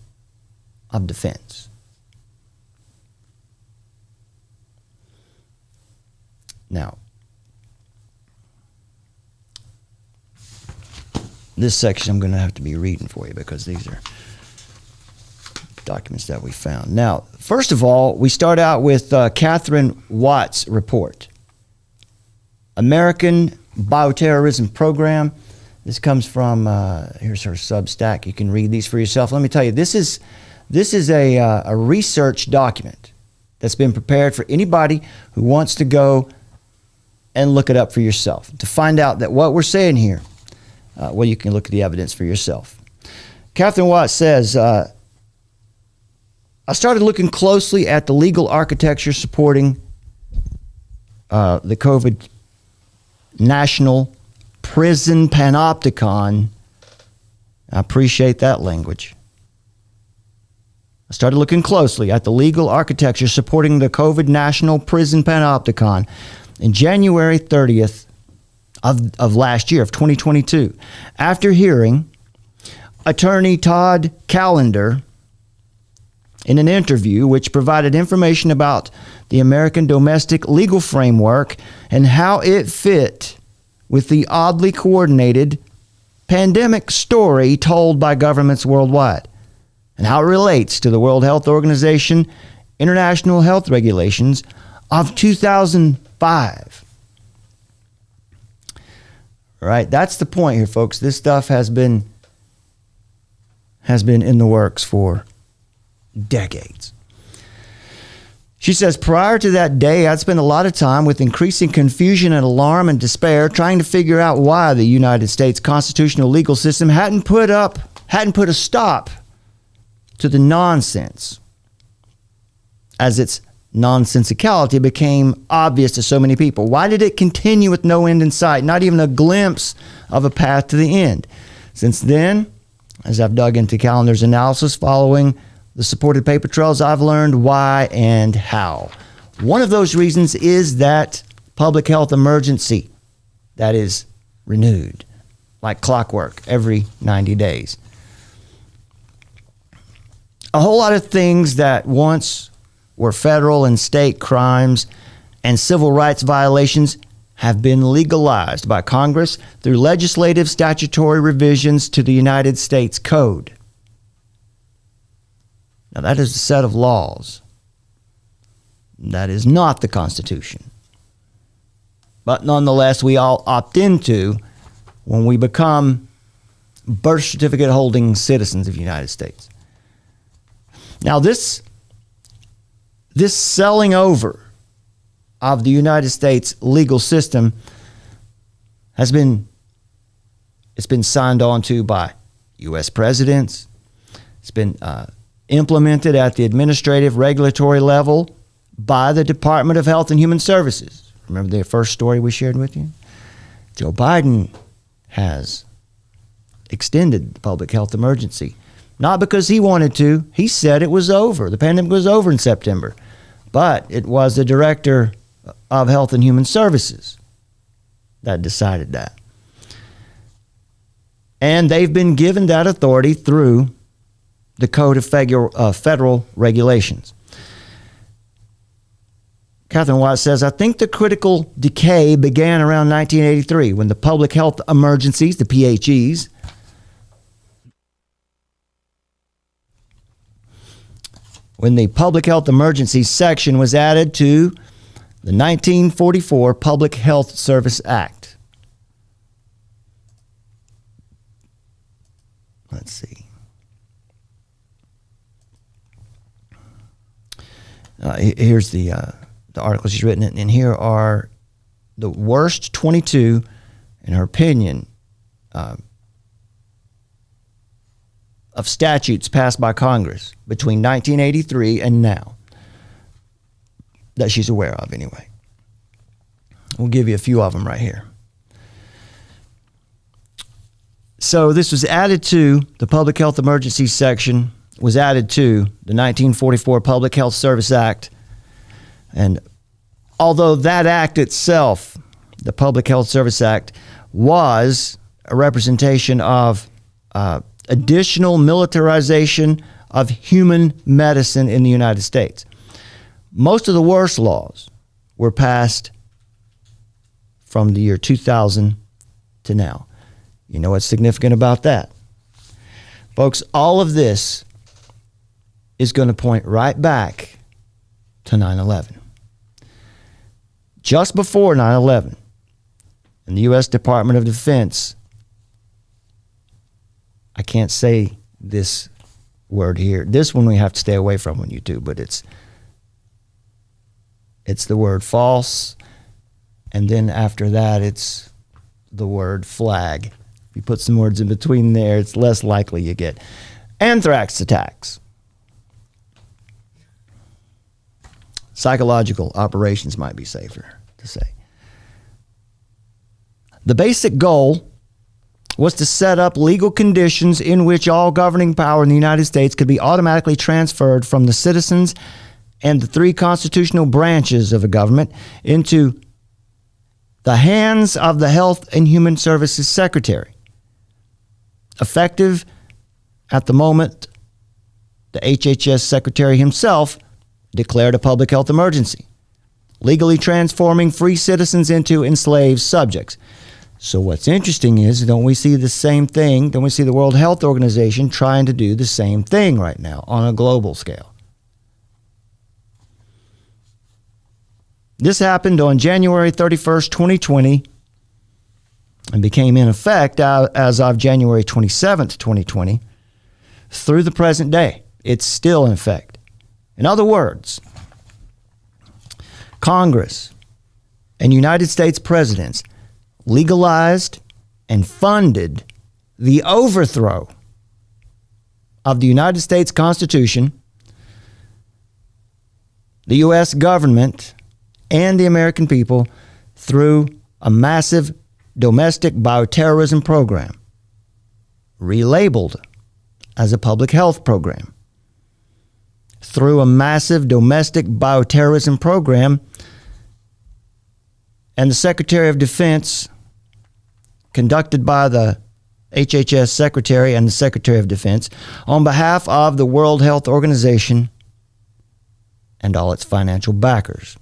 of Defense. Now, this section I'm going to have to be reading for you because these are documents that we found. Now, first of all, we start out with Catherine Watt's report. American Bioterrorism Program. This comes from, here's her Substack. You can read these for yourself. Let me tell you, this is a research document that's been prepared for anybody who wants to go and look it up for yourself. To find out that what we're saying here, well, you can look at the evidence for yourself. Catherine Watt says, I started looking closely at the legal architecture supporting the COVID National Prison Panopticon. I appreciate that language. I started looking closely at the legal architecture supporting the COVID National Prison Panopticon in January 30th of last year, of 2022, after hearing attorney Todd Callender in an interview which provided information about the American domestic legal framework and how it fit with the oddly coordinated pandemic story told by governments worldwide, and how it relates to the World Health Organization International Health Regulations of 2005. All right, that's the point here, folks. This stuff has been in the works for decades. She says, prior to that day, I'd spent a lot of time with increasing confusion and alarm and despair trying to figure out why the United States constitutional legal system hadn't put a stop to the nonsense, as its nonsensicality became obvious to so many people. Why did it continue with no end in sight, not even a glimpse of a path to the end? Since then, as I've dug into Callender's analysis following the supported paper trails, I've learned why and how. One of those reasons is that public health emergency that is renewed like clockwork every 90 days. A whole lot of things that once were federal and state crimes and civil rights violations have been legalized by Congress through legislative statutory revisions to the United States Code. Now, that is a set of laws. That is not the Constitution. But nonetheless, we all opt into when we become birth certificate holding citizens of the United States. Now, this selling over of the United States legal system it's been signed on to by U.S. presidents. It's been implemented at the administrative regulatory level by the Department of Health and Human Services. Remember the first story we shared with you? Joe Biden has extended the public health emergency. Not because he wanted to. He said it was over. The pandemic was over in September. But it was the Director of Health and Human Services that decided that. And they've been given that authority through the Code of Federal Regulations. Catherine Watt says, I think the critical decay began around 1983 when the public health emergencies, the PHEs, when the Public Health Emergency section was added to the 1944 Public Health Service Act. Let's see. Here's the article she's written, and here are the worst 22, in her opinion, of statutes passed by Congress between 1983 and now, that she's aware of anyway. We'll give you a few of them right here. So this was added to the Public Health Emergency section, was added to the 1944 Public Health Service Act. And although that act itself, the Public Health Service Act, was a representation of additional militarization of human medicine in the United States, most of the worst laws were passed from the year 2000 to now. You know what's significant about that? Folks, all of this is going to point right back to 9/11. Just before 9/11, in the U.S. Department of Defense, I can't say this word here. This one we have to stay away from on YouTube, but it's the word false, and then after that it's the word flag. If you put some words in between there, it's less likely you get anthrax attacks. Psychological operations might be safer to say. The basic goal was to set up legal conditions in which all governing power in the United States could be automatically transferred from the citizens and the three constitutional branches of the government into the hands of the Health and Human Services Secretary. Effective at the moment, the HHS Secretary himself declared a public health emergency, legally transforming free citizens into enslaved subjects. So what's interesting is, don't we see the same thing? Don't we see the World Health Organization trying to do the same thing right now on a global scale? This happened on January 31st, 2020, and became in effect as of January 27th, 2020, through the present day. It's still in effect. In other words, Congress and United States presidents legalized and funded the overthrow of the United States Constitution, the U.S. government, and the American people through a massive domestic bioterrorism program, relabeled as a public health program. Through a massive domestic bioterrorism program, and the Secretary of Defense, conducted by the HHS Secretary and the Secretary of Defense, on behalf of the World Health Organization and all its financial backers.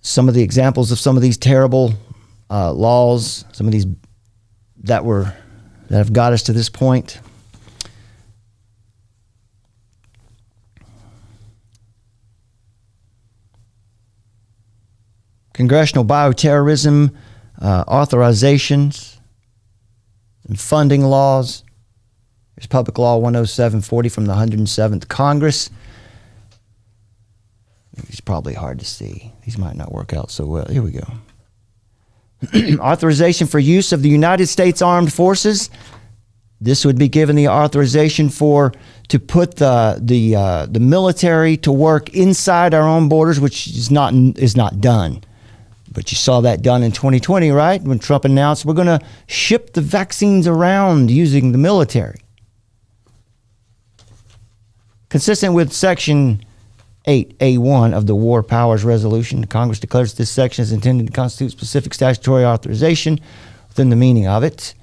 some of the examples of some of these terrible laws, some of these that have got us to this point. Congressional bioterrorism authorizations and funding laws. There's Public Law 10740 from the 107th Congress. It's probably hard to see. These might not work out so well. Here we go. Authorization for use of the United States Armed Forces. This would be given the authorization to put the military to work inside our own borders, which is not done. But you saw that done in 2020, right? When Trump announced we're going to ship the vaccines around using the military. Consistent with Section 8A1 of the War Powers Resolution, Congress declares this section is intended to constitute specific statutory authorization within the meaning of it.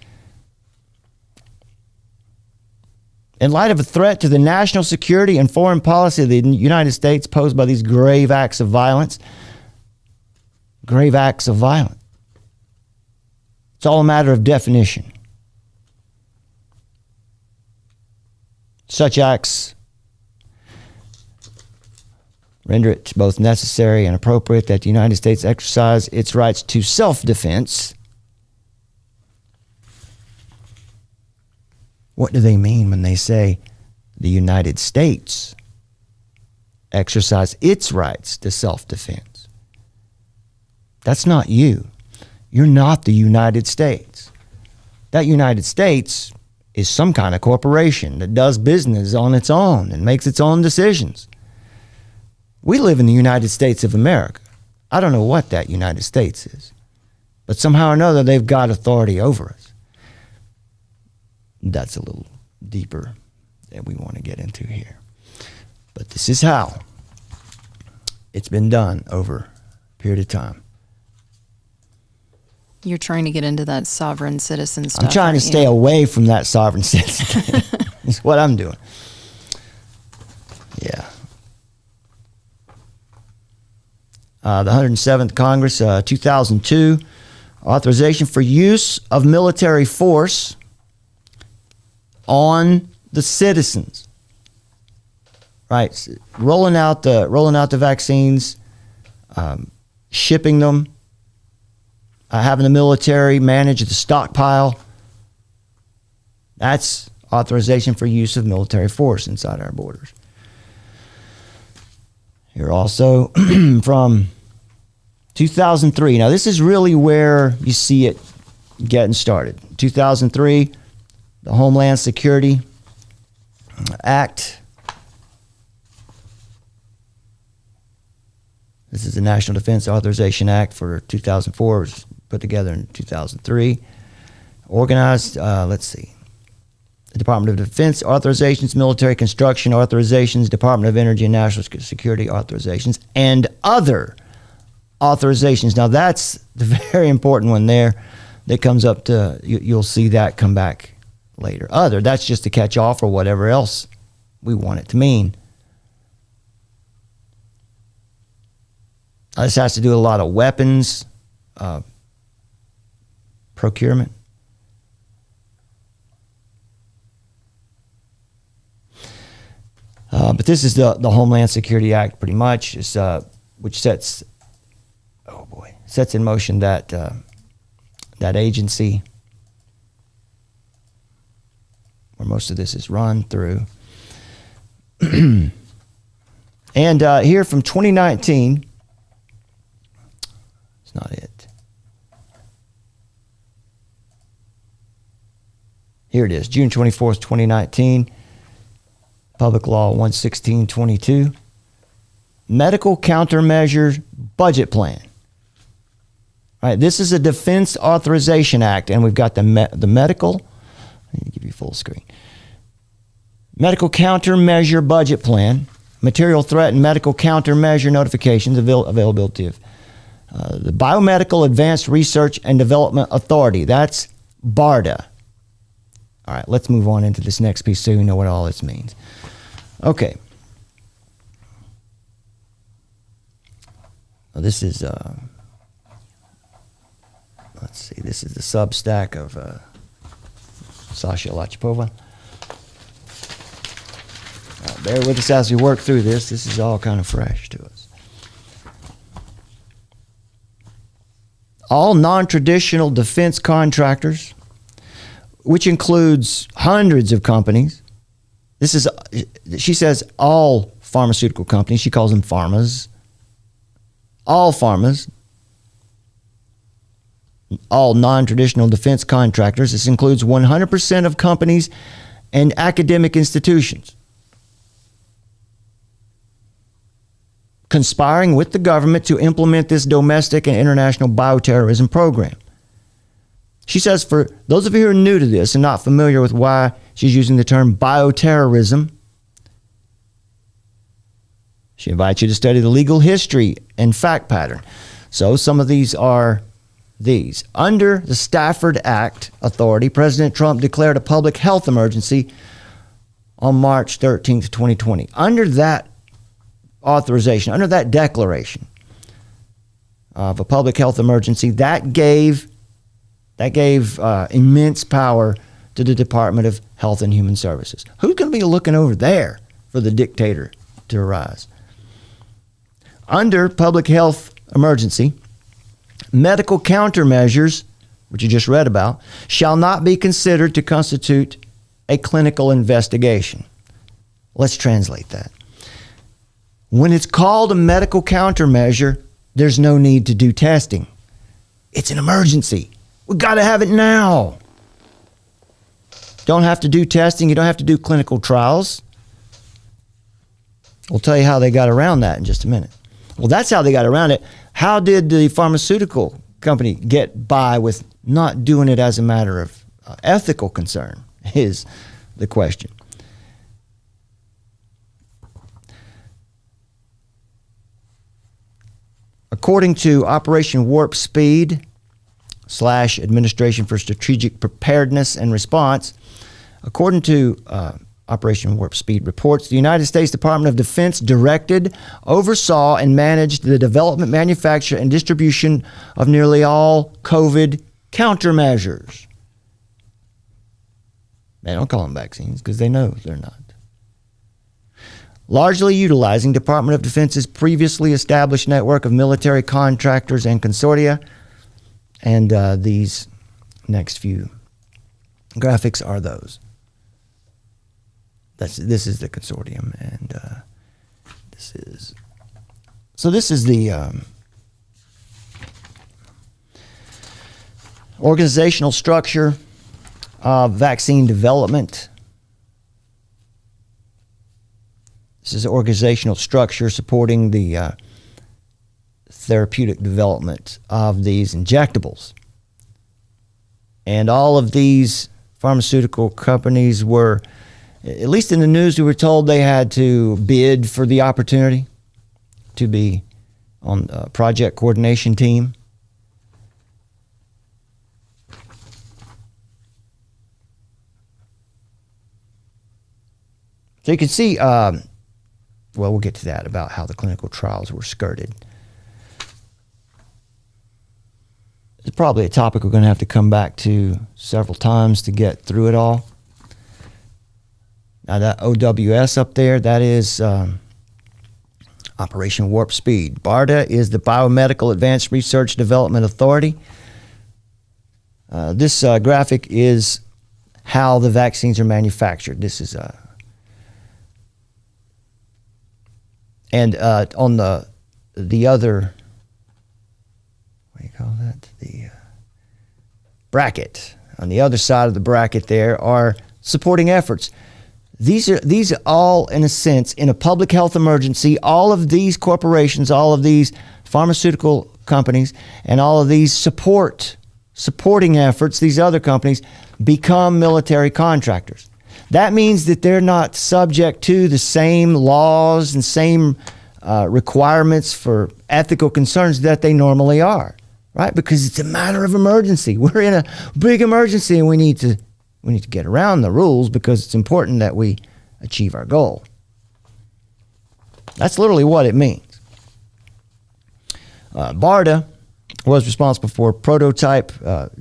In light of a threat to the national security and foreign policy of the United States posed by these grave acts of violence, it's all a matter of definition. Such acts render it both necessary and appropriate that the United States exercise its rights to self-defense. What do they mean when they say the United States exercise its rights to self-defense? That's not you. You're not the United States. That United States is some kind of corporation that does business on its own and makes its own decisions. We live in the United States of America. I don't know what that United States is, but somehow or another they've got authority over us. That's a little deeper than we want to get into here. But this is how it's been done over a period of time. You're trying to get into that sovereign citizen stuff. I'm trying to stay away from that sovereign citizen. That's what I'm doing. Yeah. The 107th Congress, 2002, authorization for use of military force on the citizens. Right, rolling out the vaccines, shipping them, having the military manage the stockpile. That's authorization for use of military force inside our borders. Here also from 2003. Now this is really where you see it getting started. 2003, the Homeland Security Act. This is the National Defense Authorization Act for 2004. It was put together in 2003. Organized, let's see. The Department of Defense authorizations, military construction authorizations, Department of Energy and National Security authorizations, and other authorizations. Now that's the very important one there that comes up to, you'll see that come back later. Other, that's just to catch off or whatever else we want it to mean. This has to do with a lot of weapons, procurement. But this is the Homeland Security Act, pretty much, which sets in motion that agency where most of this is run through. And here from 2019, it's not it. Here it is, June 24th, 2019. Public Law 11622, Medical Countermeasures Budget Plan. All right, this is a Defense Authorization Act, and we've got the medical. I need to give you full screen. Medical Countermeasure Budget Plan, Material Threat and Medical Countermeasure Notifications, availability of the Biomedical Advanced Research and Development Authority. That's BARDA. All right, let's move on into this next piece so you know what all this means. Okay. This is, let's see, this is the Substack of Sasha Lachipova. Bear with us as we work through this. This is all kind of fresh to us. All non-traditional defense contractors, which includes hundreds of companies. This is, she says, all pharmaceutical companies. She calls them pharmas. All pharmas. All non-traditional defense contractors. This includes 100% of companies and academic institutions conspiring with the government to implement this domestic and international bioterrorism program. She says, for those of you who are new to this and not familiar with why she's using the term bioterrorism, she invites you to study the legal history and fact pattern. So some of these are these. Under the Stafford Act authority, President Trump declared a public health emergency on March 13th, 2020. Under that authorization, under that declaration of a public health emergency, that gave immense power to the Department of Health and Human Services. Who's going to be looking over there for the dictator to arise? Under public health emergency, medical countermeasures, which you just read about, shall not be considered to constitute a clinical investigation. Let's translate that. When it's called a medical countermeasure, there's no need to do testing. It's an emergency. We've got to have it now. Don't have to do testing. You don't have to do clinical trials. We'll tell you how they got around that in just a minute. Well, that's how they got around it. How did the pharmaceutical company get by with not doing it as a matter of ethical concern is the question. According to Operation Warp Speed / Administration for Strategic Preparedness and Response, according to Operation Warp Speed reports, the United States Department of Defense directed, oversaw, and managed the development, manufacture, and distribution of nearly all COVID countermeasures. They don't call them vaccines because they know they're not. Largely utilizing Department of Defense's previously established network of military contractors and consortia. And these next few graphics are those. This is the consortium, and this is the organizational structure of vaccine development. This is organizational structure supporting the therapeutic development of these injectables. And all of these pharmaceutical companies were, at least in the news, we were told they had to bid for the opportunity to be on a project coordination team. So you can see, well, we'll get to that about how the clinical trials were skirted. It's probably a topic we're going to have to come back to several times to get through it all. Now that OWS up there, that is Operation Warp Speed. BARDA is the Biomedical Advanced Research Development Authority. This graphic is how the vaccines are manufactured. This is and on the other, what do you call that? The bracket. On the other side of the bracket there are supporting efforts. These are all, in a sense, in a public health emergency, all of these corporations, all of these pharmaceutical companies, and all of these supporting efforts, these other companies, become military contractors. That means that they're not subject to the same laws and same requirements for ethical concerns that they normally are, right? Because it's a matter of emergency. We're in a big emergency, and we need to get around the rules because it's important that we achieve our goal. That's literally what it means. BARDA was responsible for prototype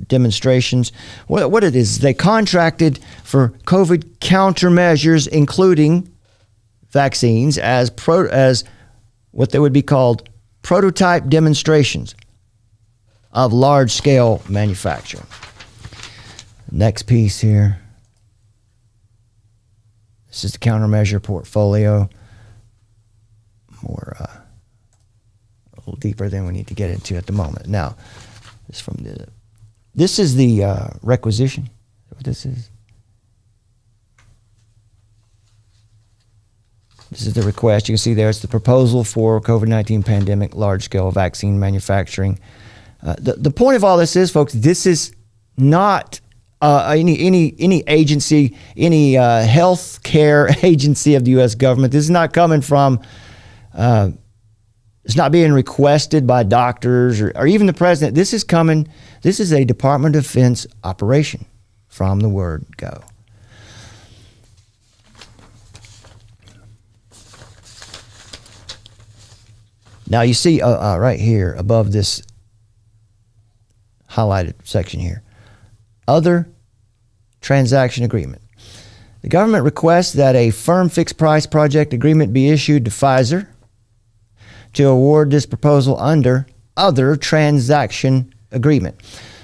demonstrations. What it is, they contracted for COVID countermeasures, including vaccines, as what they would be called prototype demonstrations of large-scale manufacturing. Next piece here. This is the countermeasure portfolio. More a little deeper than we need to get into at the moment. Now, this is the requisition. What this is. This is the request. You can see there it's the proposal for COVID-19 pandemic large-scale vaccine manufacturing. The point of all this is, folks, this is not any agency, any health care agency of the U.S. government. This is not coming from, it's not being requested by doctors or even the president. This is a Department of Defense operation from the word go. Now you see right here above this highlighted section here, other transaction agreement. The government requests that a firm fixed price project agreement be issued to Pfizer to award this proposal under other transaction agreement.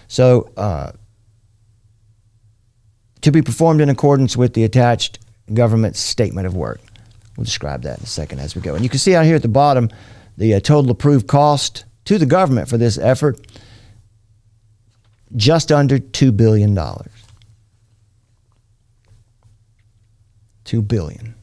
So to be performed in accordance with the attached government statement of work. We'll describe that in a second as we go. And you can see out here at the bottom the total approved cost to the government for this effort, just under $2 billion. $2 billion.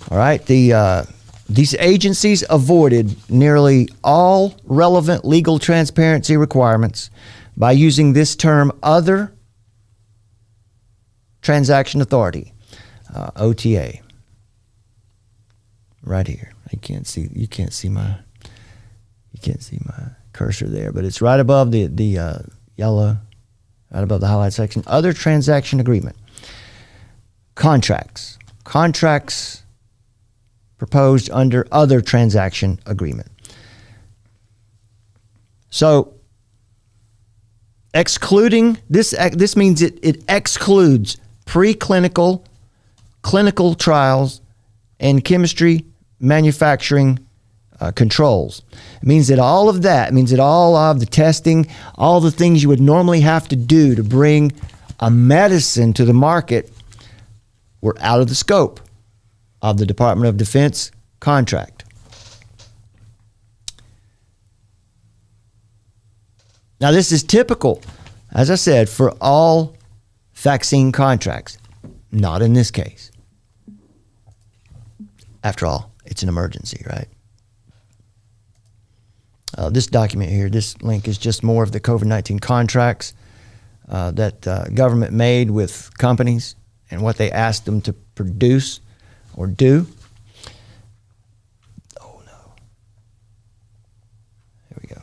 All right, these agencies avoided nearly all relevant legal transparency requirements by using this term, other transaction authority, OTA. Right here. You can't see my cursor there, but it's right above the yellow, right above the highlight section. Other transaction agreement. Contracts proposed under other transaction agreement. So excluding this means it excludes preclinical, clinical trials, and chemistry manufacturing controls. It means that all of the testing, all the things you would normally have to do to bring a medicine to the market were out of the scope of the Department of Defense contract. Now, this is typical, as I said, for all vaccine contracts. Not in this case. After all, it's an emergency, right? This document here, this link is just more of the COVID-19 contracts that government made with companies and what they asked them to produce or do. Oh, no. Here we go.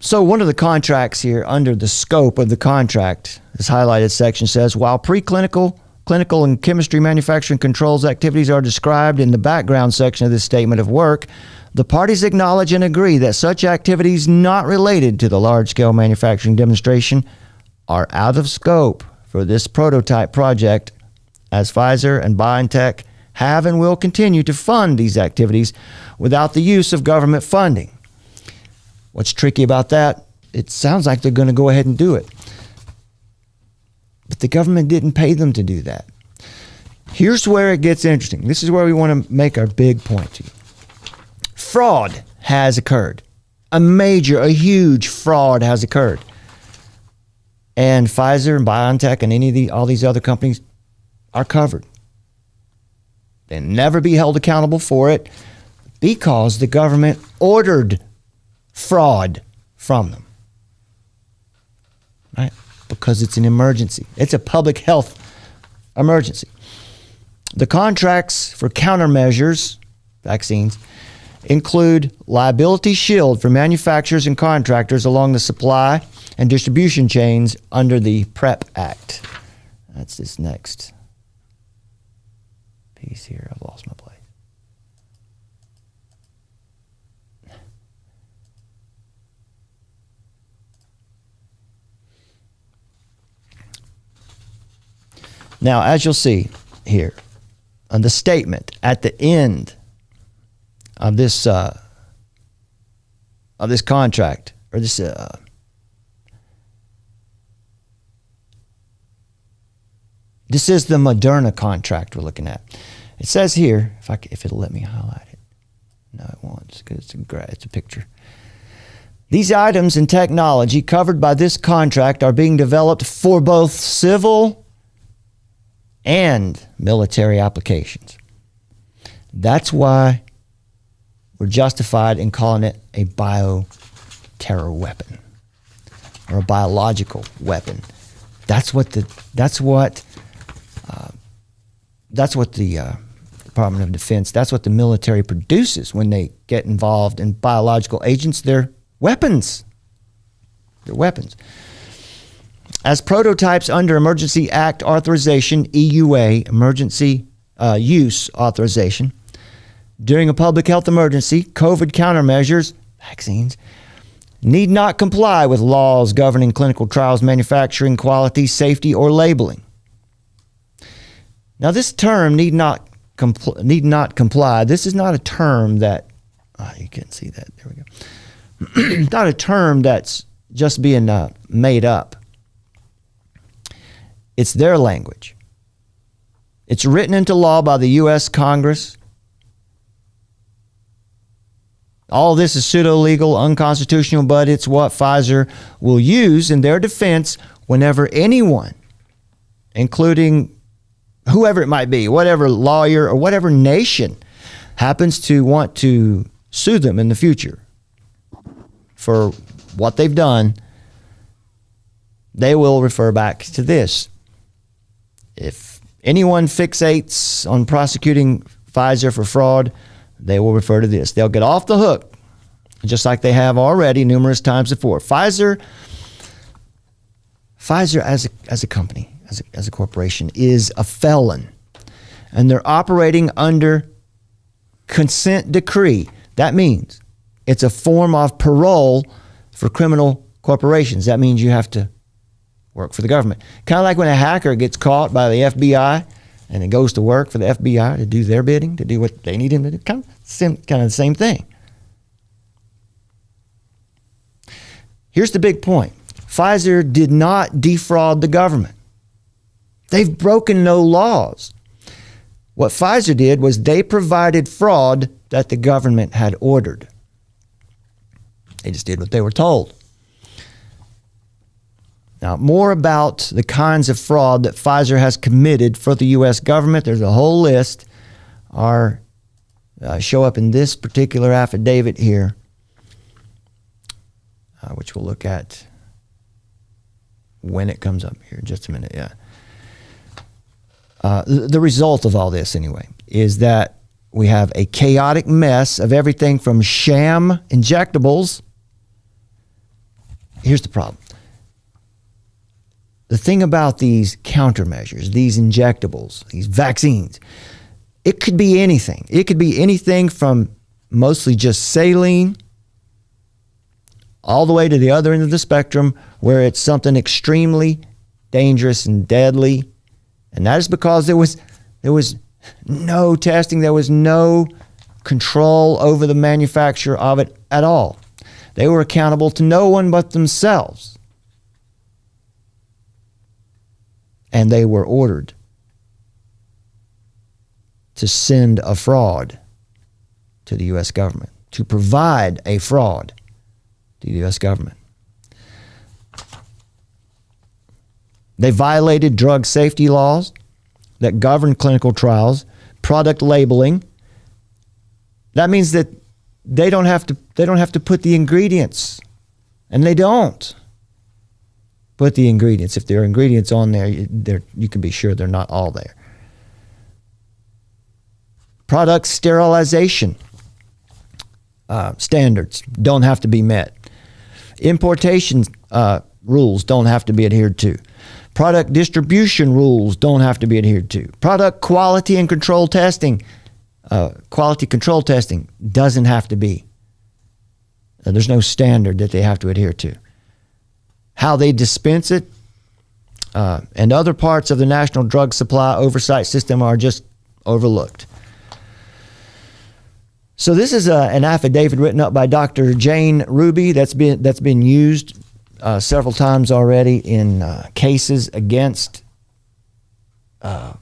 So one of the contracts here, under the scope of the contract, this highlighted section says, while preclinical, clinical, and chemistry manufacturing controls activities are described in the background section of this statement of work, the parties acknowledge and agree that such activities not related to the large-scale manufacturing demonstration are out of scope for this prototype project, as Pfizer and BioNTech have and will continue to fund these activities without the use of government funding. What's tricky about that? It sounds like they're going to go ahead and do it. But the government didn't pay them to do that. Here's where it gets interesting. This is where we want to make our big point to you. Fraud has occurred. A huge fraud has occurred. And Pfizer and BioNTech and all these other companies are covered. They'll never be held accountable for it because the government ordered fraud from them. Right? Because it's an emergency. It's a public health emergency. The contracts for countermeasures, vaccines, include liability shield for manufacturers and contractors along the supply and distribution chains under the PrEP Act. That's this next piece here. I've lost my place. Now, as you'll see here, on the statement at the end of this contract, or this this is the Moderna contract we're looking at. It says here, if it'll let me highlight it. No, it won't, because it's a picture. These items and technology covered by this contract are being developed for both civil and military applications. That's why we're justified in calling it a bioterror weapon or a biological weapon. That's what the Department of Defense, that's what the military produces when they get involved in biological agents. They're weapons. They're weapons. As prototypes under Emergency Act Authorization, EUA, Emergency Use Authorization, during a public health emergency, COVID countermeasures, vaccines, need not comply with laws governing clinical trials, manufacturing, quality, safety, or labeling. Now, this term need not comply. This is not a term that, you can't see that. There we go. It's not a term that's just being made up. It's their language. It's written into law by the U.S. Congress. All this is pseudo-legal, unconstitutional, but it's what Pfizer will use in their defense whenever anyone, including whoever it might be, whatever lawyer or whatever nation, happens to want to sue them in the future for what they've done, they will refer back to this. If anyone fixates on prosecuting Pfizer for fraud, they will refer to this. They'll get off the hook, just like they have already numerous times before. Pfizer as a company, as a corporation, is a felon, and they're operating under consent decree. That means it's a form of parole for criminal corporations. That means you have to work for the government. Kind of like when a hacker gets caught by the FBI and it goes to work for the FBI to do their bidding, to do what they need him to do. Kind of the same thing. Here's the big point. Pfizer did not defraud the government. They've broken no laws. What Pfizer did was they provided fraud that the government had ordered. They just did what they were told. Now, more about the kinds of fraud that Pfizer has committed for the U.S. government. There's a whole list. Show up in this particular affidavit here, which we'll look at when it comes up here in just a minute. Yeah. The result of all this, anyway, is that we have a chaotic mess of everything from sham injectables. Here's the problem. The thing about these countermeasures, these injectables, these vaccines, it could be anything. It could be anything from mostly just saline all the way to the other end of the spectrum where it's something extremely dangerous and deadly. And that is because there was no testing, there was no control over the manufacture of it at all. They were accountable to no one but themselves. And they were ordered to send a fraud to the U.S. government, to provide a fraud to the U.S. government. They violated drug safety laws that govern clinical trials, product labeling. That means that they don't have to put the ingredients, and they don't put the ingredients. If there are ingredients on there, you can be sure they're not all there. Product sterilization standards don't have to be met. Importation rules don't have to be adhered to. Product distribution rules don't have to be adhered to. Product quality and control testing, quality control testing doesn't have to be. There's no standard that they have to adhere to. How they dispense it and other parts of the National Drug Supply Oversight System are just overlooked. So this is an affidavit written up by Dr. Jane Ruby that's been used several times already in cases against either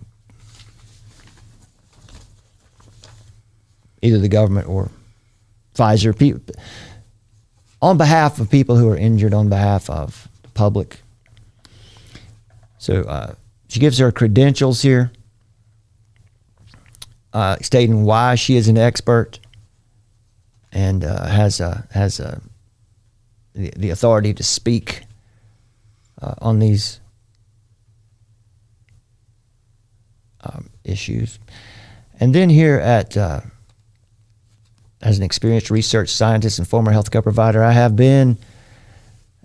the government or Pfizer, on behalf of people who are injured, on behalf of the public. So she gives her credentials here, stating why she is an expert and has the authority to speak on these issues. And then here as an experienced research scientist and former healthcare provider, I have been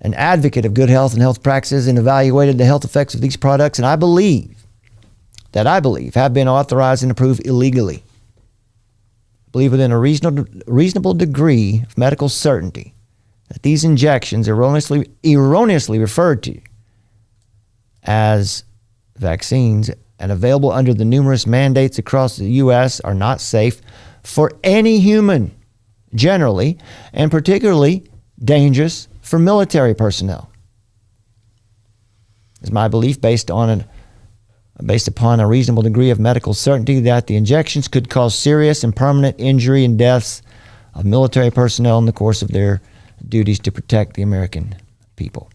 an advocate of good health and health practices and evaluated the health effects of these products, and I believe have been authorized and approved illegally. I believe within a reasonable degree of medical certainty that these injections erroneously referred to as vaccines and available under the numerous mandates across the U.S. are not safe for any human generally, and particularly dangerous for military personnel. It's my belief, based upon a reasonable degree of medical certainty, that the injections could cause serious and permanent injury and deaths of military personnel in the course of their duties to protect the American people.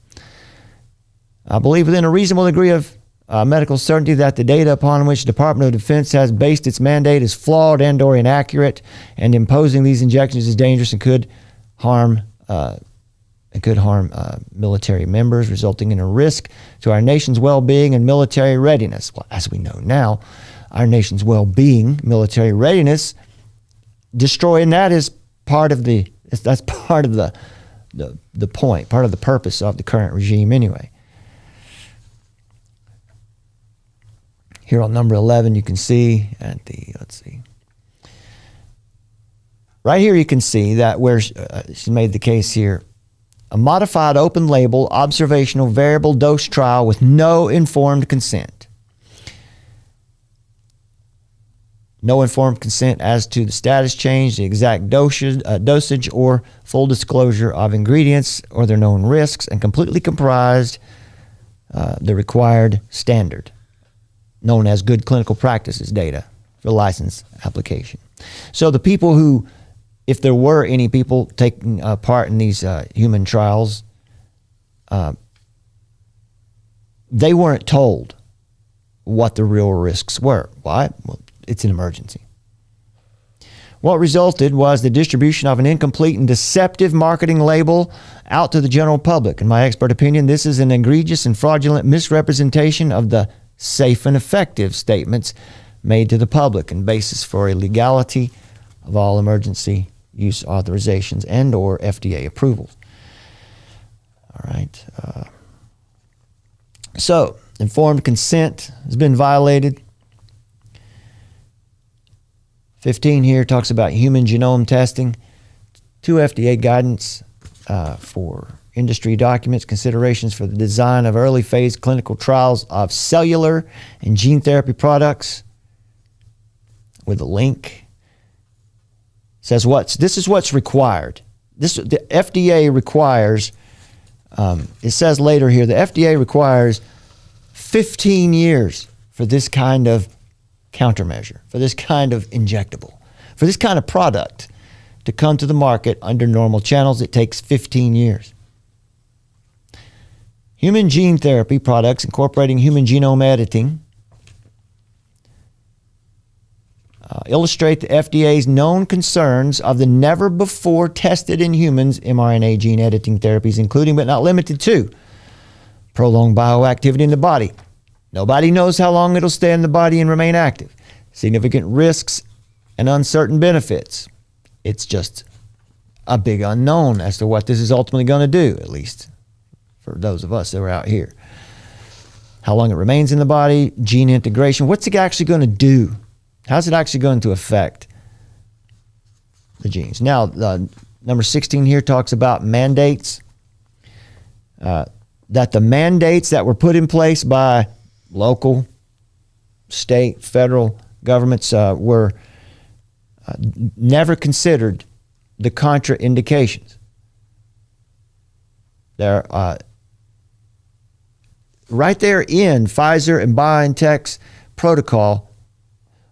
I believe within a reasonable degree of medical certainty that the data upon which the Department of Defense has based its mandate is flawed and or inaccurate, and imposing these injections is dangerous and could harm military members, resulting in a risk to our nation's well-being and military readiness. Well, as we know now, our nation's well-being, military readiness, destroying that is part of the point, part of the purpose of the current regime anyway. Here on number 11, you can see right here you can see that where she made the case here, a modified open label observational variable dose trial with no informed consent. No informed consent as to the status change, the exact dosage, or full disclosure of ingredients or their known risks, and completely comprised the required standard, known as good clinical practices data for license application. So the people who, if there were any people taking part in these human trials, they weren't told what the real risks were. Why? Well, it's an emergency. What resulted was the distribution of an incomplete and deceptive marketing label out to the general public. In my expert opinion, this is an egregious and fraudulent misrepresentation of the safe and effective statements made to the public and basis for a legality of all emergency use authorizations and or FDA approvals. All right. So, informed consent has been violated. 15 here talks about human genome testing. 2 FDA guidance for industry documents, considerations for the design of early phase clinical trials of cellular and gene therapy products, with a link. Says this is what's required. The FDA requires, it says later here, the FDA requires 15 years for this kind of countermeasure, for this kind of injectable, for this kind of product to come to the market under normal channels. It takes 15 years. Human gene therapy products incorporating human genome editing illustrate the FDA's known concerns of the never before tested in humans mRNA gene editing therapies, including but not limited to prolonged bioactivity in the body. Nobody knows how long it'll stay in the body and remain active. Significant risks and uncertain benefits. It's just a big unknown as to what this is ultimately going to do, at least for those of us that are out here. How long it remains in the body, gene integration. What's it actually going to do? How's it actually going to affect the genes? Now, number 16 here talks about mandates. That the mandates that were put in place by local, state, federal governments were never considered the contraindications. There, right there in Pfizer and BioNTech's protocol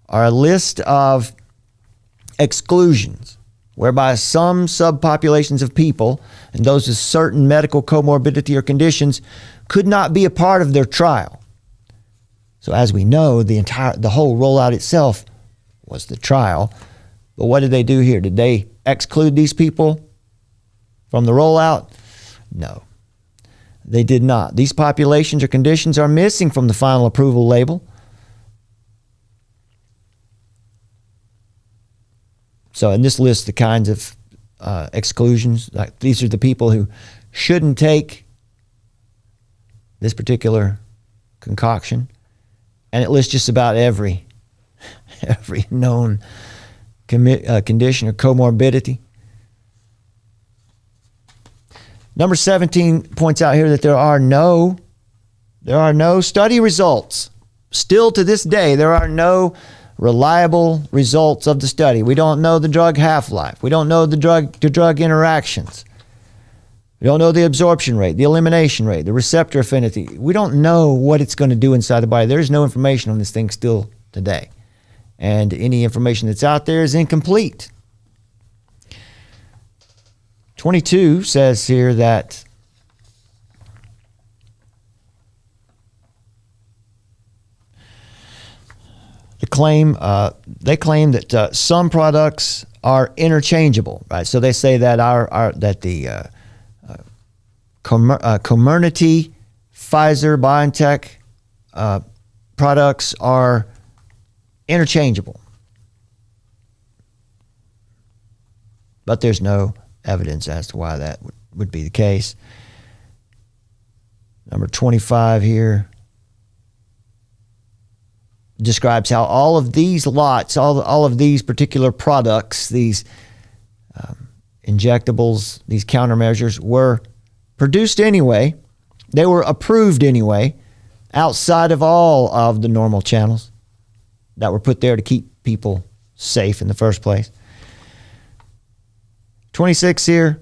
are a list of exclusions whereby some subpopulations of people and those with certain medical comorbidity or conditions could not be a part of their trial. So as we know, the whole rollout itself was the trial. But what did they do here? Did they exclude these people from the rollout? No, they did not. These populations or conditions are missing from the final approval label. So, and this lists the kinds of exclusions. Like these are the people who shouldn't take this particular concoction. And it lists just about every known condition or comorbidity. Number 17 points out here that there are no study results. Still to this day, there are no reliable results of the study. We don't know the drug half-life. We don't know the drug interactions. We don't know the absorption rate, the elimination rate, the receptor affinity. We don't know what it's going to do inside the body. There's no information on this thing still today. And any information that's out there is incomplete. 22 says here that they claim that some products are interchangeable, right? So they say that the Comirnaty, Pfizer, BioNTech products are interchangeable, but there's no evidence as to why that would be the case. Number 25 here describes how all of these lots, all of these particular products, these injectables, these countermeasures were produced anyway. They were approved anyway, outside of all of the normal channels that were put there to keep people safe in the first place. 26 here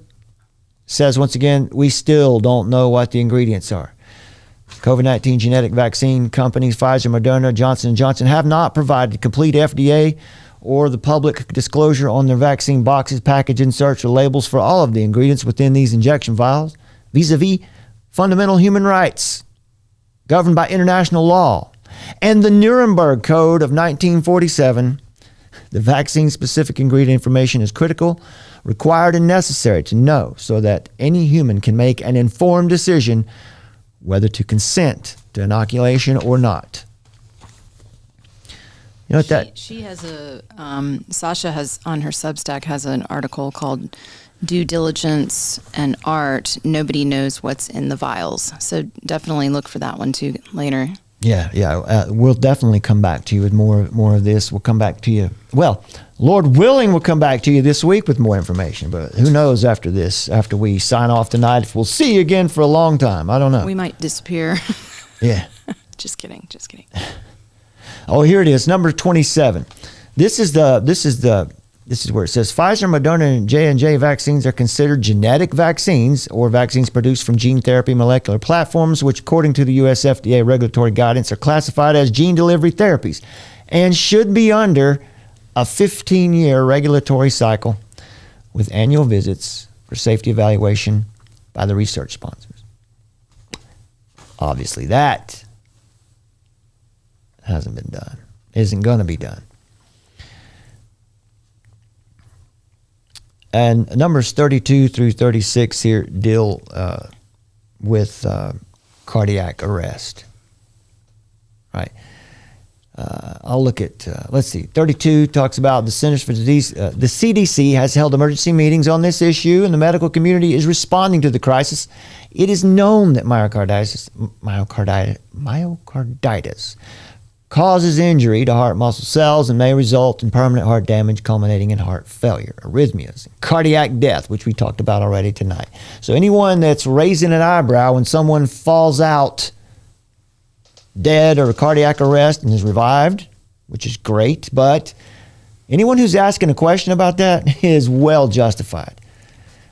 says, once again, we still don't know what the ingredients are. COVID-19 genetic vaccine companies, Pfizer, Moderna, Johnson & Johnson, have not provided complete FDA or the public disclosure on their vaccine boxes, package inserts, or labels for all of the ingredients within these injection vials, vis-a-vis fundamental human rights governed by international law. And the Nuremberg Code of 1947, the vaccine-specific ingredient information is critical, required, and necessary to know so that any human can make an informed decision whether to consent to inoculation or not. You know what that... She has a... Sasha has, on her Substack, has an article called Due Diligence and Art. Nobody knows what's in the vials. So definitely look for that one too later. Yeah. We'll definitely come back to you with more of this. We'll come back to you. Well, Lord willing, we'll come back to you this week with more information. But who knows after this, after we sign off tonight, if we'll see you again for a long time. I don't know. We might disappear. Yeah. Just kidding. Oh, here it is, number 27. This is where it says Pfizer, Moderna, and J&J vaccines are considered genetic vaccines or vaccines produced from gene therapy molecular platforms, which according to the U.S. FDA regulatory guidance are classified as gene delivery therapies and should be under a 15-year regulatory cycle with annual visits for safety evaluation by the research sponsors. Obviously, that hasn't been done, isn't going to be done. And numbers 32 through 36 here deal with cardiac arrest, right? I'll look at, let's see, 32 talks about the Centers for Disease. The CDC has held emergency meetings on this issue, and the medical community is responding to the crisis. It is known that myocarditis causes injury to heart muscle cells and may result in permanent heart damage, culminating in heart failure, arrhythmias, cardiac death, which we talked about already tonight. So anyone that's raising an eyebrow when someone falls out dead or cardiac arrest and is revived, which is great, but anyone who's asking a question about that is well justified.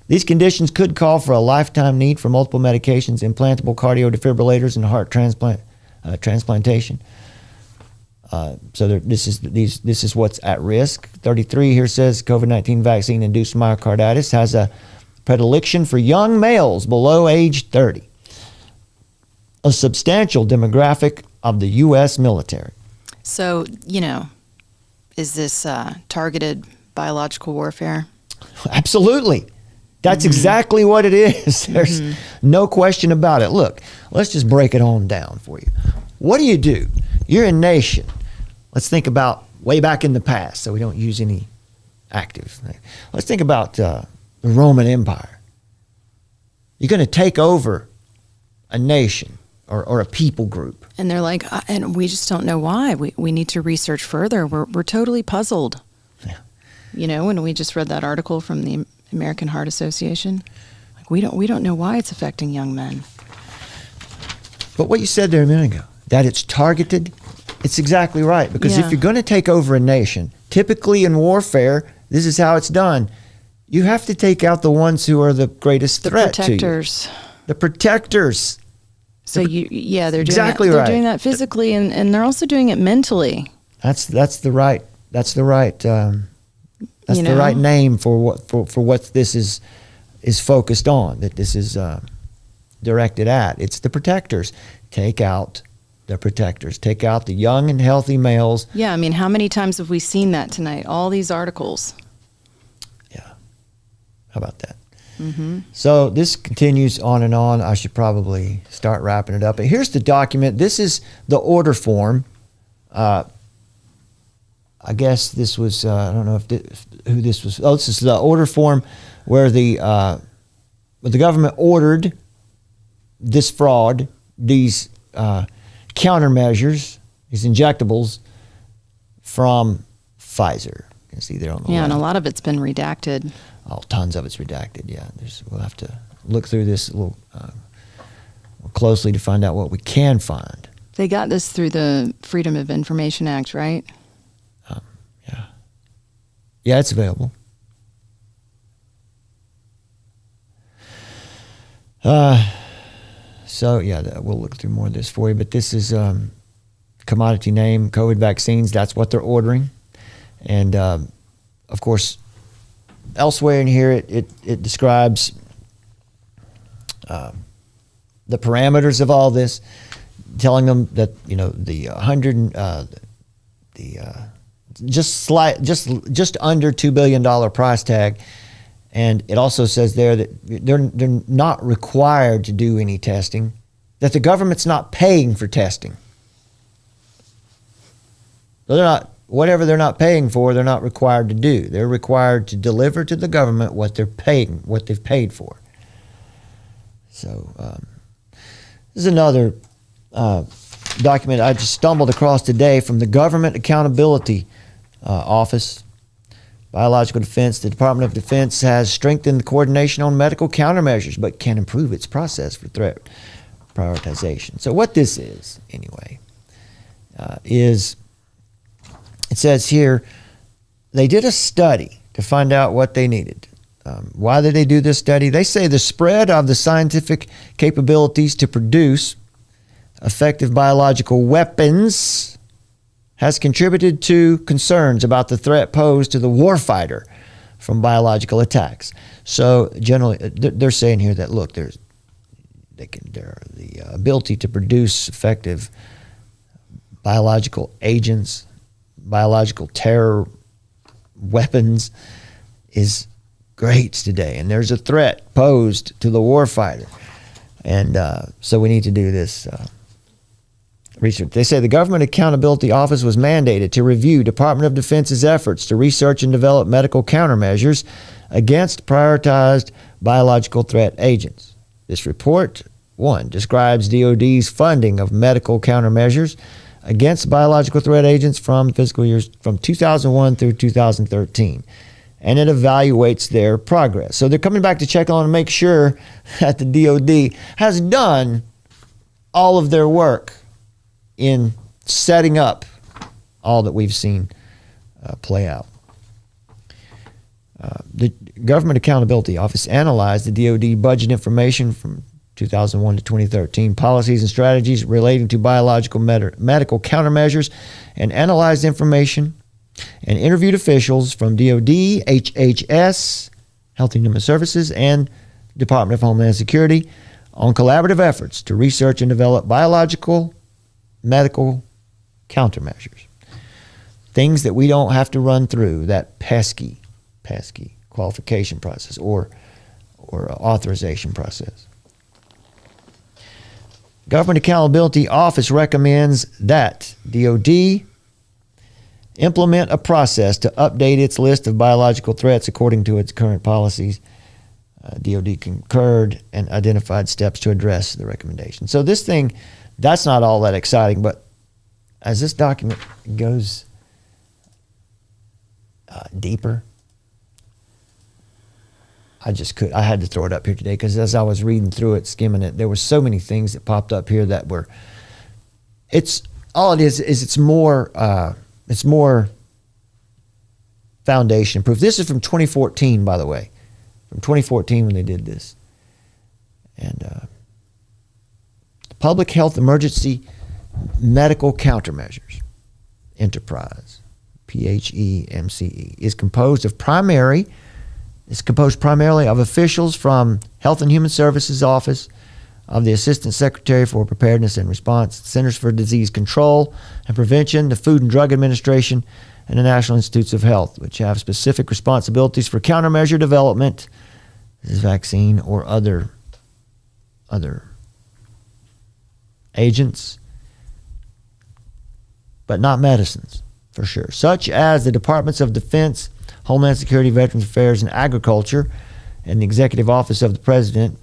These conditions could call for a lifetime need for multiple medications, implantable cardio defibrillators, and heart transplantation. So this is what's at risk. 33 here says COVID-19 vaccine-induced myocarditis has a predilection for young males below age 30. A substantial demographic of the U.S. military. So, is this targeted biological warfare? Absolutely. That's exactly what it is. There's no question about it. Look, let's just break it on down for you. What do? You're a nation. Let's think about way back in the past, so we don't use any active. Let's think about the Roman Empire. You're going to take over a nation or a people group. And they're like, and we just don't know why. We need to research further. We're totally puzzled. Yeah. When we just read that article from the American Heart Association, like we don't know why it's affecting young men. But what you said there a minute ago, that it's targeted, it's exactly right. Because if you're going to take over a nation, typically in warfare, this is how it's done. You have to take out the ones who are the greatest threat to you. The protectors. So they're doing exactly that. Right. They're doing that physically, and they're also doing it mentally. That's the right name for what this is focused on. That this is directed at. It's the protectors. Take out the protectors. Take out the young and healthy males. Yeah, I mean, how many times have we seen that tonight? All these articles. Yeah. How about that? So this continues on and on. I should probably start wrapping it up. But here's the document. This is the order form. I guess this was, I don't know who this was. Oh, this is the order form where the government ordered this fraud, these countermeasures, these injectables from Pfizer. You can see there on the left. And a lot of it's been redacted. Oh, tons of it's redacted. Yeah, we'll have to look through this a little more closely to find out what we can find. They got this through the Freedom of Information Act, right? Yeah, it's available. So yeah, we'll look through more of this for you. But this is commodity name COVID vaccines. That's what they're ordering, and of course. Elsewhere in here, it describes the parameters of all this, telling them that just under $2 billion price tag, and it also says there that they're not required to do any testing, that the government's not paying for testing. So they're not. Whatever they're not paying for, they're not required to do. They're required to deliver to the government what they've paid for. So this is another document I just stumbled across today from the Government Accountability Office, Biological Defense. The Department of Defense has strengthened the coordination on medical countermeasures, but can improve its process for threat prioritization. So what this is, anyway, is... It says here, they did a study to find out what they needed. Why did they do this study? They say the spread of the scientific capabilities to produce effective biological weapons has contributed to concerns about the threat posed to the warfighter from biological attacks. So generally, they're saying here that, look, the ability to produce effective biological agents, biological terror weapons is great today, and there's a threat posed to the warfighter, and so we need to do this research. They say the Government Accountability Office was mandated to review Department of Defense's efforts to research and develop medical countermeasures against prioritized biological threat agents. This report, 1, describes DoD's funding of medical countermeasures against biological threat agents from fiscal years from 2001 through 2013. And it evaluates their progress. So they're coming back to check on and make sure that the DoD has done all of their work in setting up all that we've seen play out. The Government Accountability Office analyzed the DoD budget information from 2001 to 2013, policies and strategies relating to biological medical countermeasures, and analyzed information and interviewed officials from DoD, HHS, Health and Human Services, and Department of Homeland Security on collaborative efforts to research and develop biological medical countermeasures. Things that we don't have to run through that pesky qualification process or authorization process. Government Accountability Office recommends that DoD implement a process to update its list of biological threats according to its current policies. DoD concurred and identified steps to address the recommendation. So this thing, that's not all that exciting, but as this document goes deeper, I had to throw it up here today because as I was reading through it, skimming it, there were so many things that popped up here that were, it's more foundation proof. This is from 2014, by the way, from 2014 when they did this. And Public Health Emergency Medical Countermeasures Enterprise, PHEMCE, is composed primarily of officials from Health and Human Services Office of the Assistant Secretary for Preparedness and Response, Centers for Disease Control and Prevention, the Food and Drug Administration, and the National Institutes of Health, which have specific responsibilities for countermeasure development, this is vaccine or other agents, but not medicines, for sure, such as the Departments of Defense, Homeland Security, Veterans Affairs, and Agriculture, and the Executive Office of the President.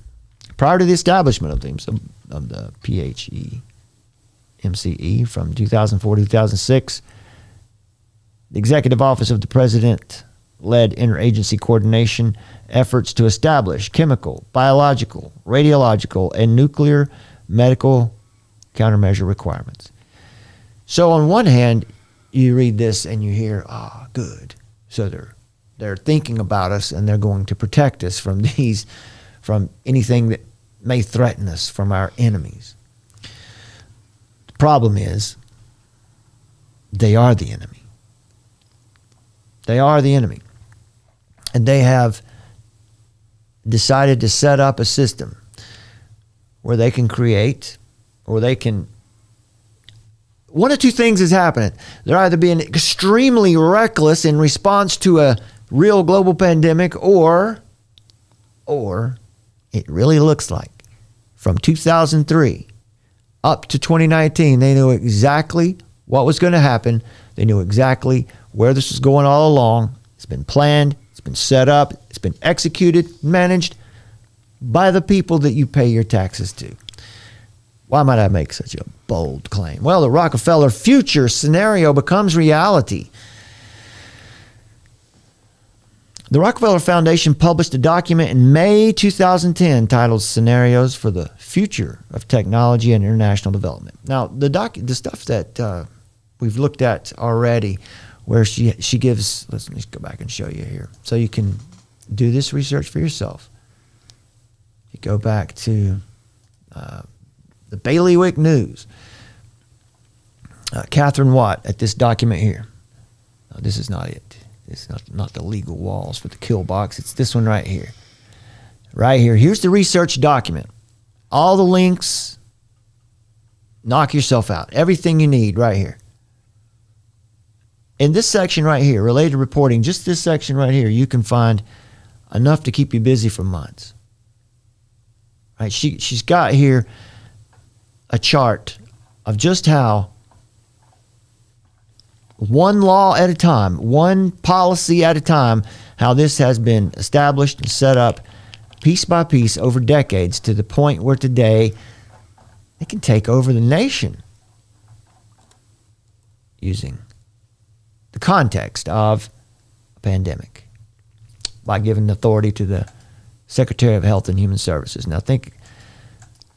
Prior to the establishment of the PHEMCE from 2004 to 2006, the Executive Office of the President led interagency coordination efforts to establish chemical, biological, radiological, and nuclear medical countermeasure requirements. So on one hand, you read this and you hear, good. So they're thinking about us and they're going to protect us from anything that may threaten us, from our enemies. The problem is they are the enemy. They are the enemy. And they have decided to set up a system where they can create, or they can, one of two things is happening. They're either being extremely reckless in response to a real global pandemic, or it really looks like from 2003 up to 2019, they knew exactly what was going to happen. They knew exactly where this was going all along. It's been planned. It's been set up. It's been executed, managed by the people that you pay your taxes to. Why might I make such a bold claim? Well, the Rockefeller future scenario becomes reality. The Rockefeller Foundation published a document in May 2010 titled Scenarios for the Future of Technology and International Development. Now, the stuff that we've looked at already, where she gives, let me go back and show you here, so you can do this research for yourself. You go back to the Bailiwick News. Catherine Watt at this document here. No, this is not it. It's not the legal walls for the kill box. It's this one right here. Right here. Here's the research document. All the links. Knock yourself out. Everything you need right here. In this section right here, related reporting, just this section right here, you can find enough to keep you busy for months. Right? She's got here a chart of just how one law at a time, one policy at a time, how this has been established and set up piece by piece over decades to the point where today they can take over the nation using the context of a pandemic by giving authority to the Secretary of Health and Human Services. Now think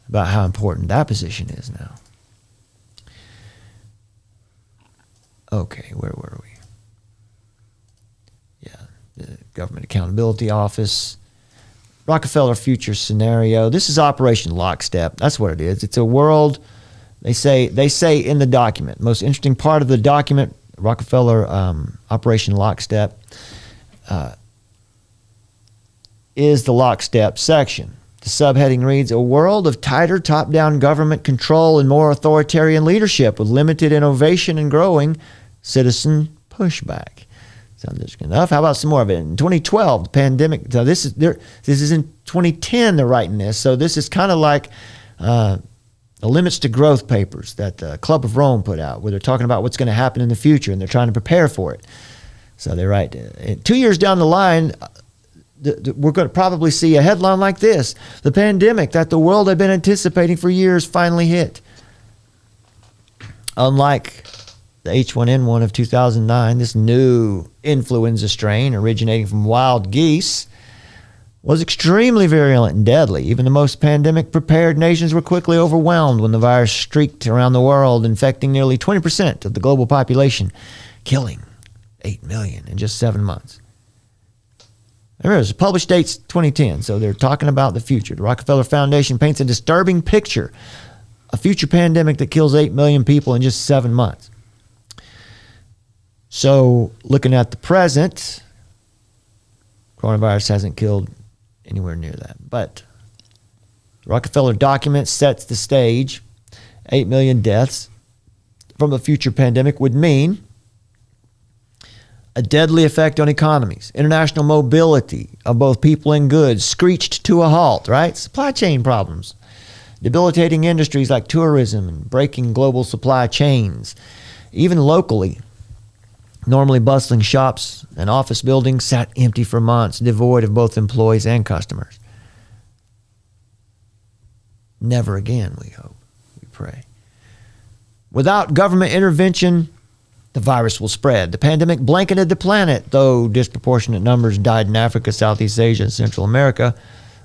about how important that position is now. Okay, where were we? Yeah, the Government Accountability Office, Rockefeller Future Scenario. This is Operation Lockstep. That's what it is. It's a world, they say in the document, most interesting part of the document, Rockefeller Operation Lockstep, is the Lockstep section. The subheading reads, a world of tighter top-down government control and more authoritarian leadership with limited innovation and growing citizen pushback. Sounds interesting enough. How about some more of it? In 2012, the pandemic, so this is in 2010 they're writing this, so this is kind of like the Limits to Growth papers that the Club of Rome put out, where they're talking about what's going to happen in the future, and they're trying to prepare for it. So they write, 2 years down the line, we're going to probably see a headline like this: the pandemic that the world had been anticipating for years finally hit. Unlike the H1N1 of 2009, this new influenza strain originating from wild geese was extremely virulent and deadly. Even the most pandemic-prepared nations were quickly overwhelmed when the virus streaked around the world, infecting nearly 20% of the global population, killing 8 million in just 7 months. Remember, it's published date's 2010, so they're talking about the future. The Rockefeller Foundation paints a disturbing picture, a future pandemic that kills 8 million people in just 7 months. So, looking at the present, coronavirus hasn't killed anywhere near that. But the Rockefeller document sets the stage. 8 million deaths from a future pandemic would mean a deadly effect on economies, international mobility of both people and goods screeched to a halt, right? Supply chain problems, debilitating industries like tourism and breaking global supply chains. Even locally, normally bustling shops and office buildings sat empty for months, devoid of both employees and customers. Never again, we hope, we pray. Without government intervention, the virus will spread. The pandemic blanketed the planet, though disproportionate numbers died in Africa, Southeast Asia, and Central America,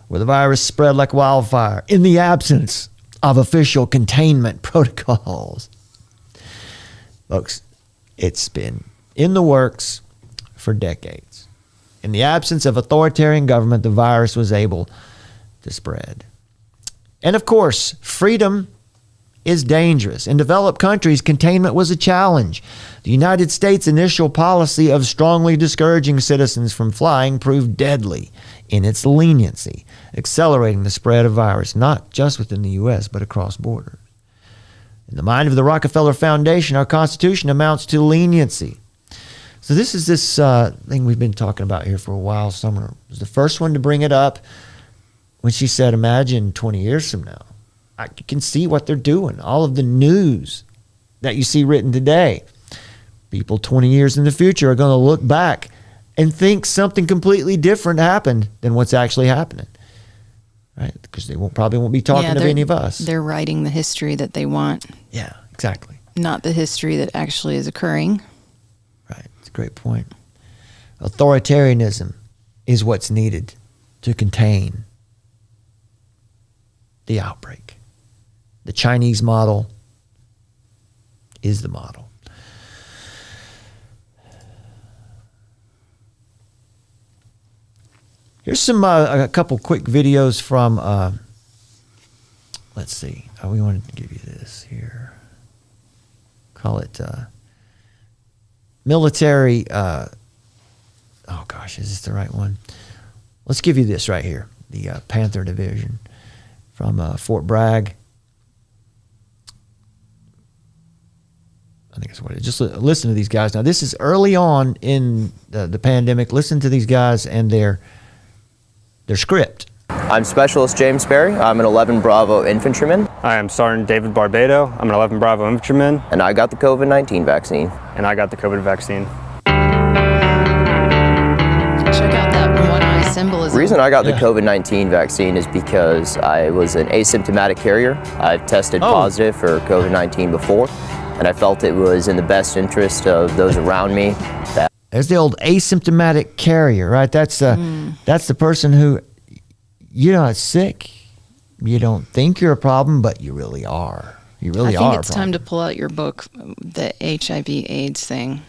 where the virus spread like wildfire in the absence of official containment protocols. Folks, it's been in the works for decades. In the absence of authoritarian government, the virus was able to spread. And of course, freedom is dangerous. In developed countries, containment was a challenge. The United States' initial policy of strongly discouraging citizens from flying proved deadly in its leniency, accelerating the spread of virus, not just within the U.S., but across borders. In the mind of the Rockefeller Foundation, our Constitution amounts to leniency. So this is this thing we've been talking about here for a while. Summer was the first one to bring it up when she said, imagine 20 years from now. You can see what they're doing. All of the news that you see written today. People 20 years in the future are going to look back and think something completely different happened than what's actually happening. Right? Because they probably won't be talking to any of us. They're writing the history that they want. Yeah, exactly. Not the history that actually is occurring. Right. It's a great point. Authoritarianism is what's needed to contain the outbreak. The Chinese model is the model. Here's some a couple quick videos from. Let's see. We wanted to give you this here. Call it military. Oh gosh, is this the right one? Let's give you this right here. The Panther Division from Fort Bragg. I think that's what it is. Just listen to these guys. Now, this is early on in the pandemic. Listen to these guys and their script. I'm Specialist James Perry. I'm an 11 Bravo infantryman. I am Sergeant David Barbado. I'm an 11 Bravo infantryman. And I got the COVID-19 vaccine. And I got the COVID vaccine. Check out that one-eye symbolism. The reason I got the COVID-19 vaccine is because I was an asymptomatic carrier. I've tested positive for COVID-19 before, and I felt it was in the best interest of those around me. There's the old asymptomatic carrier, right? That's the person who, you're not sick. You don't think you're a problem, but you really are. You really are. I think it's time to pull out your book, the HIV/AIDS thing.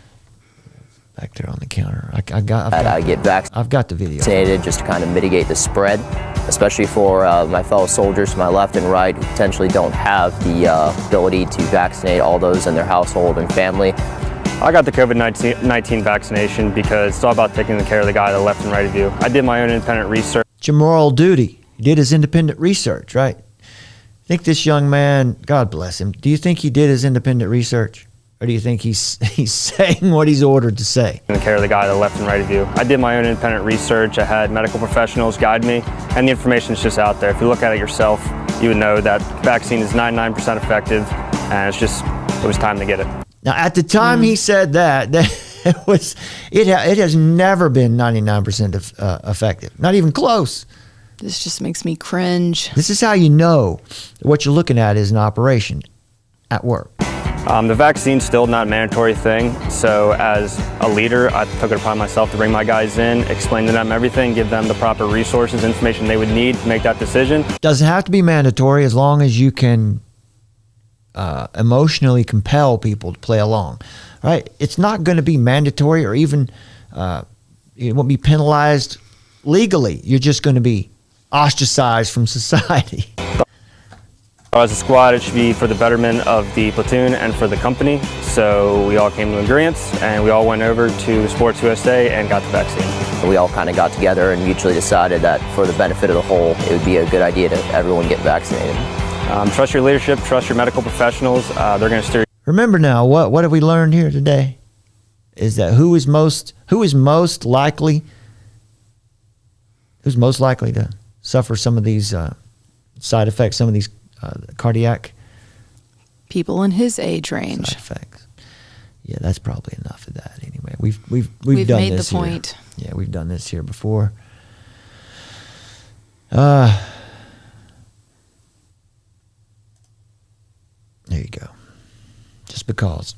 Back there on the counter. I've got the video. Vaccinated just to kind of mitigate the spread, especially for my fellow soldiers to my left and right who potentially don't have the ability to vaccinate all those in their household and family. I got the COVID-19 vaccination because it's all about taking care of the guy to the left and right of you. I did my own independent research. It's your moral duty. He did his independent research, right? I think this young man, God bless him, do you think he did his independent research? Or do you think he's saying what he's ordered to say? Taking care of the guy to the left and right of you. I did my own independent research. I had medical professionals guide me, and the information is just out there. If you look at it yourself, you would know that vaccine is 99% effective, and it was time to get it. Now, at the time he said that it has never been 99% effective. Not even close. This just makes me cringe. This is how you know what you're looking at is an operation at work. The vaccine's still not a mandatory thing, so as a leader, I took it upon myself to bring my guys in, explain to them everything, give them the proper resources, information they would need to make that decision. Doesn't have to be mandatory as long as you can emotionally compel people to play along, right? It's not going to be mandatory or even it won't be penalized legally. You're just going to be ostracized from society. As a squad, it should be for the betterment of the platoon and for the company. So we all came to agreements and we all went over to Sports USA and got the vaccine. We all kind of got together and mutually decided that for the benefit of the whole, it would be a good idea to everyone get vaccinated. Trust your leadership, trust your medical professionals. They're going to steer you. Remember now, what have we learned here today? Is that who is most likely to suffer some of these side effects, some of these cardiac people in his age range. Side effects. Yeah, that's probably enough of that. Anyway, we've done made this the point. Here. Yeah, we've done this here before. There you go. Just because.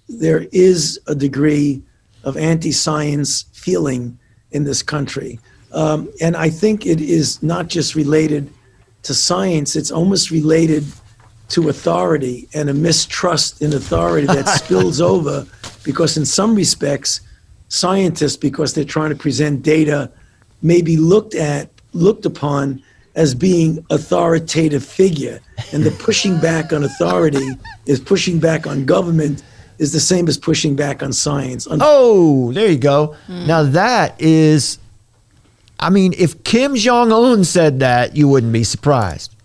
There is a degree of anti-science feeling in this country. And I think it is not just related to science, it's almost related to authority and a mistrust in authority that spills over because in some respects, scientists, because they're trying to present data, may be looked upon as being authoritative figure. And the pushing back on authority is pushing back on government is the same as pushing back on science. Oh, there you go. Now that is, I mean, if Kim Jong-un said that, you wouldn't be surprised,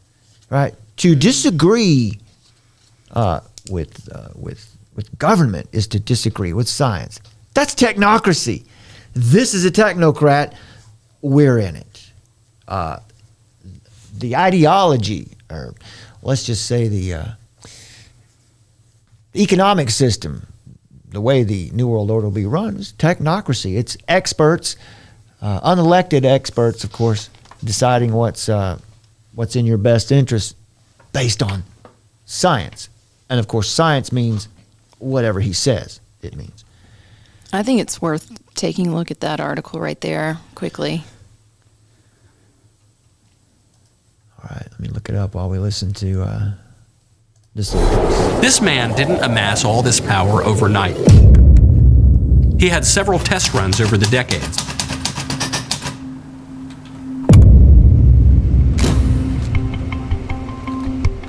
right? To disagree with government is to disagree with science. That's technocracy. This is a technocrat. We're in it. The ideology, or let's just say the economic system, the way the New World Order will be run, is technocracy. It's experts, unelected experts, of course, deciding what's in your best interest based on science. And of course, science means whatever he says it means. I think it's worth taking a look at that article right there quickly. All right, let me look it up while we listen to this. This man didn't amass all this power overnight. He had several test runs over the decades.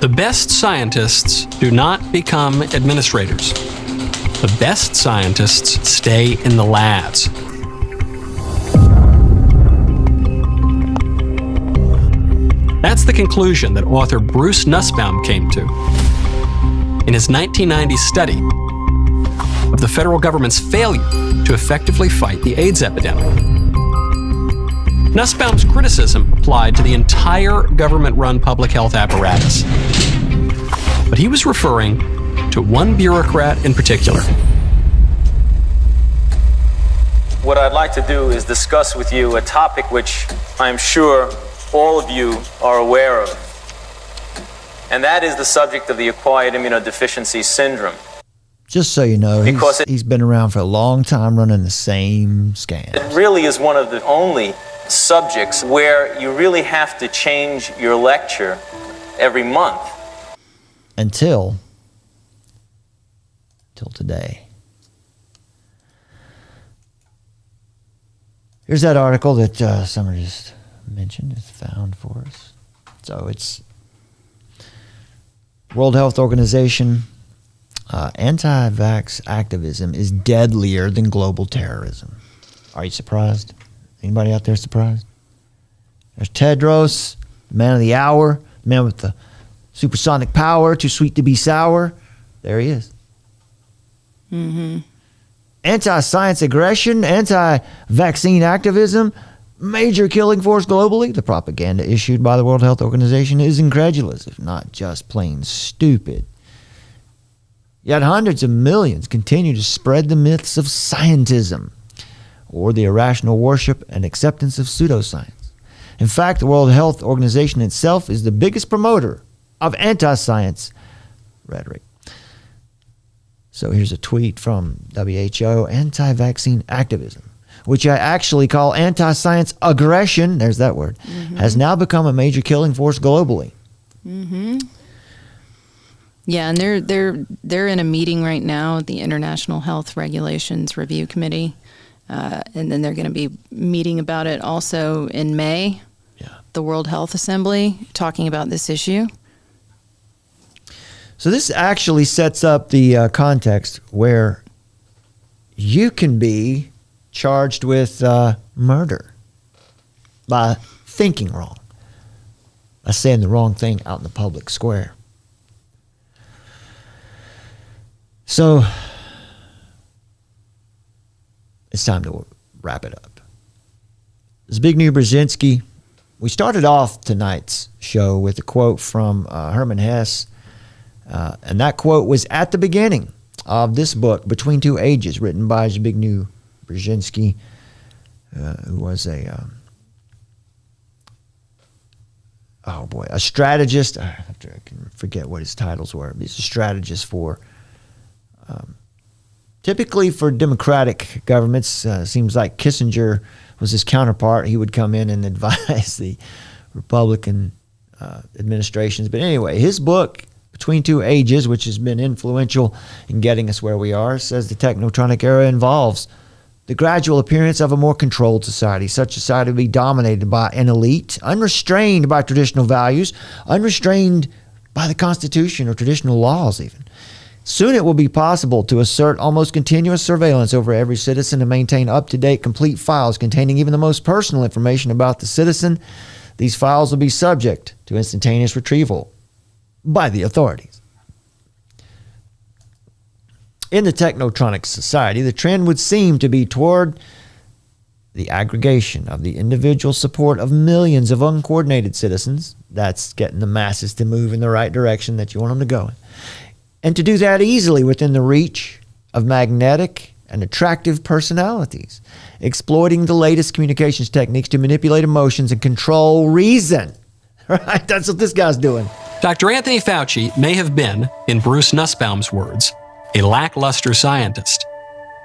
The best scientists do not become administrators. The best scientists stay in the labs. That's the conclusion that author Bruce Nussbaum came to in his 1990 study of the federal government's failure to effectively fight the AIDS epidemic. Nussbaum's criticism applied to the entire government-run public health apparatus. But he was referring to one bureaucrat in particular. What I'd like to do is discuss with you a topic which I'm sure all of you are aware of. And that is the subject of the acquired immunodeficiency syndrome. Just so you know, he's been around for a long time running the same scam. It really is one of the only subjects where you really have to change your lecture every month. Until today. Here's that article that Summer just mentioned. It's found for us. So it's World Health Organization. Anti-vax activism is deadlier than global terrorism. Are you surprised? Anybody out there surprised? There's Tedros, the man of the hour, the man with the supersonic power, too sweet to be sour. There he is. Mm-hmm. Anti-science aggression, anti-vaccine activism, major killing force globally. The propaganda issued by the World Health Organization is incredulous, if not just plain stupid. Yet hundreds of millions continue to spread the myths of scientism or the irrational worship and acceptance of pseudoscience. In fact, the World Health Organization itself is the biggest promoter of anti-science rhetoric. So here's a tweet from WHO, anti-vaccine activism, which I actually call anti-science aggression, there's that word, has now become a major killing force globally. Mm-hmm. Yeah, and they're in a meeting right now, the International Health Regulations Review Committee, and then they're going to be meeting about it also in May, the World Health Assembly, talking about this issue. So this actually sets up the context where you can be charged with murder by thinking wrong, by saying the wrong thing out in the public square. So it's time to wrap it up. Zbigniew Brzezinski, we started off tonight's show with a quote from Herman Hesse, and that quote was at the beginning of this book, Between Two Ages, written by Zbigniew Brzezinski, who was a strategist. I can forget what his titles were. He's a strategist for typically for democratic governments. Seems like Kissinger was his counterpart. He would come in and advise the Republican administrations. But anyway, his book, Between Two Ages, which has been influential in getting us where we are, says the technotronic era involves the gradual appearance of a more controlled society. Such society will be dominated by an elite, unrestrained by traditional values, unrestrained by the Constitution or traditional laws even. Soon it will be possible to assert almost continuous surveillance over every citizen and maintain up-to-date, complete files containing even the most personal information about the citizen. These files will be subject to instantaneous retrieval by the authorities. In the technotronic society, the trend would seem to be toward the aggregation of the individual support of millions of uncoordinated citizens. That's getting the masses to move in the right direction that you want them to go in. And to do that easily within the reach of magnetic and attractive personalities, exploiting the latest communications techniques to manipulate emotions and control reason. Right? That's what this guy's doing. Dr. Anthony Fauci may have been, in Bruce Nussbaum's words, a lackluster scientist,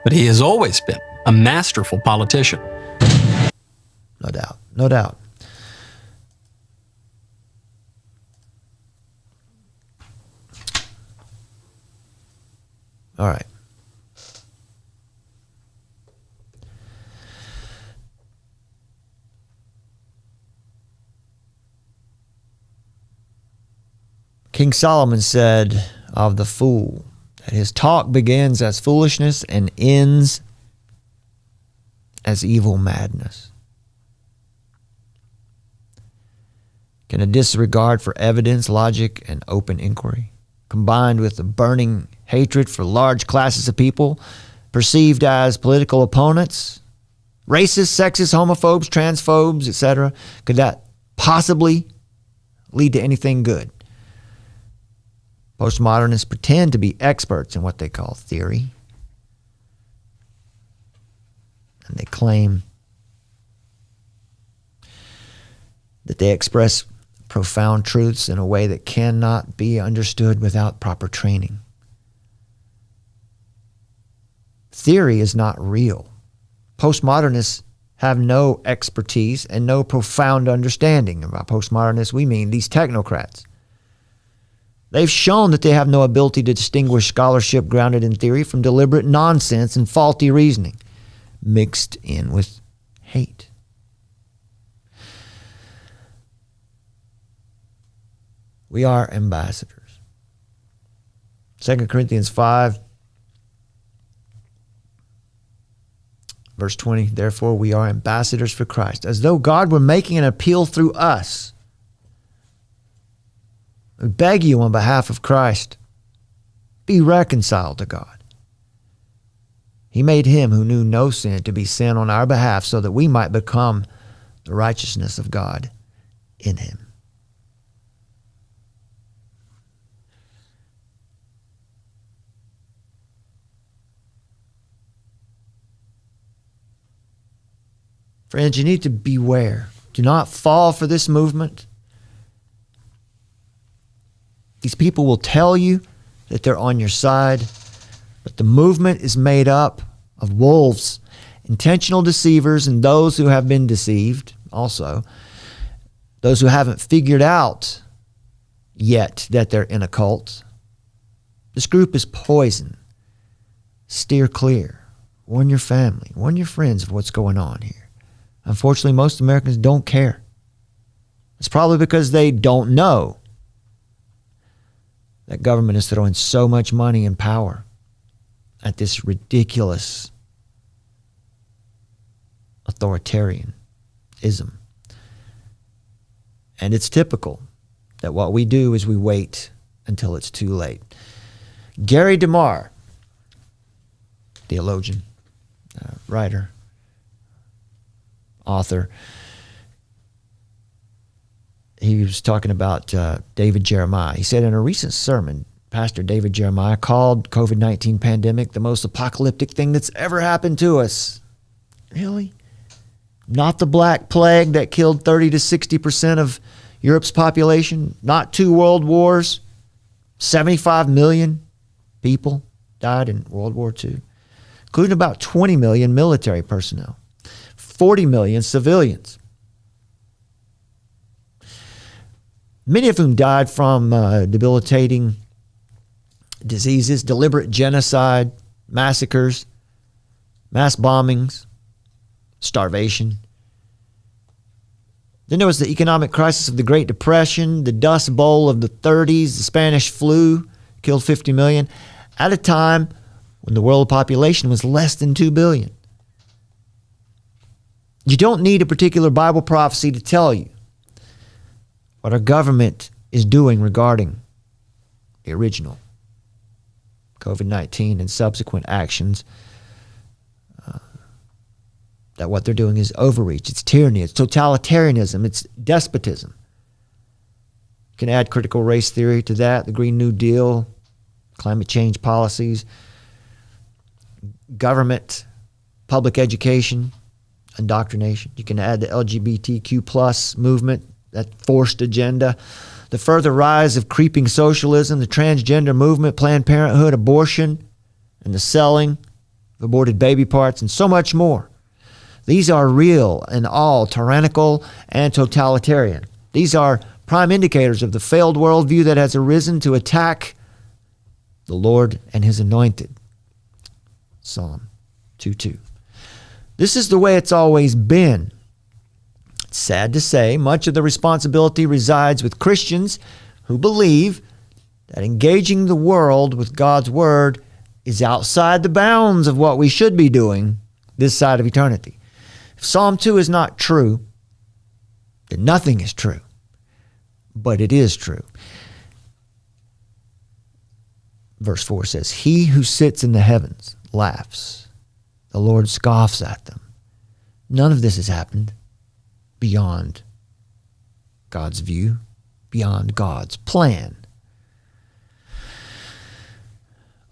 but he has always been a masterful politician. No doubt. No doubt. All right. King Solomon said of the fool that his talk begins as foolishness and ends as evil madness. Can a disregard for evidence, logic, and open inquiry, combined with a burning hatred for large classes of people perceived as political opponents, Racists, sexists, homophobes, transphobes, etc. Could that possibly lead to anything good? Postmodernists pretend to be experts in what they call theory. And they claim that they express profound truths in a way that cannot be understood without proper training. Theory is not real. Postmodernists have no expertise and no profound understanding. And by postmodernists, we mean these technocrats. They've shown that they have no ability to distinguish scholarship grounded in theory from deliberate nonsense and faulty reasoning, mixed in with hate. We are ambassadors. 2 Corinthians 5, verse 20, therefore we are ambassadors for Christ, as though God were making an appeal through us. We beg you on behalf of Christ, be reconciled to God. He made him who knew no sin to be sin on our behalf so that we might become the righteousness of God in him. Friends, you need to beware. Do not fall for this movement. These people will tell you that they're on your side, but the movement is made up of wolves, intentional deceivers, and those who have been deceived also. Those who haven't figured out yet that they're in a cult. This group is poison. Steer clear. Warn your family. Warn your friends of what's going on here. Unfortunately, most Americans don't care. It's probably because they don't know that government is throwing so much money and power at this ridiculous authoritarianism. And it's typical that what we do is we wait until it's too late. Gary DeMar, theologian, writer, author, he was talking about David Jeremiah. He said in a recent sermon, Pastor David Jeremiah called COVID-19 pandemic the most apocalyptic thing that's ever happened to us. Really? Not the Black Plague that killed 30 to 60% of Europe's population? Not 2 world wars? 75 million people died in World War II, including about 20 million military personnel. 40 million civilians, many of whom died from debilitating diseases, deliberate genocide, massacres, mass bombings, starvation. Then there was the economic crisis of the Great Depression, the Dust Bowl of the 30s, the Spanish flu killed 50 million at a time when the world population was less than 2 billion. You don't need a particular Bible prophecy to tell you what our government is doing regarding the original COVID-19 and subsequent actions. That what they're doing is overreach, it's tyranny, it's totalitarianism, it's despotism. You can add critical race theory to that, the Green New Deal, climate change policies, government, public education, indoctrination. You can add the LGBTQ plus movement, that forced agenda, the further rise of creeping socialism, the transgender movement, Planned Parenthood, abortion, and the selling of aborted baby parts, and so much more. These are real and all tyrannical and totalitarian. These are prime indicators of the failed worldview that has arisen to attack the Lord and his anointed. Psalm 2:2. This is the way it's always been. It's sad to say, much of the responsibility resides with Christians who believe that engaging the world with God's word is outside the bounds of what we should be doing this side of eternity. If Psalm 2 is not true, then nothing is true. But it is true. Verse 4 says, "He who sits in the heavens laughs. The Lord scoffs at them. None of this has happened beyond God's view, beyond God's plan.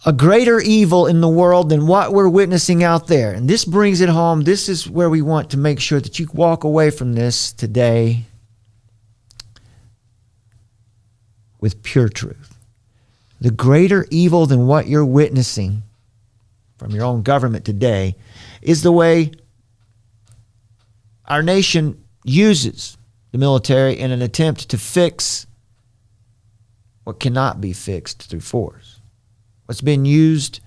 A greater evil in the world than what we're witnessing out there. And this brings it home. This is where we want to make sure that you walk away from this today with pure truth. The greater evil than what you're witnessing from your own government today is the way our nation uses the military in an attempt to fix what cannot be fixed through force. What's been used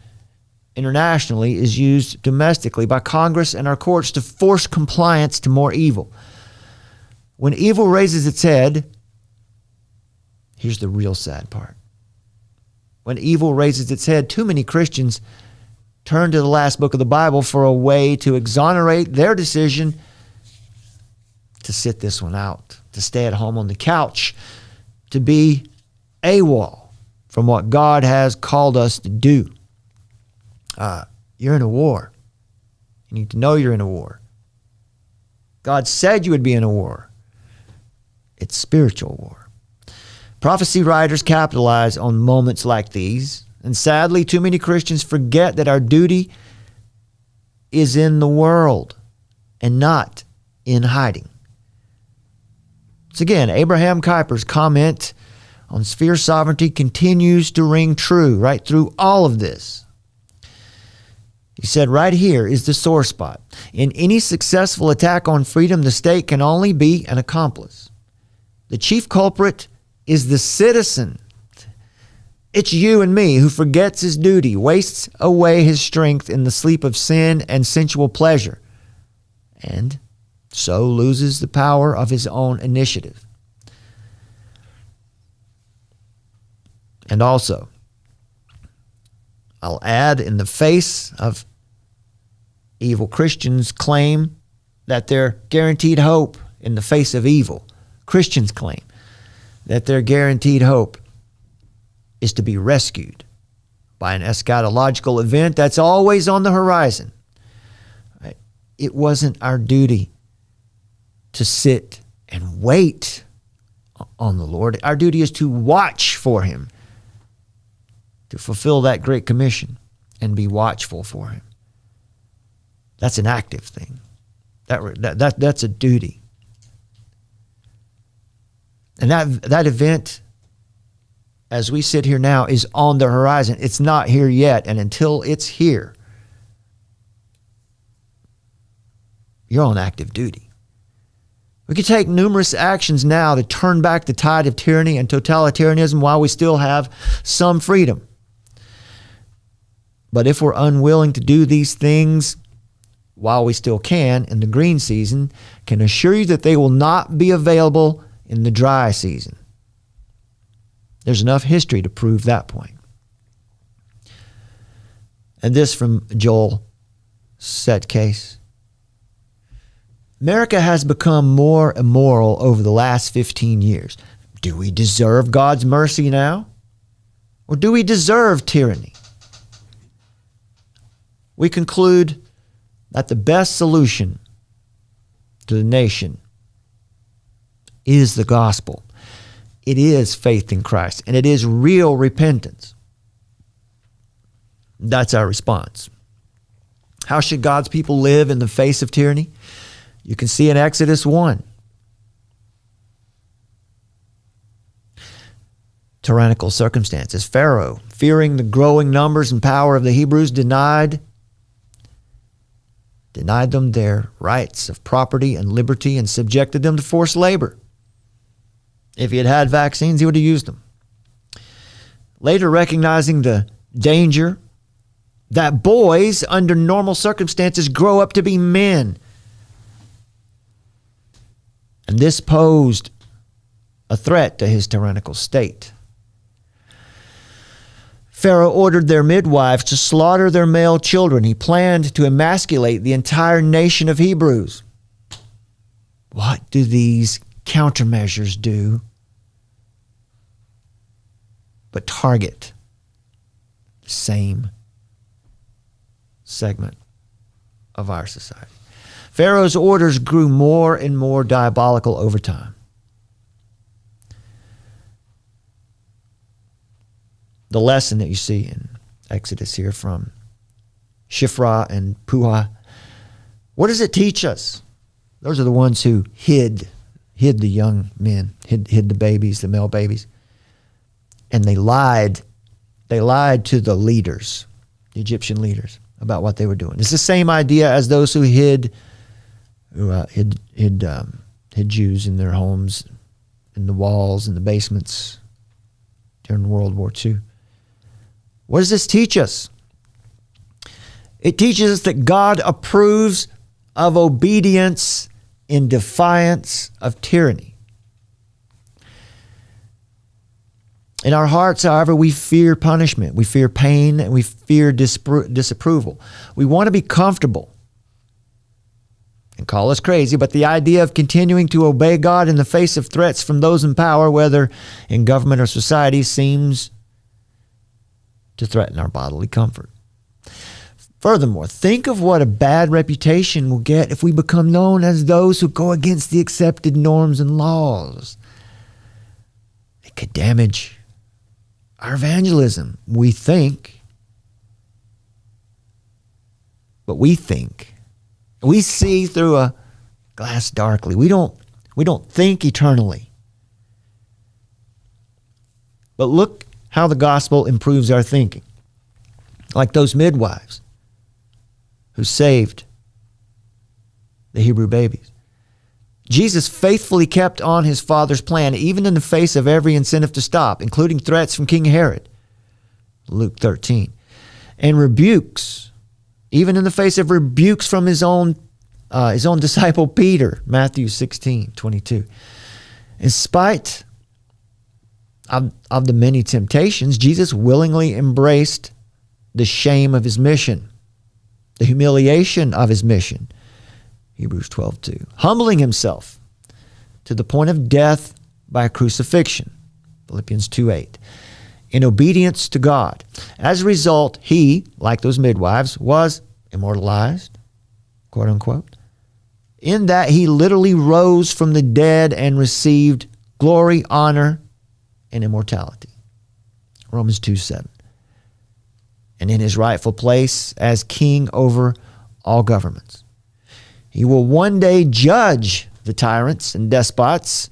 internationally is used domestically by Congress and our courts to force compliance to more evil. When evil raises its head, here's the real sad part. When evil raises its head, too many Christians turn to the last book of the Bible for a way to exonerate their decision to sit this one out, to stay at home on the couch, to be AWOL from what God has called us to do. You're in a war. You need to know you're in a war. God said you would be in a war. It's spiritual war. Prophecy writers capitalize on moments like these, and sadly, too many Christians forget that our duty is in the world and not in hiding. So again, Abraham Kuyper's comment on sphere sovereignty continues to ring true right through all of this. He said, right here is the sore spot. In any successful attack on freedom, the state can only be an accomplice. The chief culprit is the citizen. It's you and me who forgets his duty, wastes away his strength in the sleep of sin and sensual pleasure, and so loses the power of his own initiative. And also, I'll add, in the face of evil, Christians claim that they're guaranteed hope in the face of evil. Christians claim that their guaranteed hope is to be rescued by an eschatological event that's always on the horizon. Right? It wasn't our duty to sit and wait on the Lord. Our duty is to watch for him, to fulfill that great commission and be watchful for him. That's an active thing. That's a duty. And that event, as we sit here now, is on the horizon. It's not here yet. And until it's here, you're on active duty. We could take numerous actions now to turn back the tide of tyranny and totalitarianism while we still have some freedom. But if we're unwilling to do these things while we still can in the green season, can assure you that they will not be available in the dry season. There's enough history to prove that point. And this from Joel Setcase. America has become more immoral over the last 15 years. Do we deserve God's mercy now? Or do we deserve tyranny? We conclude that the best solution to the nation is the gospel. It is faith in Christ, and it is real repentance. That's our response. How should God's people live in the face of tyranny? You can see in Exodus 1. Tyrannical circumstances. Pharaoh, fearing the growing numbers and power of the Hebrews, denied them their rights of property and liberty and subjected them to forced labor. If he had had vaccines, he would have used them. Later, recognizing the danger that boys under normal circumstances grow up to be men. And this posed a threat to his tyrannical state. Pharaoh ordered their midwives to slaughter their male children. He planned to emasculate the entire nation of Hebrews. What do these countermeasures do but target the same segment of our society? Pharaoh's orders grew more and more diabolical over time. The lesson that you see in Exodus here from Shiphrah and Puah, what does it teach us? Those are the ones who hid the young men, hid the babies, the male babies. And they lied. They lied to the leaders, the Egyptian leaders, about what they were doing. It's the same idea as those who hid Jews in their homes, in the walls, in the basements during World War II. What does this teach us? It teaches us that God approves of obedience in defiance of tyranny. In our hearts, however, we fear punishment, we fear pain, and we fear disapproval. We want to be comfortable. And call us crazy, but the idea of continuing to obey God in the face of threats from those in power, whether in government or society, seems to threaten our bodily comfort. Furthermore, think of what a bad reputation we'll get if we become known as those who go against the accepted norms and laws. It could damage our evangelism. We think. We see through a glass darkly. We don't think eternally. But look how the gospel improves our thinking. Like those midwives who saved the Hebrew babies. Jesus faithfully kept on his Father's plan, even in the face of every incentive to stop, including threats from King Herod, Luke 13, and rebukes, even in the face of rebukes from his own disciple Peter, Matthew 16:22. In spite of the many temptations, Jesus willingly embraced the shame of his mission, the humiliation of his mission, Hebrews 12:2, humbling himself to the point of death by crucifixion, Philippians 2:8, in obedience to God. As a result, he, like those midwives, was immortalized, quote unquote, in that he literally rose from the dead and received glory, honor, and immortality, Romans 2:7. And in his rightful place as king over all governments. He will one day judge the tyrants and despots,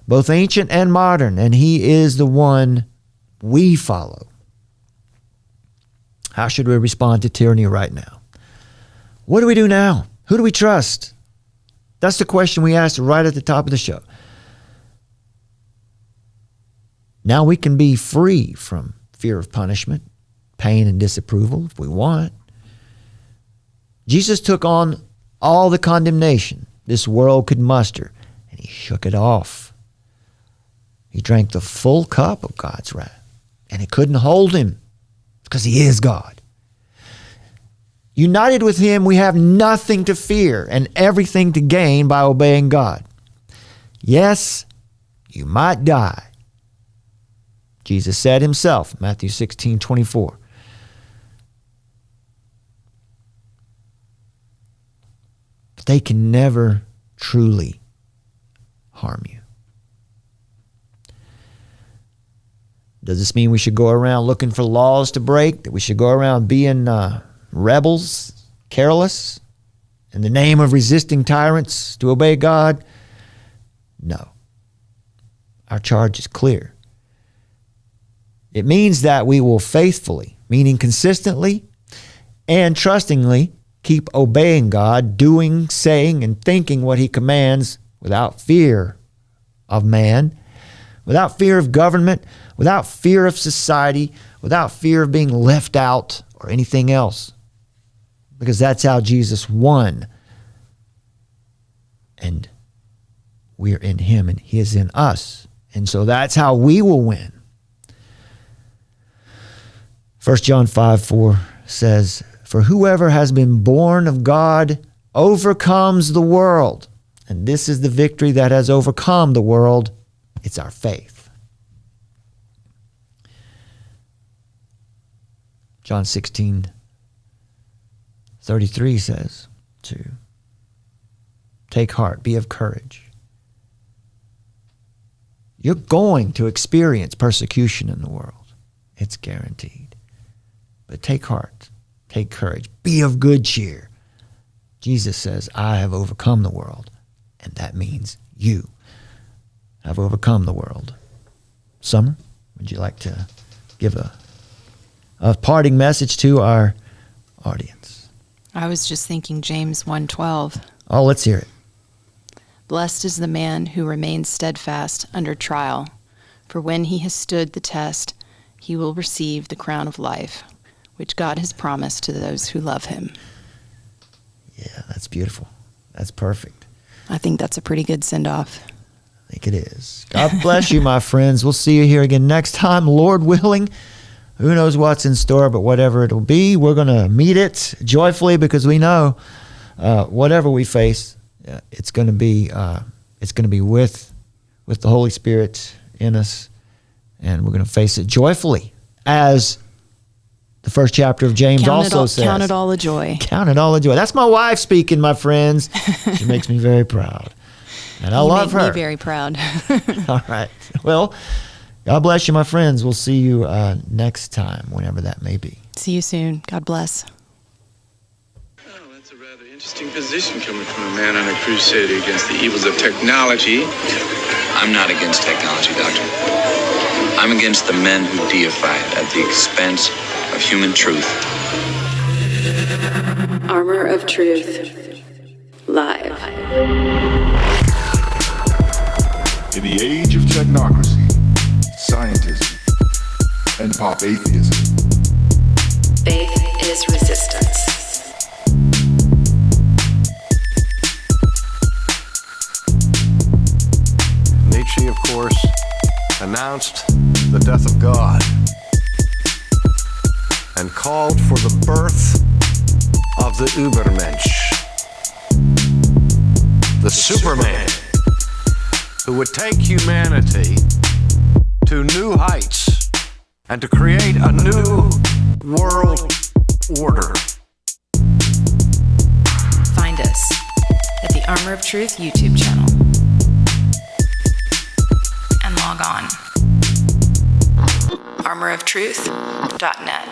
both ancient and modern, and he is the one we follow. How should we respond to tyranny right now? What do we do now? Who do we trust? That's the question we asked right at the top of the show. Now we can be free from fear of punishment, pain, and disapproval if we want. Jesus took on all the condemnation this world could muster, and he shook it off. He drank the full cup of God's wrath, and it couldn't hold him because he is God. United with him, we have nothing to fear and everything to gain by obeying God. Yes, you might die. Jesus said himself, Matthew 16:24. But they can never truly harm you. Does this mean we should go around looking for laws to break? That we should go around being rebels, careless, in the name of resisting tyrants to obey God? No. Our charge is clear. It means that we will faithfully, meaning consistently and trustingly, keep obeying God, doing, saying, and thinking what he commands without fear of man, without fear of government, without fear of society, without fear of being left out or anything else. Because that's how Jesus won. And we're in him and he is in us. And so that's how we will win. 1 John 5:4 says, "For whoever has been born of God overcomes the world. And this is the victory that has overcome the world. It's our faith." John 16:33 says, too, Take heart. Be of courage. You're going to experience persecution in the world. It's guaranteed. But take heart. Take courage. Be of good cheer. Jesus says, I have overcome the world. And that means you have overcome the world. Summer, would you like to give a parting message to our audience? I was just thinking James 1:12. Oh, let's hear it. Blessed is the man who remains steadfast under trial, for when he has stood the test, he will receive the crown of life, which God has promised to those who love him. Yeah, that's beautiful. That's perfect. I think that's a pretty good send-off. I think it is. God bless you, my friends. We'll see you here again next time, Lord willing. Who knows what's in store, but whatever it'll be, we're going to meet it joyfully because we know whatever we face, it's going to be with the Holy Spirit in us, and we're going to face it joyfully, as the first chapter of James also says. Count it all a joy. Count it all a joy. That's my wife speaking, my friends. She makes me very proud, and I love her. You make me very proud. All right. Well, God bless you, my friends. We'll see you next time, whenever that may be. See you soon. God bless. Interesting position coming from a man on a crusade against the evils of technology. I'm not against technology, Doctor. I'm against the men who deify it at the expense of human truth. Armor of Truth. Live. In the age of technocracy, scientism, and pop atheism, faith is resistance. Nietzsche, of course, announced the death of God and called for the birth of the Übermensch, the Superman, who would take humanity to new heights and to create a new world order. Find us at the Armor of Truth YouTube channel. And log on. armoroftruth.net.